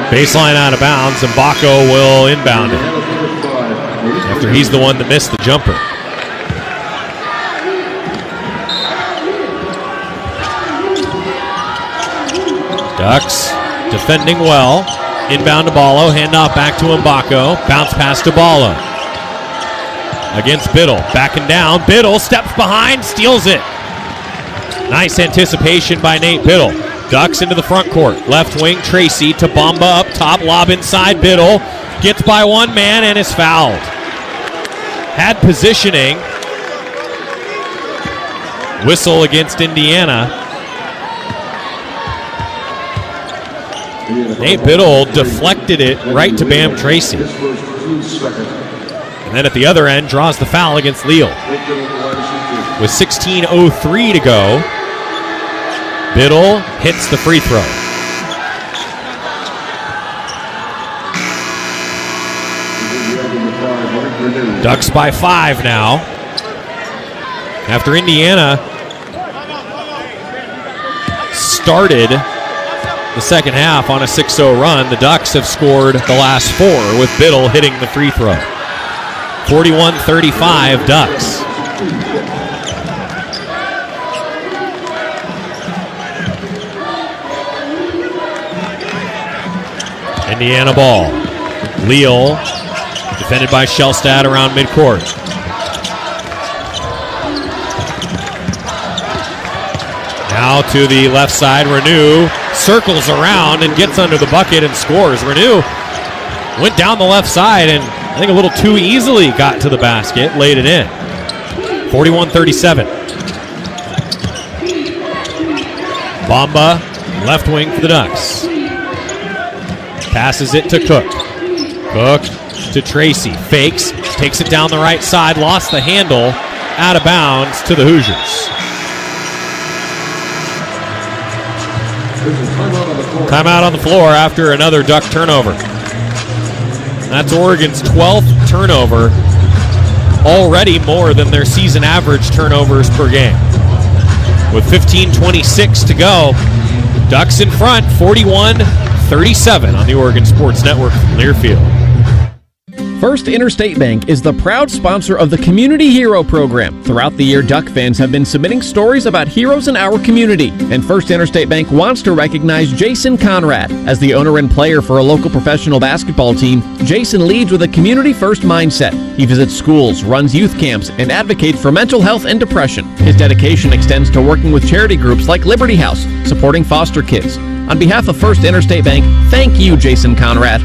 Baseline out of bounds, and Mbako will inbound it after he's the one that missed the jumper. Ducks defending well. Inbound to Ballo, handoff back to Mbako. Bounce pass to Ballo. Against Biddle, backing down. Biddle steps behind, steals it. Nice anticipation by Nate Biddle. Ducks into the front court. Left wing, Tracy to Bamba up top. Lob inside, Biddle. Gets by one man and is fouled. Had positioning. Whistle against Indiana. Nate Biddle deflected it right to Bam Tracy. And then at the other end, draws the foul against Leal. With 16:03 to go, Biddle hits the free throw. Ducks by 5 now. After Indiana started the second half on a 6-0 run, the Ducks have scored the last 4 with Biddle hitting the free throw. 41-35 Ducks. Indiana ball. Leal, defended by Shellstad around midcourt. Now to the left side, Renew circles around and gets under the bucket and scores. Renew went down the left side and I think a little too easily got to the basket, laid it in. 41-37. Bamba, left wing for the Ducks. Passes it to Cook. Cook to Tracy. Fakes. Takes it down the right side. Lost the handle. Out of bounds to the Hoosiers. Timeout on the floor after another Duck turnover. That's Oregon's 12th turnover already more than their season average turnovers per game. With 15:26 to go, Ducks in front, 41-37 on the Oregon Sports Network from Learfield. First Interstate Bank is the proud sponsor of the Community Hero Program. Throughout the year, Duck fans have been submitting stories about heroes in our community. And First Interstate Bank wants to recognize Jason Conrad. As the owner and player for a local professional basketball team, Jason leads with a community-first mindset. He visits schools, runs youth camps, and advocates for mental health and depression. His dedication extends to working with charity groups like Liberty House, supporting foster kids. On behalf of First Interstate Bank, thank you, Jason Conrad.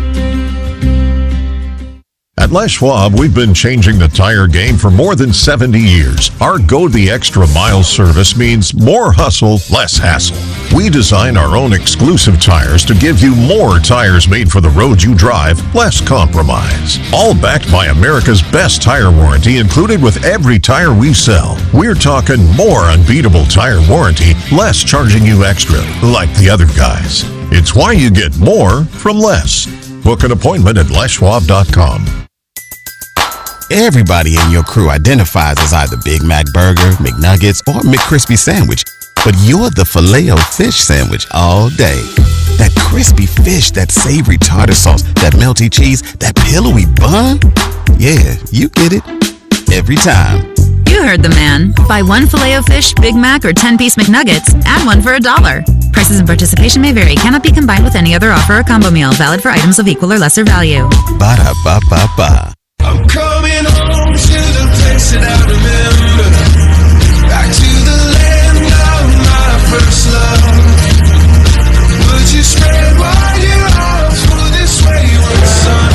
At Les Schwab, we've been changing the tire game for more than 70 years. Our Go the Extra Mile service means more hustle, less hassle. We design our own exclusive tires to give you more tires made for the road you drive, less compromise. All backed by America's best tire warranty included with every tire we sell. We're talking more unbeatable tire warranty, less charging you extra, like the other guys. It's why you get more from less. Book an appointment at leschwab.com. Everybody in your crew identifies as either Big Mac Burger, McNuggets, or McCrispy Sandwich. But you're the Filet-O-Fish Sandwich all day. That crispy fish, that savory tartar sauce, that melty cheese, that pillowy bun. Yeah, you get it. Every time. You heard the man. Buy one Filet-O-Fish, Big Mac, or 10-piece McNuggets. Add one for $1. Prices and participation may vary. Cannot be combined with any other offer or combo meal. Valid for items of equal or lesser value. Ba-da-ba-ba-ba. I'm coming home to the place that I remember. Back to the land of my first love. Would you spread wide your arms for this wayward son?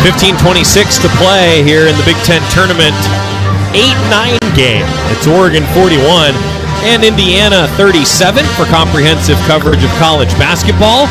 15:26 to play here in the Big Ten Tournament 8-9 game. It's Oregon 41 and Indiana 37 for comprehensive coverage of college basketball.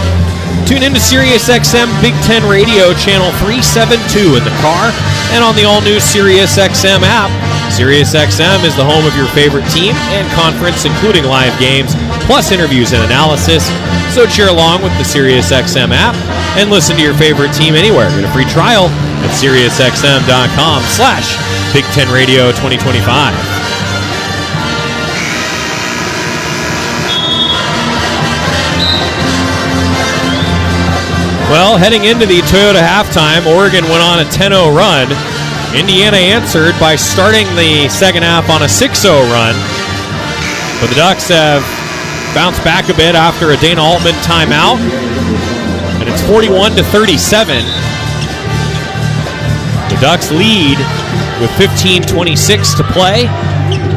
Tune into SiriusXM Big Ten Radio Channel 372 in the car and on the all-new SiriusXM app. SiriusXM is the home of your favorite team and conference, including live games, plus interviews and analysis. So cheer along with the SiriusXM app and listen to your favorite team anywhere. Get a free trial at SiriusXM.com/Big Ten Radio 2025. Well, heading into the Toyota halftime, Oregon went on a 10-0 run. Indiana answered by starting the second half on a 6-0 run. But the Ducks have bounced back a bit after a Dana Altman timeout. And it's 41-37. The Ducks lead with 15:26 to play.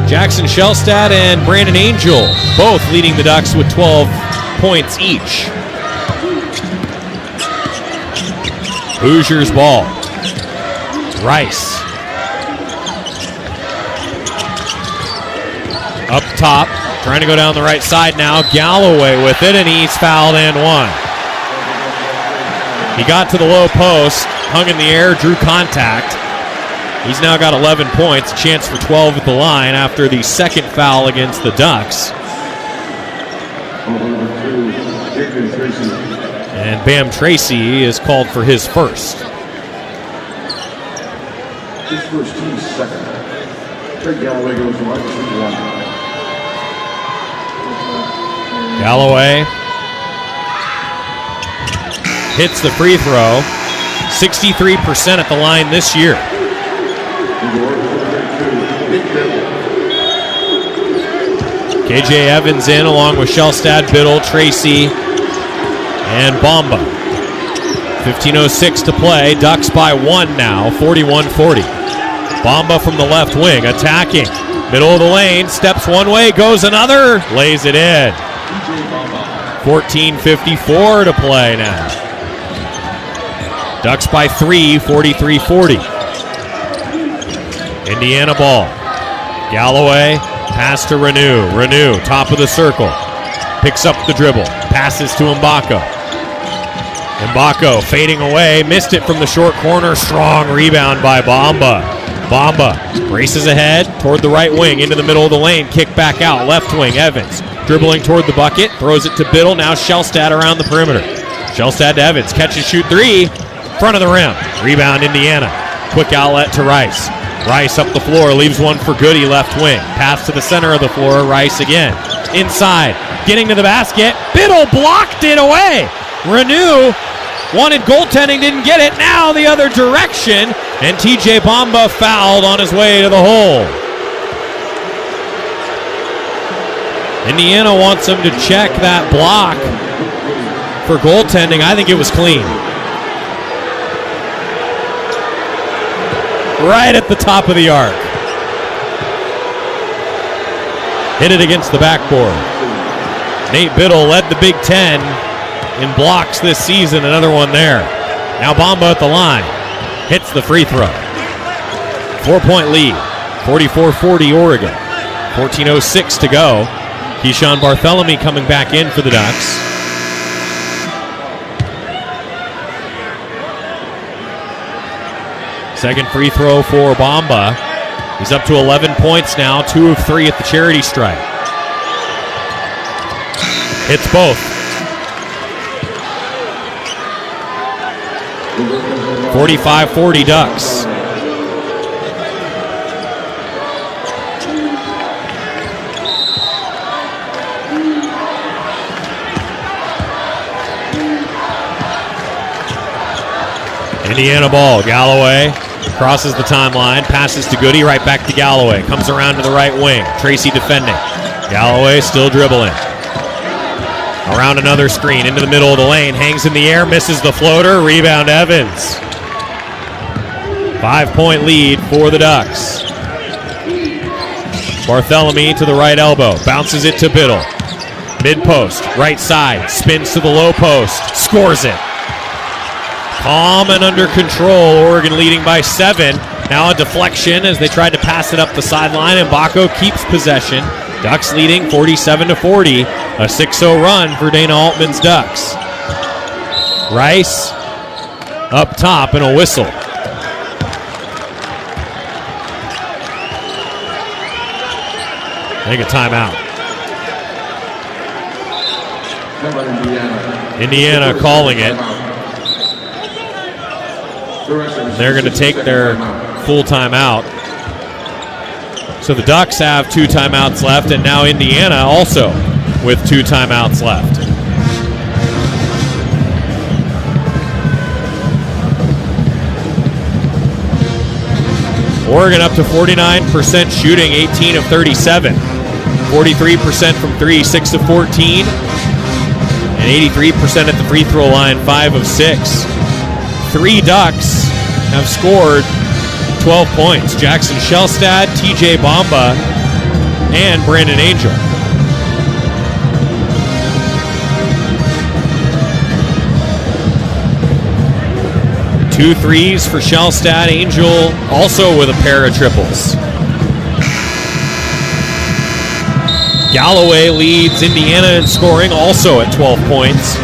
Jackson Shellstad and Brandon Angel both leading the Ducks with 12 points each. Hoosiers ball. Rice. Up top, trying to go down the right side now. Galloway with it, and he's fouled and one. He got to the low post, hung in the air, drew contact. He's now got 11 points, a chance for 12 at the line after the second foul against the Ducks. And Bam Tracy is called for his first. His first team's second. Craig Galloway goes to line for one. Galloway hits the free throw. 63% at the line this year. KJ Evans in along with Shellstad, Biddle, Tracy, and Bamba. 15:06 to play. Ducks by one now, 41-40. Bamba from the left wing, attacking. Middle of the lane, steps one way, goes another, lays it in. 14:54 to play now. Ducks by three, 43-40. Indiana ball. Galloway, pass to Renew. Renew, top of the circle. Picks up the dribble, passes to Mbako. Mbako fading away, missed it from the short corner. Strong rebound by Bamba. Bamba races ahead toward the right wing, into the middle of the lane, kick back out, left wing, Evans. Dribbling toward the bucket, throws it to Biddle, now Shellstad around the perimeter. Shellstad to Evans, catch and shoot three. Front of the rim. Rebound, Indiana. Quick outlet to Rice. Rice up the floor, leaves one for Goody, left wing. Pass to the center of the floor, Rice again. Inside, getting to the basket. Biddle blocked it away. Renew wanted goaltending, didn't get it. Now the other direction, and TJ Bamba fouled on his way to the hole. Indiana wants him to check that block for goaltending. I think it was clean. Right at the top of the arc. Hit it against the backboard. Nate Biddle led the Big Ten in blocks this season. Another one there. Now Bamba at the line. Hits the free throw. 4-point lead. 44-40 Oregon. 14:06 to go. Keyshawn Barthélemy coming back in for the Ducks. Second free throw for Bamba. He's up to 11 points now, 2 of 3 at the charity stripe. Hits both. 45-40 Ducks. Indiana ball. Galloway crosses the timeline, passes to Goody, right back to Galloway. Comes around to the right wing. Tracy defending. Galloway still dribbling. Around another screen, into the middle of the lane. Hangs in the air, misses the floater. Rebound Evans. 5-point lead for the Ducks. Barthélemy to the right elbow. Bounces it to Biddle. Mid-post, right side. Spins to the low post. Scores it. Calm and under control. Oregon leading by 7. Now a deflection as they tried to pass it up the sideline, and Baco keeps possession. Ducks leading 47-40. A 6-0 run for Dana Altman's Ducks. Rice up top and a whistle. Take a timeout. Indiana calling it. They're going to take their full timeout. So the Ducks have 2 timeouts left, and now Indiana also with 2 timeouts left. Oregon up to 49% shooting, 18 of 37. 43% from 3, 6 of 14. And 83% at the free throw line, 5 of 6. 3 Ducks have scored 12 points. Jackson Shellstad, TJ Bamba, and Brandon Angel. Two threes for Shellstad. Angel also with a pair of triples. Galloway leads Indiana in scoring, also at 12 points.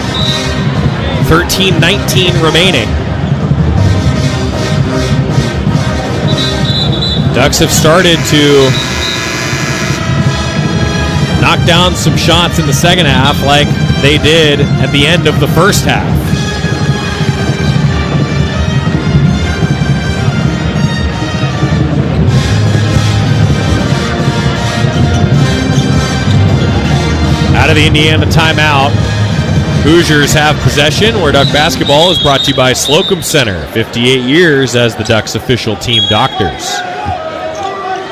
13-19 remaining. Ducks have started to knock down some shots in the second half like they did at the end of the first half. Out of the Indiana timeout, Hoosiers have possession, where Duck basketball is brought to you by Slocum Center, 58 years as the Ducks' official team doctors.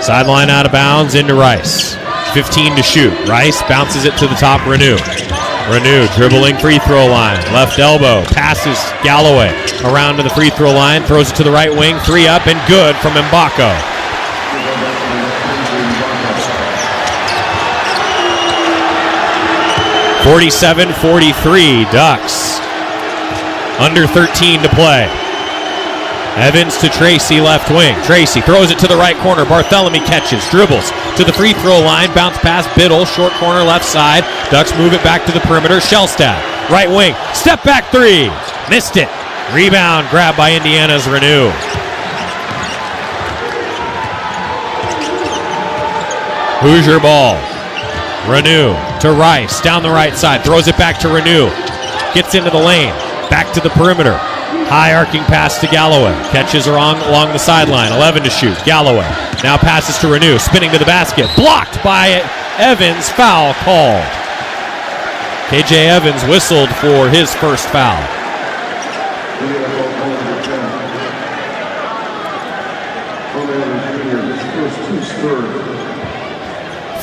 Sideline out of bounds into Rice. 15 to shoot. Rice bounces it to the top, Renew. Renew dribbling free throw line. Left elbow. Passes Galloway around to the free throw line. Throws it to the right wing. 3 up and good from Mbako. (47-43) Ducks. Under 13 to play. Evans to Tracy, left wing. Tracy throws it to the right corner. Barthélemy catches, dribbles to the free throw line. Bounce pass, Biddle, short corner left side. Ducks move it back to the perimeter. Shellstad, right wing. Step back 3. Missed it. Rebound grabbed by Indiana's Renew. Hoosier ball. Renew to Rice, down the right side. Throws it back to Renew. Gets into the lane. Back to the perimeter. High arcing pass to Galloway. Catches along the sideline. 11 to shoot. Galloway now passes to Renew. Spinning to the basket. Blocked by Evans. Foul called. KJ Evans whistled for his first foul.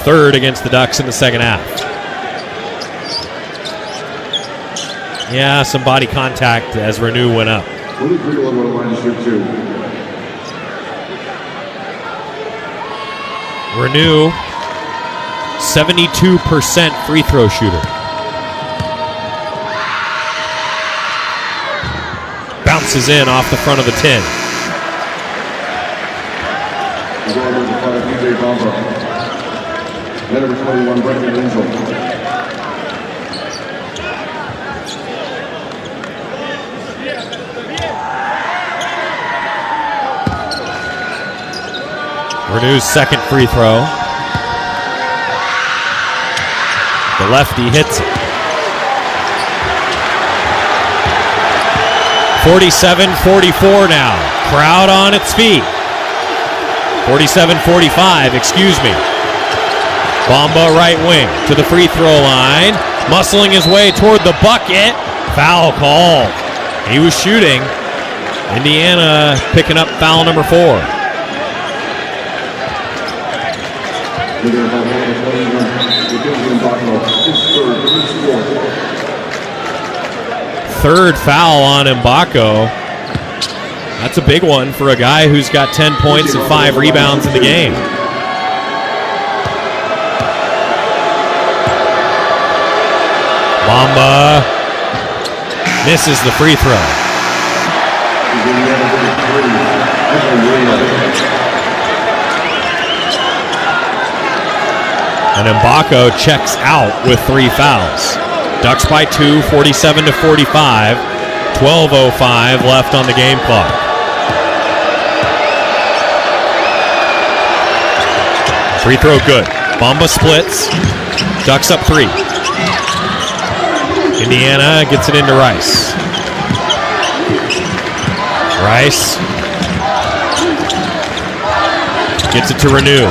Third against the Ducks in the second half. Yeah, some body contact as Renew went up. Renew, 72% free throw shooter. Bounces in off the front of the 10. Number 21, Brendan Angel. Renew's second free throw. The lefty hits it. 47-44 now. Crowd on its feet. 47-45, excuse me. Bamba right wing to the free throw line. Muscling his way toward the bucket. Foul called. He was shooting. Indiana picking up foul number 4. Third foul on Mbako. That's a big one for a guy who's got 10 points and 5 rebounds in the game. Bamba misses the free throw. And Mbako checks out with 3 fouls. Ducks by 2, 47-45. 12:05 left on the game clock. Free throw good. Bamba splits. Ducks up 3. Indiana gets it into Rice. Rice gets it to Renew.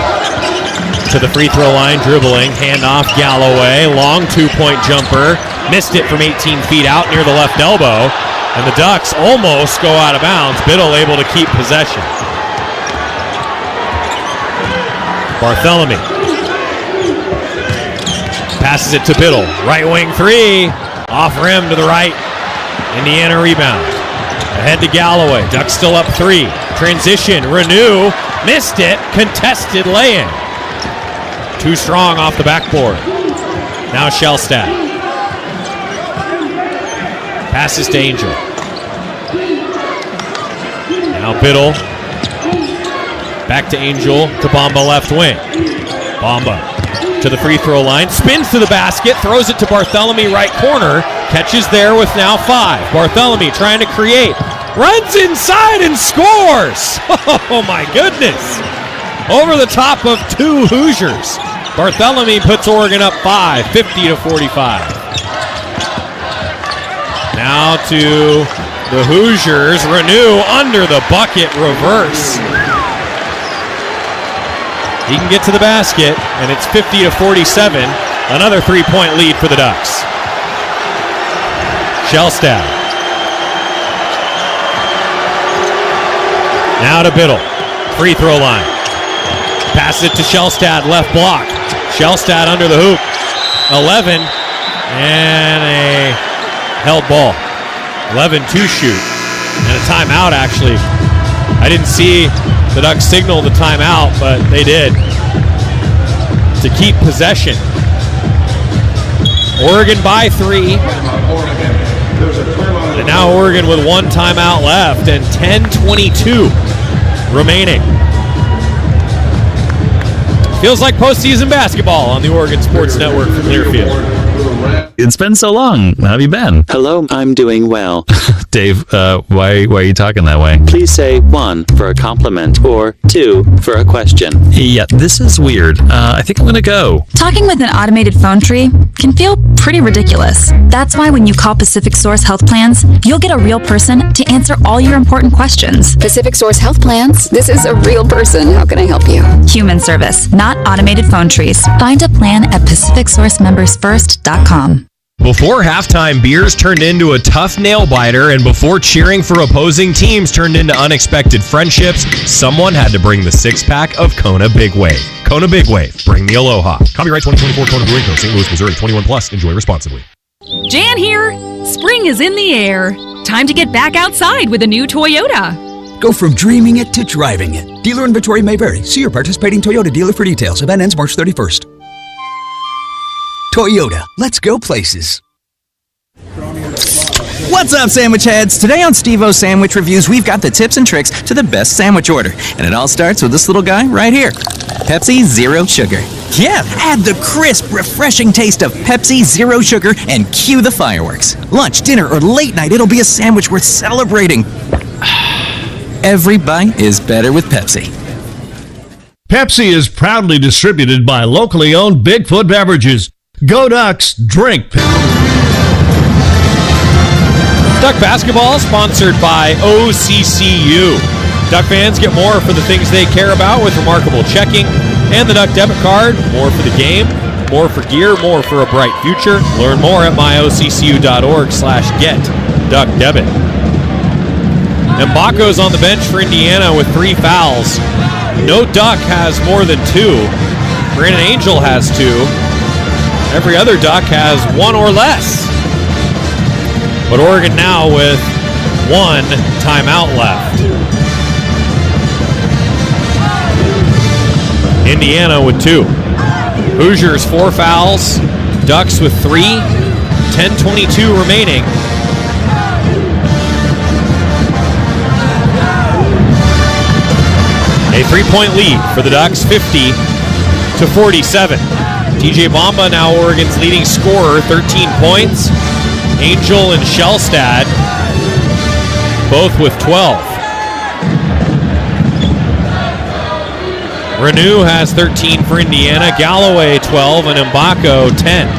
To the free throw line, dribbling, handoff, Galloway, long 2-point jumper, missed it from 18 feet out near the left elbow, and the Ducks almost go out of bounds. Biddle able to keep possession. Bartholomew passes it to Biddle, right wing 3, off rim to the right, Indiana rebound. Ahead to Galloway, Ducks still up 3, transition, Renew, missed it, contested lay-in. Too strong off the backboard. Now Shellstad. Passes to Angel. Now Biddle. Back to Angel to Bamba left wing. Bamba to the free throw line. Spins to the basket. Throws it to Bartholomew right corner. Catches there with now 5. Bartholomew trying to create. Runs inside and scores. Oh my goodness. Over the top of 2 Hoosiers. Bartholomew puts Oregon up 5, 50-45. Now to the Hoosiers. Renew under the bucket, reverse. He can get to the basket, and it's 50-47. Another 3-point lead for the Ducks. Shellstad. Now to Biddle. Free throw line. Passes it to Shellstad, left block. Shellstad under the hoop. 11, and a held ball. 11 to shoot. And a timeout, actually. I didn't see the Ducks signal the timeout, but they did. To keep possession. Oregon by 3. And now Oregon with 1 timeout left and 10:22 remaining. Feels like postseason basketball on the Oregon Sports Network from Learfield. It's been so long. How have you been? Hello, I'm doing well. Dave, why are you talking that way? Please say 1 for a compliment or 2 for a question. Yeah, this is weird. I think I'm gonna go. Talking with an automated phone tree can feel pretty ridiculous. That's why when you call Pacific Source Health Plans, you'll get a real person to answer all your important questions. Pacific Source Health Plans? This is a real person. How can I help you? Human service, not automated phone trees. Find a plan at PacificSourceMembersFirst.com. Before halftime, beers turned into a tough nail-biter, and before cheering for opposing teams turned into unexpected friendships, someone had to bring the six-pack of Kona Big Wave. Kona Big Wave, bring the aloha. Copyright 2024 Kona Brewing Co., St. Louis, Missouri. 21 plus. Enjoy responsibly. Jan here. Spring is in the air. Time to get back outside with a new Toyota. Go from dreaming it to driving it. Dealer inventory may vary. See your participating Toyota dealer for details. Event ends March 31st. Toyota, let's go places. What's up, sandwich heads? Today on Steve-O's Sandwich Reviews, we've got the tips and tricks to the best sandwich order. And it all starts with this little guy right here. Pepsi Zero Sugar. Yeah, add the crisp, refreshing taste of Pepsi Zero Sugar and cue the fireworks. Lunch, dinner, or late night, it'll be a sandwich worth celebrating. Every bite is better with Pepsi. Pepsi is proudly distributed by locally owned Bigfoot Beverages. Go Ducks, drink. Duck basketball sponsored by OCCU. Duck fans get more for the things they care about with remarkable checking and the Duck debit card. More for the game, more for gear, more for a bright future. Learn more at myoccu.org/get-duck-debit. Mbako's on the bench for Indiana with 3 fouls. No Duck has more than 2. Brandon Angel has 2. Every other Duck has 1 or less. But Oregon now with 1 timeout left. Indiana with 2. Hoosiers 4 fouls. Ducks with 3. 10:22 remaining. A 3-point lead for the Ducks, 50-47. TJ Bamba now Oregon's leading scorer, 13 points. Angel and Shellstad both with 12. Renew has 13 for Indiana, Galloway 12, and Mbako 10.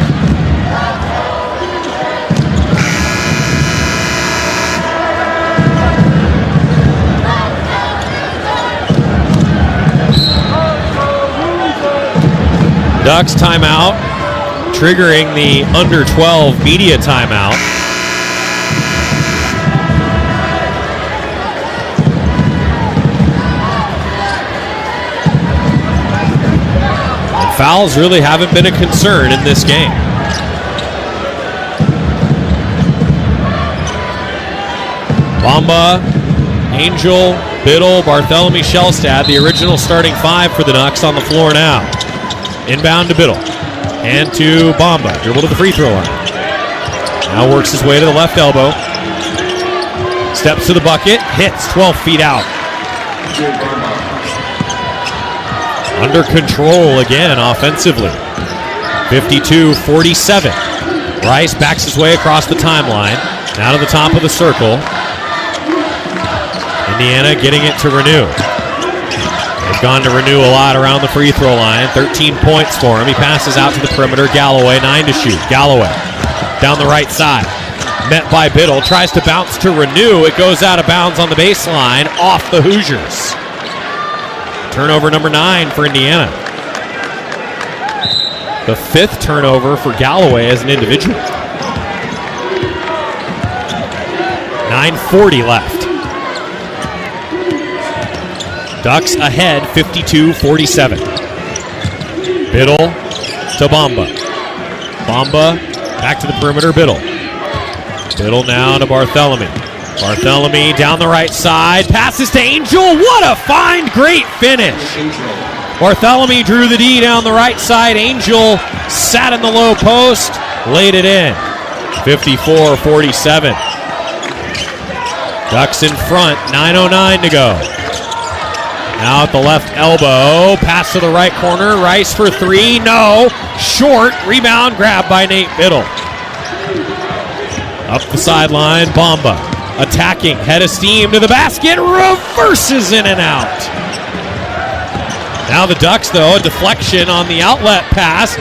Ducks timeout, triggering the under 12 media timeout. And fouls really haven't been a concern in this game. Bamba, Angel, Biddle, Bartholomew, Shellstad, the original starting 5 for the Ducks on the floor now. Inbound to Biddle. And to Bamba. Dribble to the free throw line. Now works his way to the left elbow. Steps to the bucket. Hits 12 feet out. Under control again offensively. 52-47. Rice backs his way across the timeline. Now to the top of the circle. Indiana getting it to Renew. They've gone to Renew a lot around the free throw line. 13 points for him. He passes out to the perimeter. Galloway, 9 to shoot. Galloway down the right side. Met by Biddle. Tries to bounce to Renew. It goes out of bounds on the baseline. Off the Hoosiers. Turnover number 9 for Indiana. The 5th turnover for Galloway as an individual. 9:40 left. Ducks ahead, 52-47. Biddle to Bamba. Bamba back to the perimeter, Biddle. Biddle now to Bartholomew. Bartholomew down the right side. Passes to Angel. What a find. Great finish. Bartholomew drew the D down the right side. Angel sat in the low post. Laid it in. 54-47. Ducks in front. 9:09 to go. Now at the left elbow, pass to the right corner, Rice for 3, no, short, rebound grab by Nate Biddle. Up the sideline, Bamba. Attacking, head of steam to the basket, reverses in and out. Now the Ducks, though, a deflection on the outlet pass.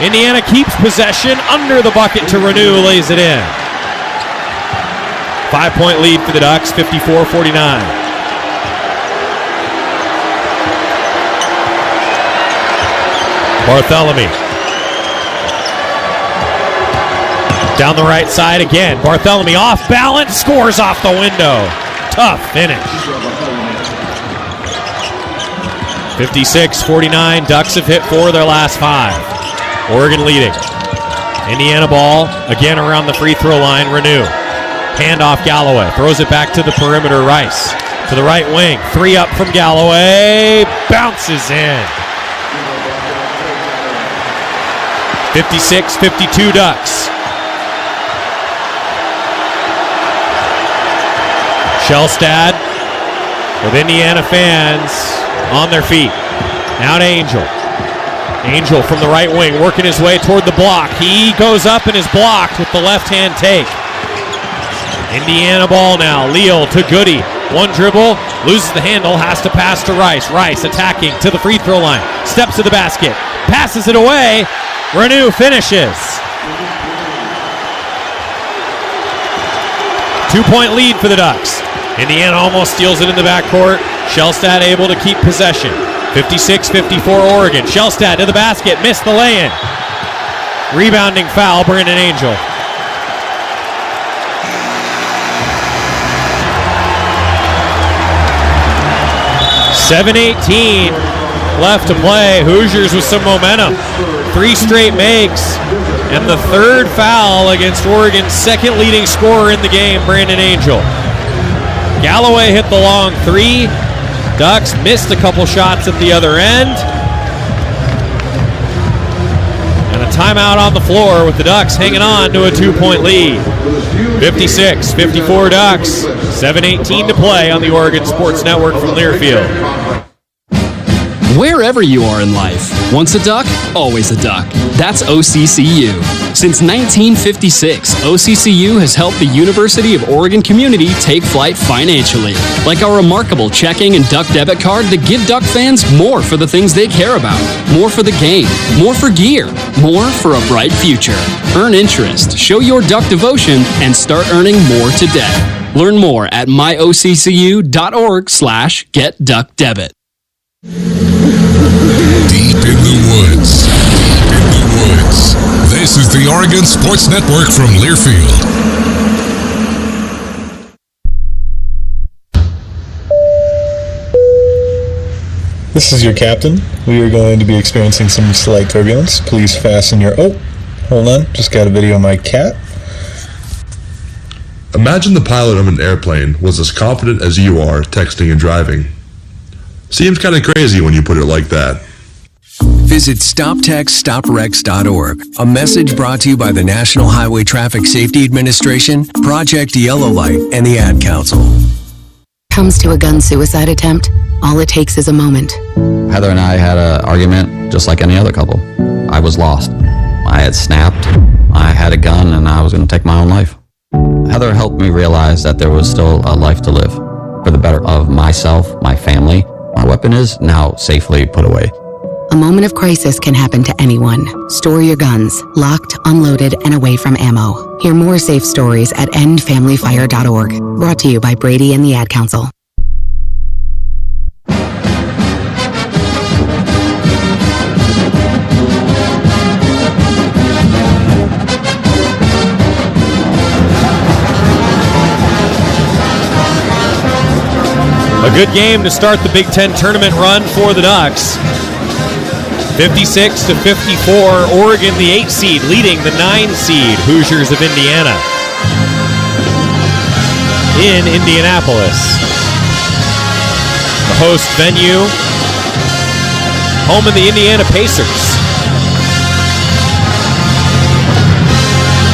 Indiana keeps possession under the bucket to Renew, lays it in. 5-point lead for the Ducks, 54-49. Bartholomew. Down the right side again. Bartholomew off balance, scores off the window. Tough finish. 56-49. Ducks have hit 4 of their last 5. Oregon leading. Indiana ball again around the free throw line. Renew. Handoff Galloway. Throws it back to the perimeter. Rice to the right wing. 3 up from Galloway. Bounces in. 56-52 Ducks. Shellstad with Indiana fans on their feet. Now to Angel. Angel from the right wing working his way toward the block. He goes up and is blocked with the left-hand take. Indiana ball now. Leal to Goody. One dribble, loses the handle, has to pass to Rice. Rice attacking to the free throw line. Steps to the basket. Passes it away. Renew finishes. 2-point lead for the Ducks. Indiana almost steals it in the backcourt. Shellstad able to keep possession. 56-54 Oregon. Shellstad to the basket. Missed the lay-in. Rebounding foul, Brandon Angel. .7:18 left to play. Hoosiers with some momentum. 3 straight makes. And the 3rd foul against Oregon's 2nd leading scorer in the game, Brandon Angel. Galloway hit the long 3. Ducks missed a couple shots at the other end. And a timeout on the floor with the Ducks hanging on to a 2-point lead. 56-54 Ducks. 7:18 to play on the Oregon Sports Network from Learfield. Wherever you are in life, once a duck, always a duck. That's OCCU. Since 1956, OCCU has helped the University of Oregon community take flight financially, like our remarkable checking and duck debit card that give Duck fans more for the things they care about, more for the game, more for gear, more for a bright future. Earn interest, show your Duck devotion, and start earning more today. Learn more at myoccu.org/getduckdebit. Deep in the woods. Deep in the woods. This is the Oregon Sports Network from Learfield. This is your captain. We are going to be experiencing some slight turbulence. Please fasten your... Oh, hold on. Just got a video of my cat. Imagine the pilot of an airplane was as confident as you are texting and driving. Seems kind of crazy when you put it like that. Visit StopTextsStopWrecks.org. A message brought to you by the National Highway Traffic Safety Administration, Project Yellow Light, and the Ad Council. Comes to a gun suicide attempt, all it takes is a moment. Heather and I had an argument just like any other couple. I was lost. I had snapped. I had a gun and I was going to take my own life. Heather helped me realize that there was still a life to live for the better of myself, my family. My weapon is now safely put away. A moment of crisis can happen to anyone. Store your guns, locked, unloaded, and away from ammo. Hear more safe stories at endfamilyfire.org. Brought to you by Brady and the Ad Council. A good game to start the Big Ten tournament run for the Ducks. 56-54, Oregon the 8 seed leading the 9 seed Hoosiers of Indiana in Indianapolis. The host venue, home of the Indiana Pacers.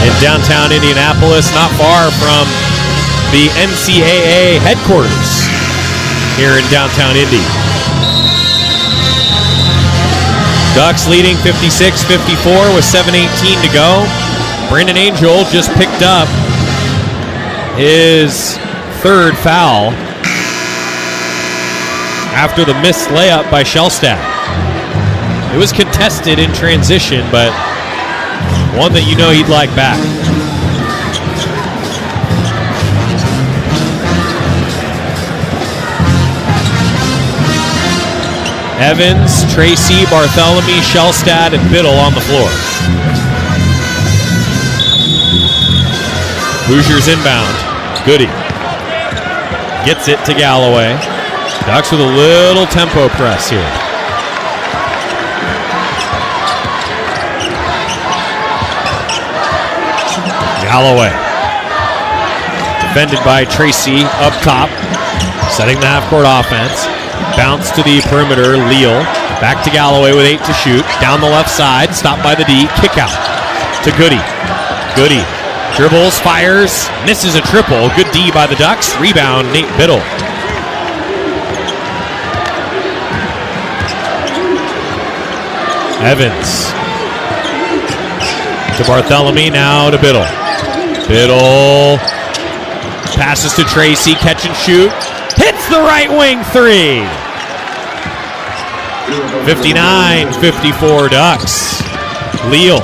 In downtown Indianapolis, not far from the NCAA headquarters here in downtown Indy. Ducks leading 56-54 with 7:18 to go. Brandon Angel just picked up his third foul after the missed layup by Shellstad. It was contested in transition, but one that you know he'd like back. Evans, Tracy, Bartholomew, Shellstad, and Biddle on the floor. Hoosiers inbound. Goody gets it to Galloway. Ducks with a little tempo press here. Galloway. Defended by Tracy up top. Setting the half-court offense. Bounce to the perimeter. Leal. Back to Galloway with 8 to shoot. Down the left side. Stopped by the D. Kick out to Goody. Goody. Dribbles, fires, misses a triple. Good D by the Ducks. Rebound, Nate Biddle. Evans. To Bartholomew, now to Biddle. Biddle passes to Tracy, catch and shoot. Hits the right wing three. 59-54 Ducks. Leal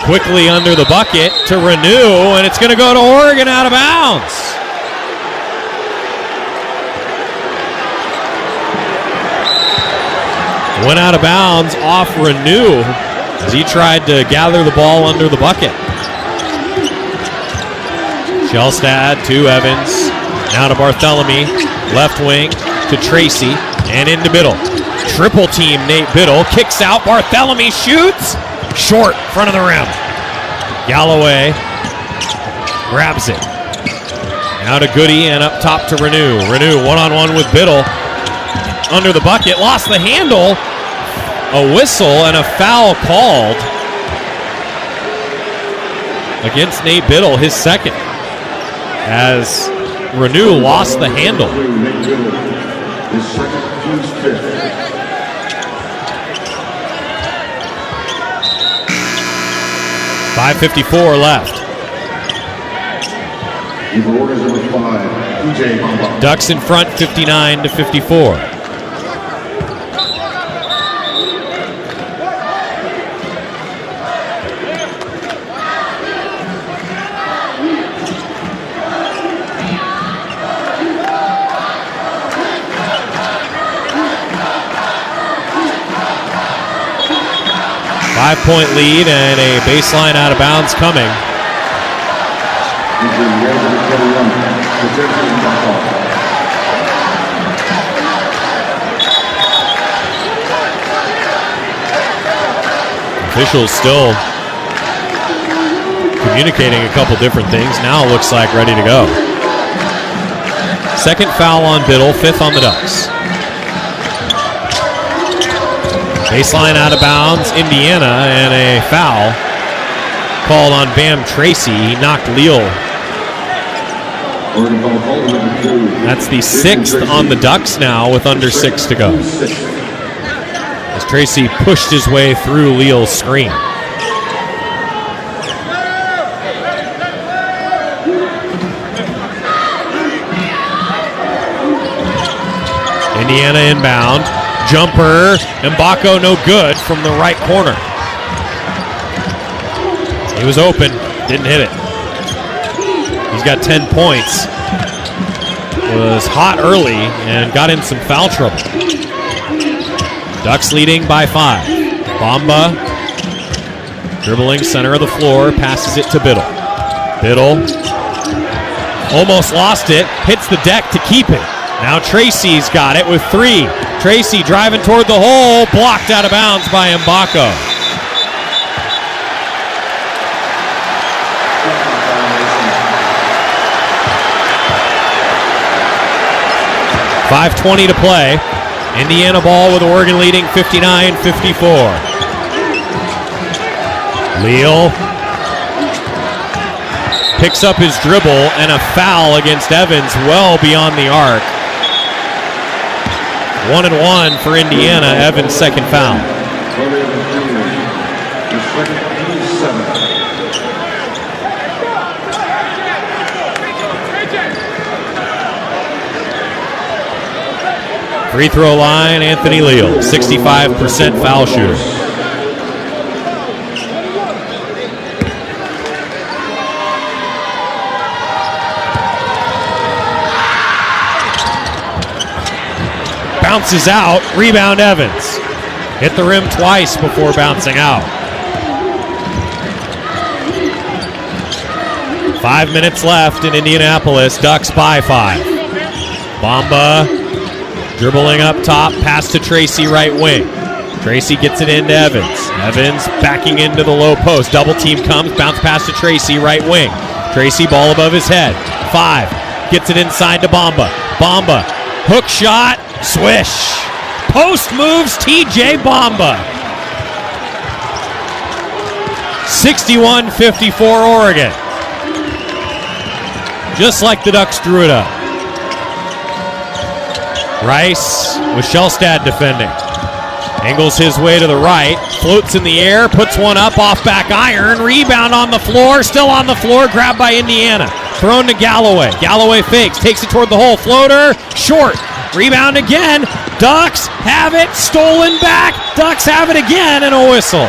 quickly under the bucket to Renew, and it's going to go to Oregon out of bounds. Went out of bounds off Renew as he tried to gather the ball under the bucket. Shellstad to Evans. Now to Bartholomew. Left wing to Tracy and into Biddle. Triple team Nate Biddle. Kicks out. Bartholomew shoots. Short, front of the rim. Galloway grabs it. Now to Goody and up top to Renew. Renew one-on-one with Biddle. Under the bucket. Lost the handle. A whistle and a foul called against Nate Biddle, his second, as Renew lost the handle. His second, team's fifth. .5:54 left. Warriors number 5, DJ. Ducks in front, 59-54. Five-point lead and a baseline out of bounds coming. Officials still communicating a couple different things. Now it looks like ready to go. Second foul on Biddle, fifth on the Ducks. Baseline out of bounds, Indiana, and a foul called on Bam Tracy. He knocked Leal. That's the sixth on the Ducks now with under 6 to go. As Tracy pushed his way through Leal's screen. Indiana inbound. Jumper, Mbako no good from the right corner. He was open, didn't hit it. He's got 10 points. Was hot early and got in some foul trouble. Ducks leading by 5. Bamba, dribbling center of the floor, passes it to Biddle. Biddle almost lost it, hits the deck to keep it. Now Tracy's got it with 3. Tracy driving toward the hole, blocked out of bounds by Mbako. .5:20 to play. Indiana ball with Oregon leading 59-54. Leal picks up his dribble and a foul against Evans well beyond the arc. 1-1 for Indiana. Evans' second foul. Free throw line, Anthony Leal, 65% foul shooter. Bounces out, rebound Evans. Hit the rim twice before bouncing out. 5 minutes left in Indianapolis. Ducks by 5. Bamba dribbling up top, pass to Tracy, right wing. Tracy gets it into Evans. Evans backing into the low post. Double team comes, bounce pass to Tracy, right wing. Tracy, ball above his head. 5, gets it inside to Bamba. Bamba, hook shot, swish. Post moves TJ Bamba. 61-54 Oregon. Just like the Ducks drew it up. Rice with Shellstad defending. Angles his way to the right. Floats in the air. Puts one up off back iron. Rebound on the floor. Still on the floor. Grabbed by Indiana. Thrown to Galloway. Galloway fakes. Takes it toward the hole. Floater. Short. Rebound again. Ducks have it. Stolen back. Ducks have it again. And a whistle.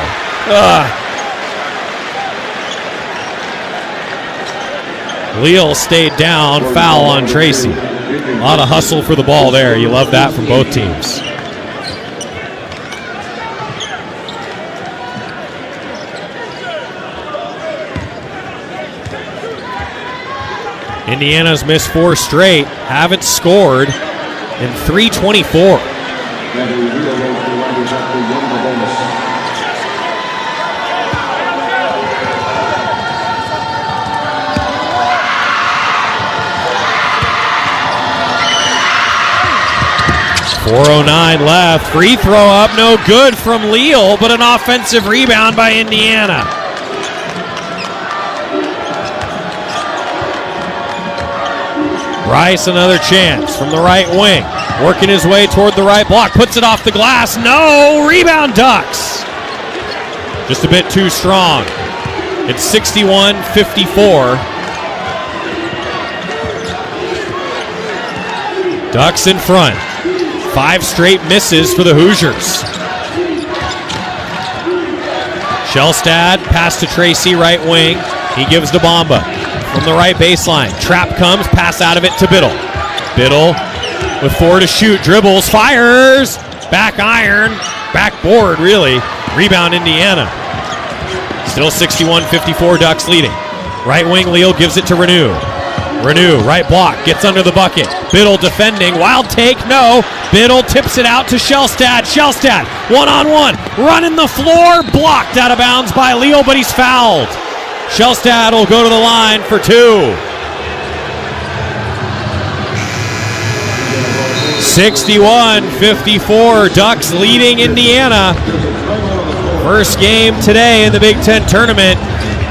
Leal stayed down. Foul on Tracy. A lot of hustle for the ball there. You love that from both teams. Indiana's missed 4 straight. Haven't scored in 3:24. 4:09 left. Free throw up, no good from Leal, but an offensive rebound by Indiana. Rice, another chance from the right wing. Working his way toward the right block. Puts it off the glass. No! Rebound Ducks. Just a bit too strong. It's 61-54. Ducks in front. 5 straight misses for the Hoosiers. Shellstad, pass to Tracy, right wing. He gives to Bamba from the right baseline. Trap comes, pass out of it to Biddle. Biddle with 4 to shoot, dribbles, fires. Back iron, backboard really. Rebound Indiana. Still 61-54, Ducks leading. Right wing, Leal gives it to Renew. Renew, right block, gets under the bucket. Biddle defending, wild take, no. Biddle tips it out to Shellstad. Shellstad, one-on-one, running the floor, blocked out of bounds by Leal, but he's fouled. Shellstad will go to the line for 2. 61-54, Ducks leading Indiana. First game today in the Big Ten tournament,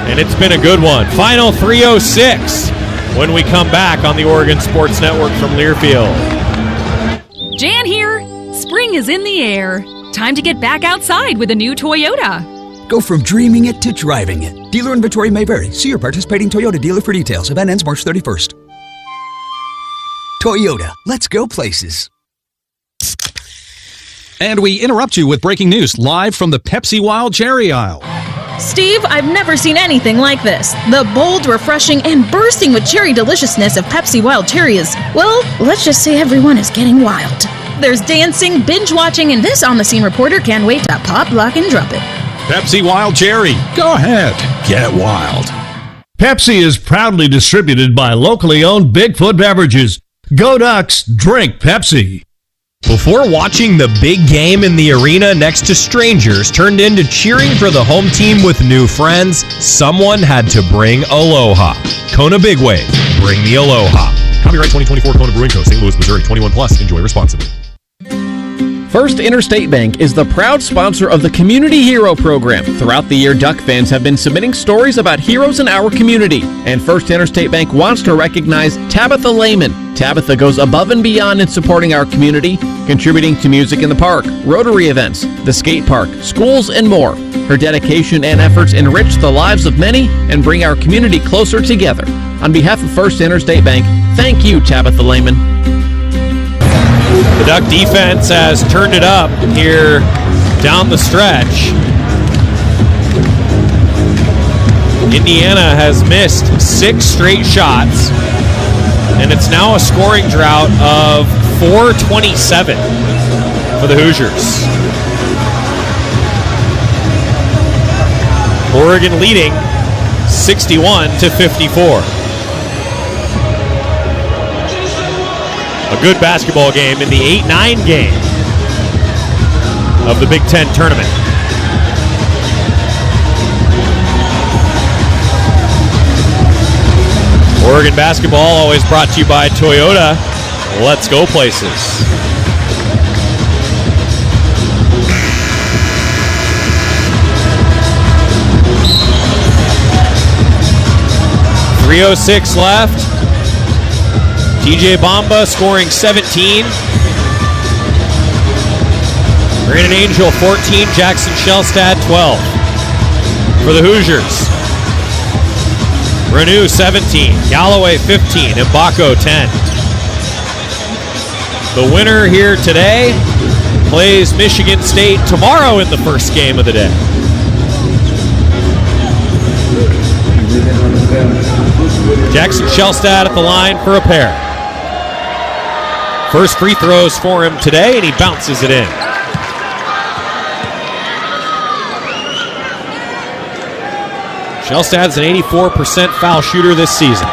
and it's been a good one. Final 3:06 when we come back on the Oregon Sports Network from Learfield. Jan here. Spring is in the air. Time to get back outside with a new Toyota. Go from dreaming it to driving it. Dealer inventory may vary. See your participating Toyota dealer for details. Event ends March 31st. Toyota, let's go places. And we interrupt you with breaking news live from the Pepsi Wild Cherry aisle. Steve, I've never seen anything like this. The bold, refreshing, and bursting with cherry deliciousness of Pepsi Wild Cherry is, well, let's just say everyone is getting wild. There's dancing, binge-watching, and this on-the-scene reporter can't wait to pop, lock, and drop it. Pepsi Wild Cherry. Go ahead. Get wild. Pepsi is proudly distributed by locally owned Bigfoot Beverages. Go Ducks, drink Pepsi. Before watching the big game in the arena next to strangers turned into cheering for the home team with new friends, someone had to bring aloha. Kona Big Wave. Bring the aloha. Copyright 2024 Kona Brewing Co., St. Louis, Missouri. 21 plus. Enjoy responsibly. First Interstate Bank is the proud sponsor of the Community Hero Program. Throughout the year, Duck fans have been submitting stories about heroes in our community. And First Interstate Bank wants to recognize Tabitha Lehman. Tabitha goes above and beyond in supporting our community, contributing to music in the park, Rotary events, the skate park, schools, and more. Her dedication and efforts enrich the lives of many and bring our community closer together. On behalf of First Interstate Bank, thank you, Tabitha Lehman. The Duck defense has turned it up here down the stretch. Indiana has missed 6 straight shots, and it's now a scoring drought of 427 for the Hoosiers. Oregon leading 61-54. A good basketball game in the 8-9 game of the Big Ten tournament. Oregon basketball always brought to you by Toyota. Let's go places. .306 left. TJ Bamba scoring 17. Brandon Angel 14. Jackson Shellstad 12. For the Hoosiers. Renew 17. Galloway 15. Mbako 10. The winner here today plays Michigan State tomorrow in the first game of the day. Jackson Shellstad at the line for a pair. First free throws for him today, and he bounces it in. Shellstad's an 84% foul shooter this season.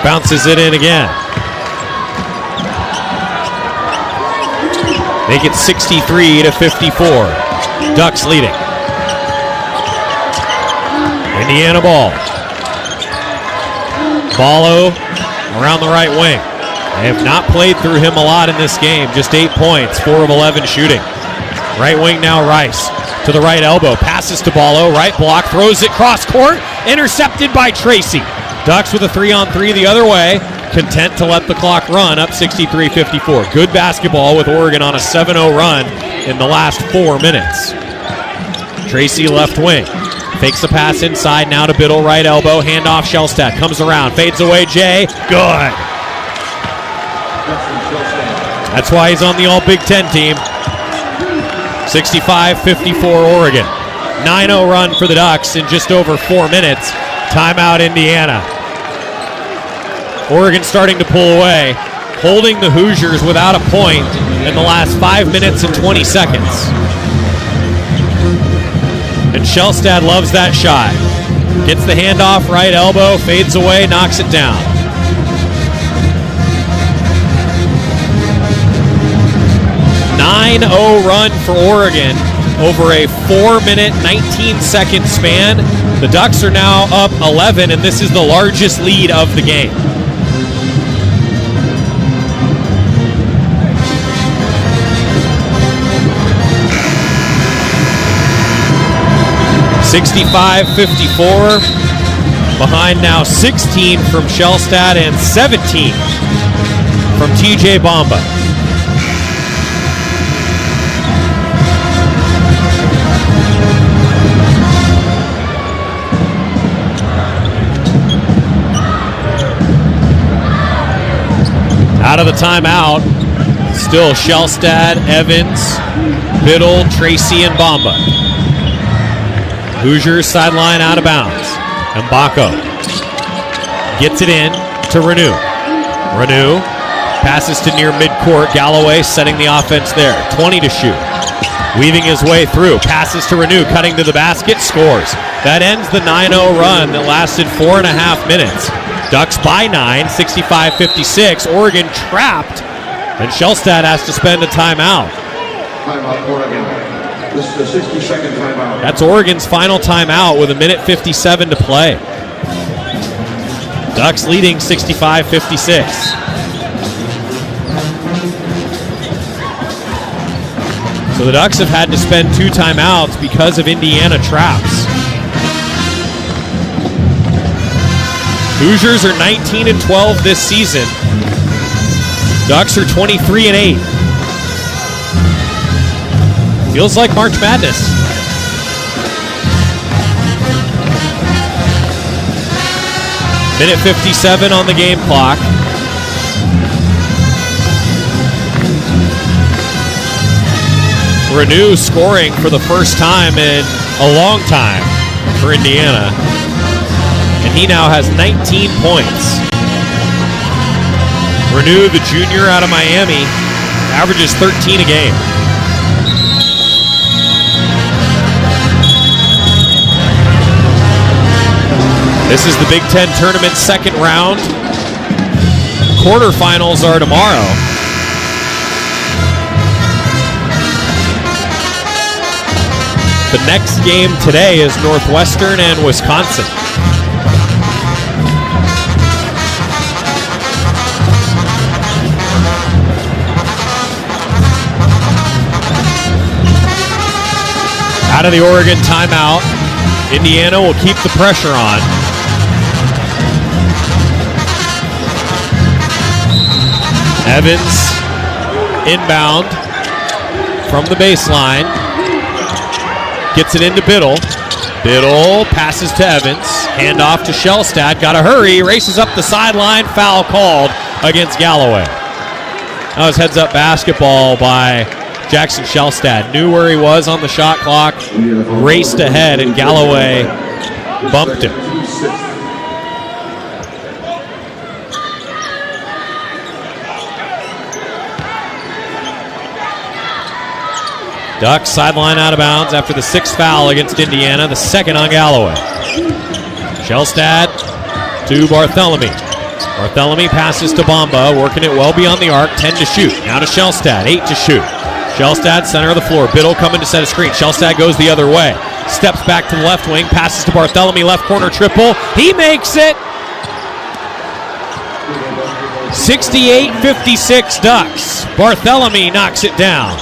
Bounces it in again. Make it 63-54. Ducks leading. Indiana ball. Ballo around the right wing. They have not played through him a lot in this game. Just 8 points, 4 of 11 shooting. Right wing now Rice. To the right elbow. Passes to Ballo. Right block. Throws it cross court. Intercepted by Tracy. Ducks with a 3-on-3 the other way. Content to let the clock run. Up 63-54. Good basketball with Oregon on a 7-0 run in the last 4 minutes. Tracy left wing. Fakes the pass inside, now to Biddle, right elbow, handoff, Shellstad, comes around, fades away, Jay, good. That's why he's on the All-Big Ten team. 65-54 Oregon. 9-0 run for the Ducks in just over 4 minutes. Timeout Indiana. Oregon starting to pull away, holding the Hoosiers without a point in the last 5 minutes and 20 seconds. And Shellstad loves that shot. Gets the handoff, right elbow, fades away, knocks it down. .90 run for Oregon over a 4-minute, 19-second span. The Ducks are now up 11, and this is the largest lead of the game. .65-54, behind now 16 from Shellstad and 17 from TJ Bamba. Out of the timeout, still Shellstad, Evans, Biddle, Tracy, and Bamba. Hoosiers sideline out of bounds. Mbako gets it in to Renew. Renew passes to near midcourt. Galloway setting the offense there. 20 to shoot. Weaving his way through. Passes to Renew. Cutting to the basket. Scores. That ends the 9-0 run that lasted 4.5 minutes. Ducks by 9. 65-56. Oregon trapped. And Shellstad has to spend a timeout. Timeout, Oregon. This is the 60-second timeout. That's Oregon's final timeout with 1:57 to play. Ducks leading 65-56. So the Ducks have had to spend 2 timeouts because of Indiana traps. Hoosiers are 19-12 this season. Ducks are 23-8. Feels like March Madness. Minute 57 on the game clock. Renew scoring for the first time in a long time for Indiana. And he now has 19 points. Renew, the junior out of Miami, averages 13 a game. This is the Big Ten Tournament second round. Quarterfinals are tomorrow. The next game today is Northwestern and Wisconsin. Out of the Oregon timeout, Indiana will keep the pressure on. Evans inbound from the baseline. Gets it into Biddle. Biddle passes to Evans. Handoff to Shellstad. Got to hurry. Races up the sideline. Foul called against Galloway. That was heads-up basketball by Jackson Shellstad. Knew where he was on the shot clock. Raced ahead, and Galloway bumped him. Ducks sideline out of bounds after the sixth foul against Indiana, the second on Galloway. Shellstad to Barthélemy. Barthélemy passes to Bamba, working it well beyond the arc, 10 to shoot. Now to Shellstad, 8 to shoot. Shellstad, center of the floor. Biddle coming to set a screen. Shellstad goes the other way. Steps back to the left wing, passes to Barthélemy, left corner triple. He makes it! 68-56 Ducks. Barthélemy knocks it down.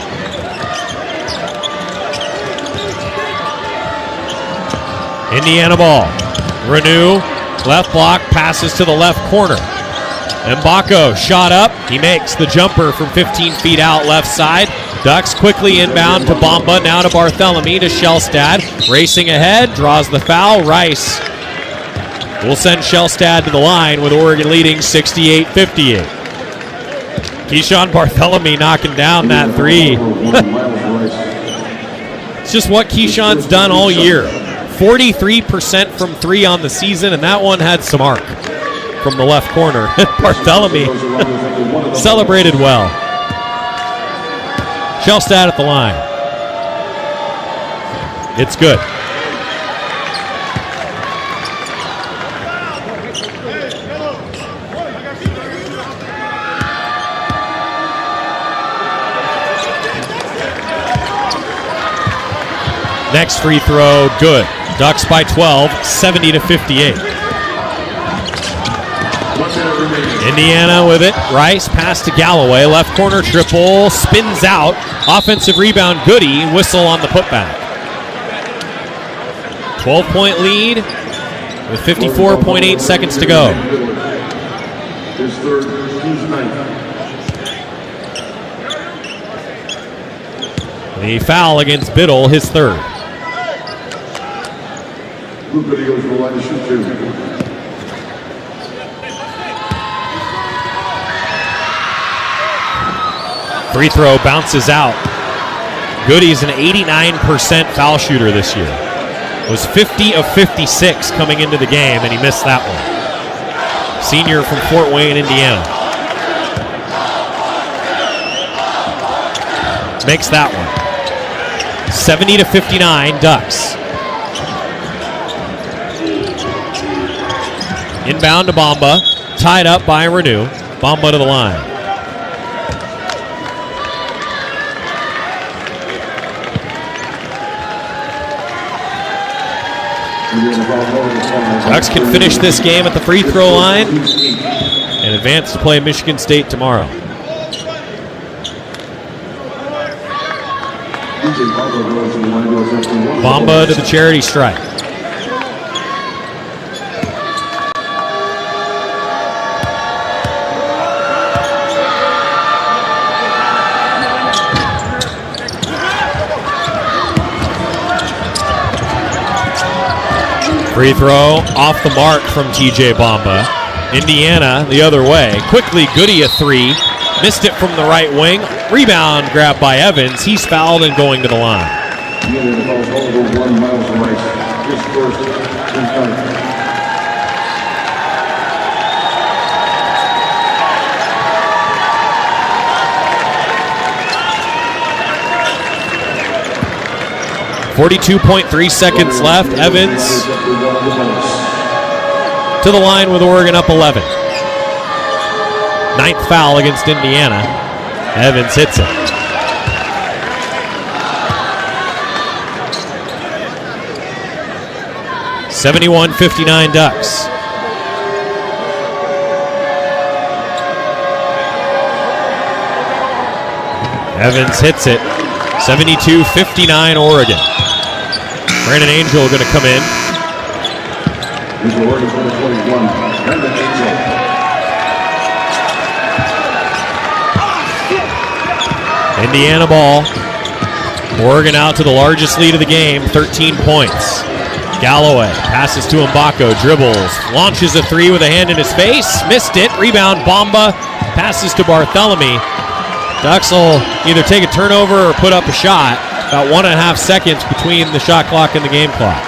Indiana ball. Renew, left block, passes to the left corner. Mbako shot up. He makes the jumper from 15 feet out left side. Ducks quickly inbound to Bamba, now to Barthélemy, to Shellstad. Racing ahead, draws the foul. Rice will send Shellstad to the line with Oregon leading 68-58. Keyshawn Barthélemy knocking down that three. It's just what Keyshawn's done all year. 43% from three on the season, and that one had some arc from the left corner. Barthélemy celebrated well. Shellstad at the line. It's good. Next free throw, good. Ducks by 12, 70-58. Indiana with it. Rice pass to Galloway. Left corner triple. Spins out. Offensive rebound, Goody. Whistle on the putback. 12-point lead with 54.8 seconds to go. His third, team's ninth. The foul against Biddle, his third. Luka goes to the line to shoot two. Free throw bounces out. Goody's an 89% foul shooter this year. Was 50 of 56 coming into the game, and he missed that one. Senior from Fort Wayne, Indiana. Makes that one. 70-59 Ducks. Inbound to Bamba. Tied up by Renew. Bamba to the line. Ducks can finish this game at the free throw line and advance to play Michigan State tomorrow. Bamba to the charity stripe. Free throw off the mark from TJ Bamba. Indiana the other way. Quickly, Goody a three. Missed it from the right wing. Rebound grabbed by Evans. He's fouled and going to the line. Indiana calls over 1 mile to right. His first infraction. .3 seconds left. Evans to the line with Oregon up 11. 9th foul against Indiana. Evans hits it. .71-59 Ducks. Evans hits it. 72-59 Oregon. Brandon Angel going to come in. Into Oregon's number 21, Brandon Angel. Indiana ball. Oregon out to the largest lead of the game, 13 points. Galloway passes to Mbako, dribbles, launches a three with a hand in his face, missed it. Rebound, Bamba passes to Bartholomew. Ducks will either take a turnover or put up a shot. About 1.5 seconds between the shot clock and the game clock.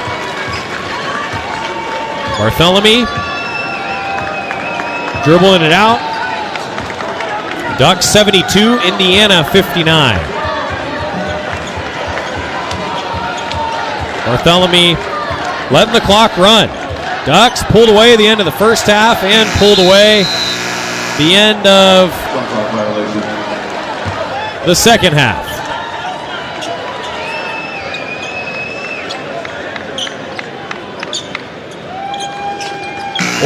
Bartholomew dribbling it out. Ducks 72, Indiana 59. Bartholomew letting the clock run. Ducks pulled away the end of the first half and pulled away the end of the second half.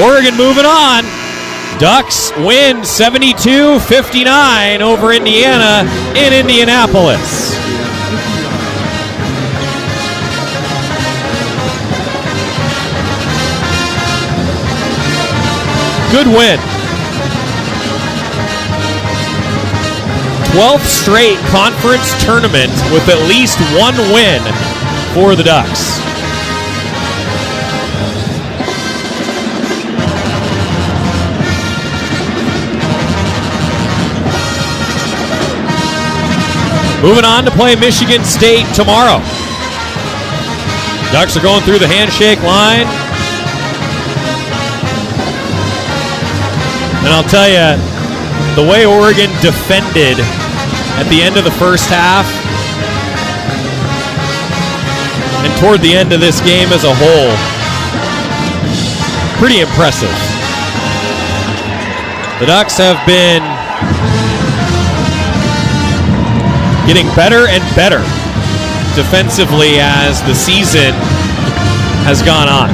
Oregon moving on. Ducks win 72-59 over Indiana in Indianapolis. Good win. 12th straight conference tournament with at least one win for the Ducks. Moving on to play Michigan State tomorrow. Ducks are going through the handshake line. And I'll tell you, the way Oregon defended at the end of the first half and toward the end of this game as a whole, pretty impressive. The Ducks have been getting better and better defensively as the season has gone on.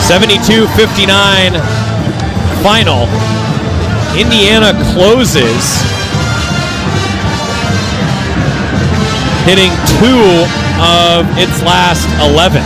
.72-59 final. Indiana closes, hitting 2 of its last 11.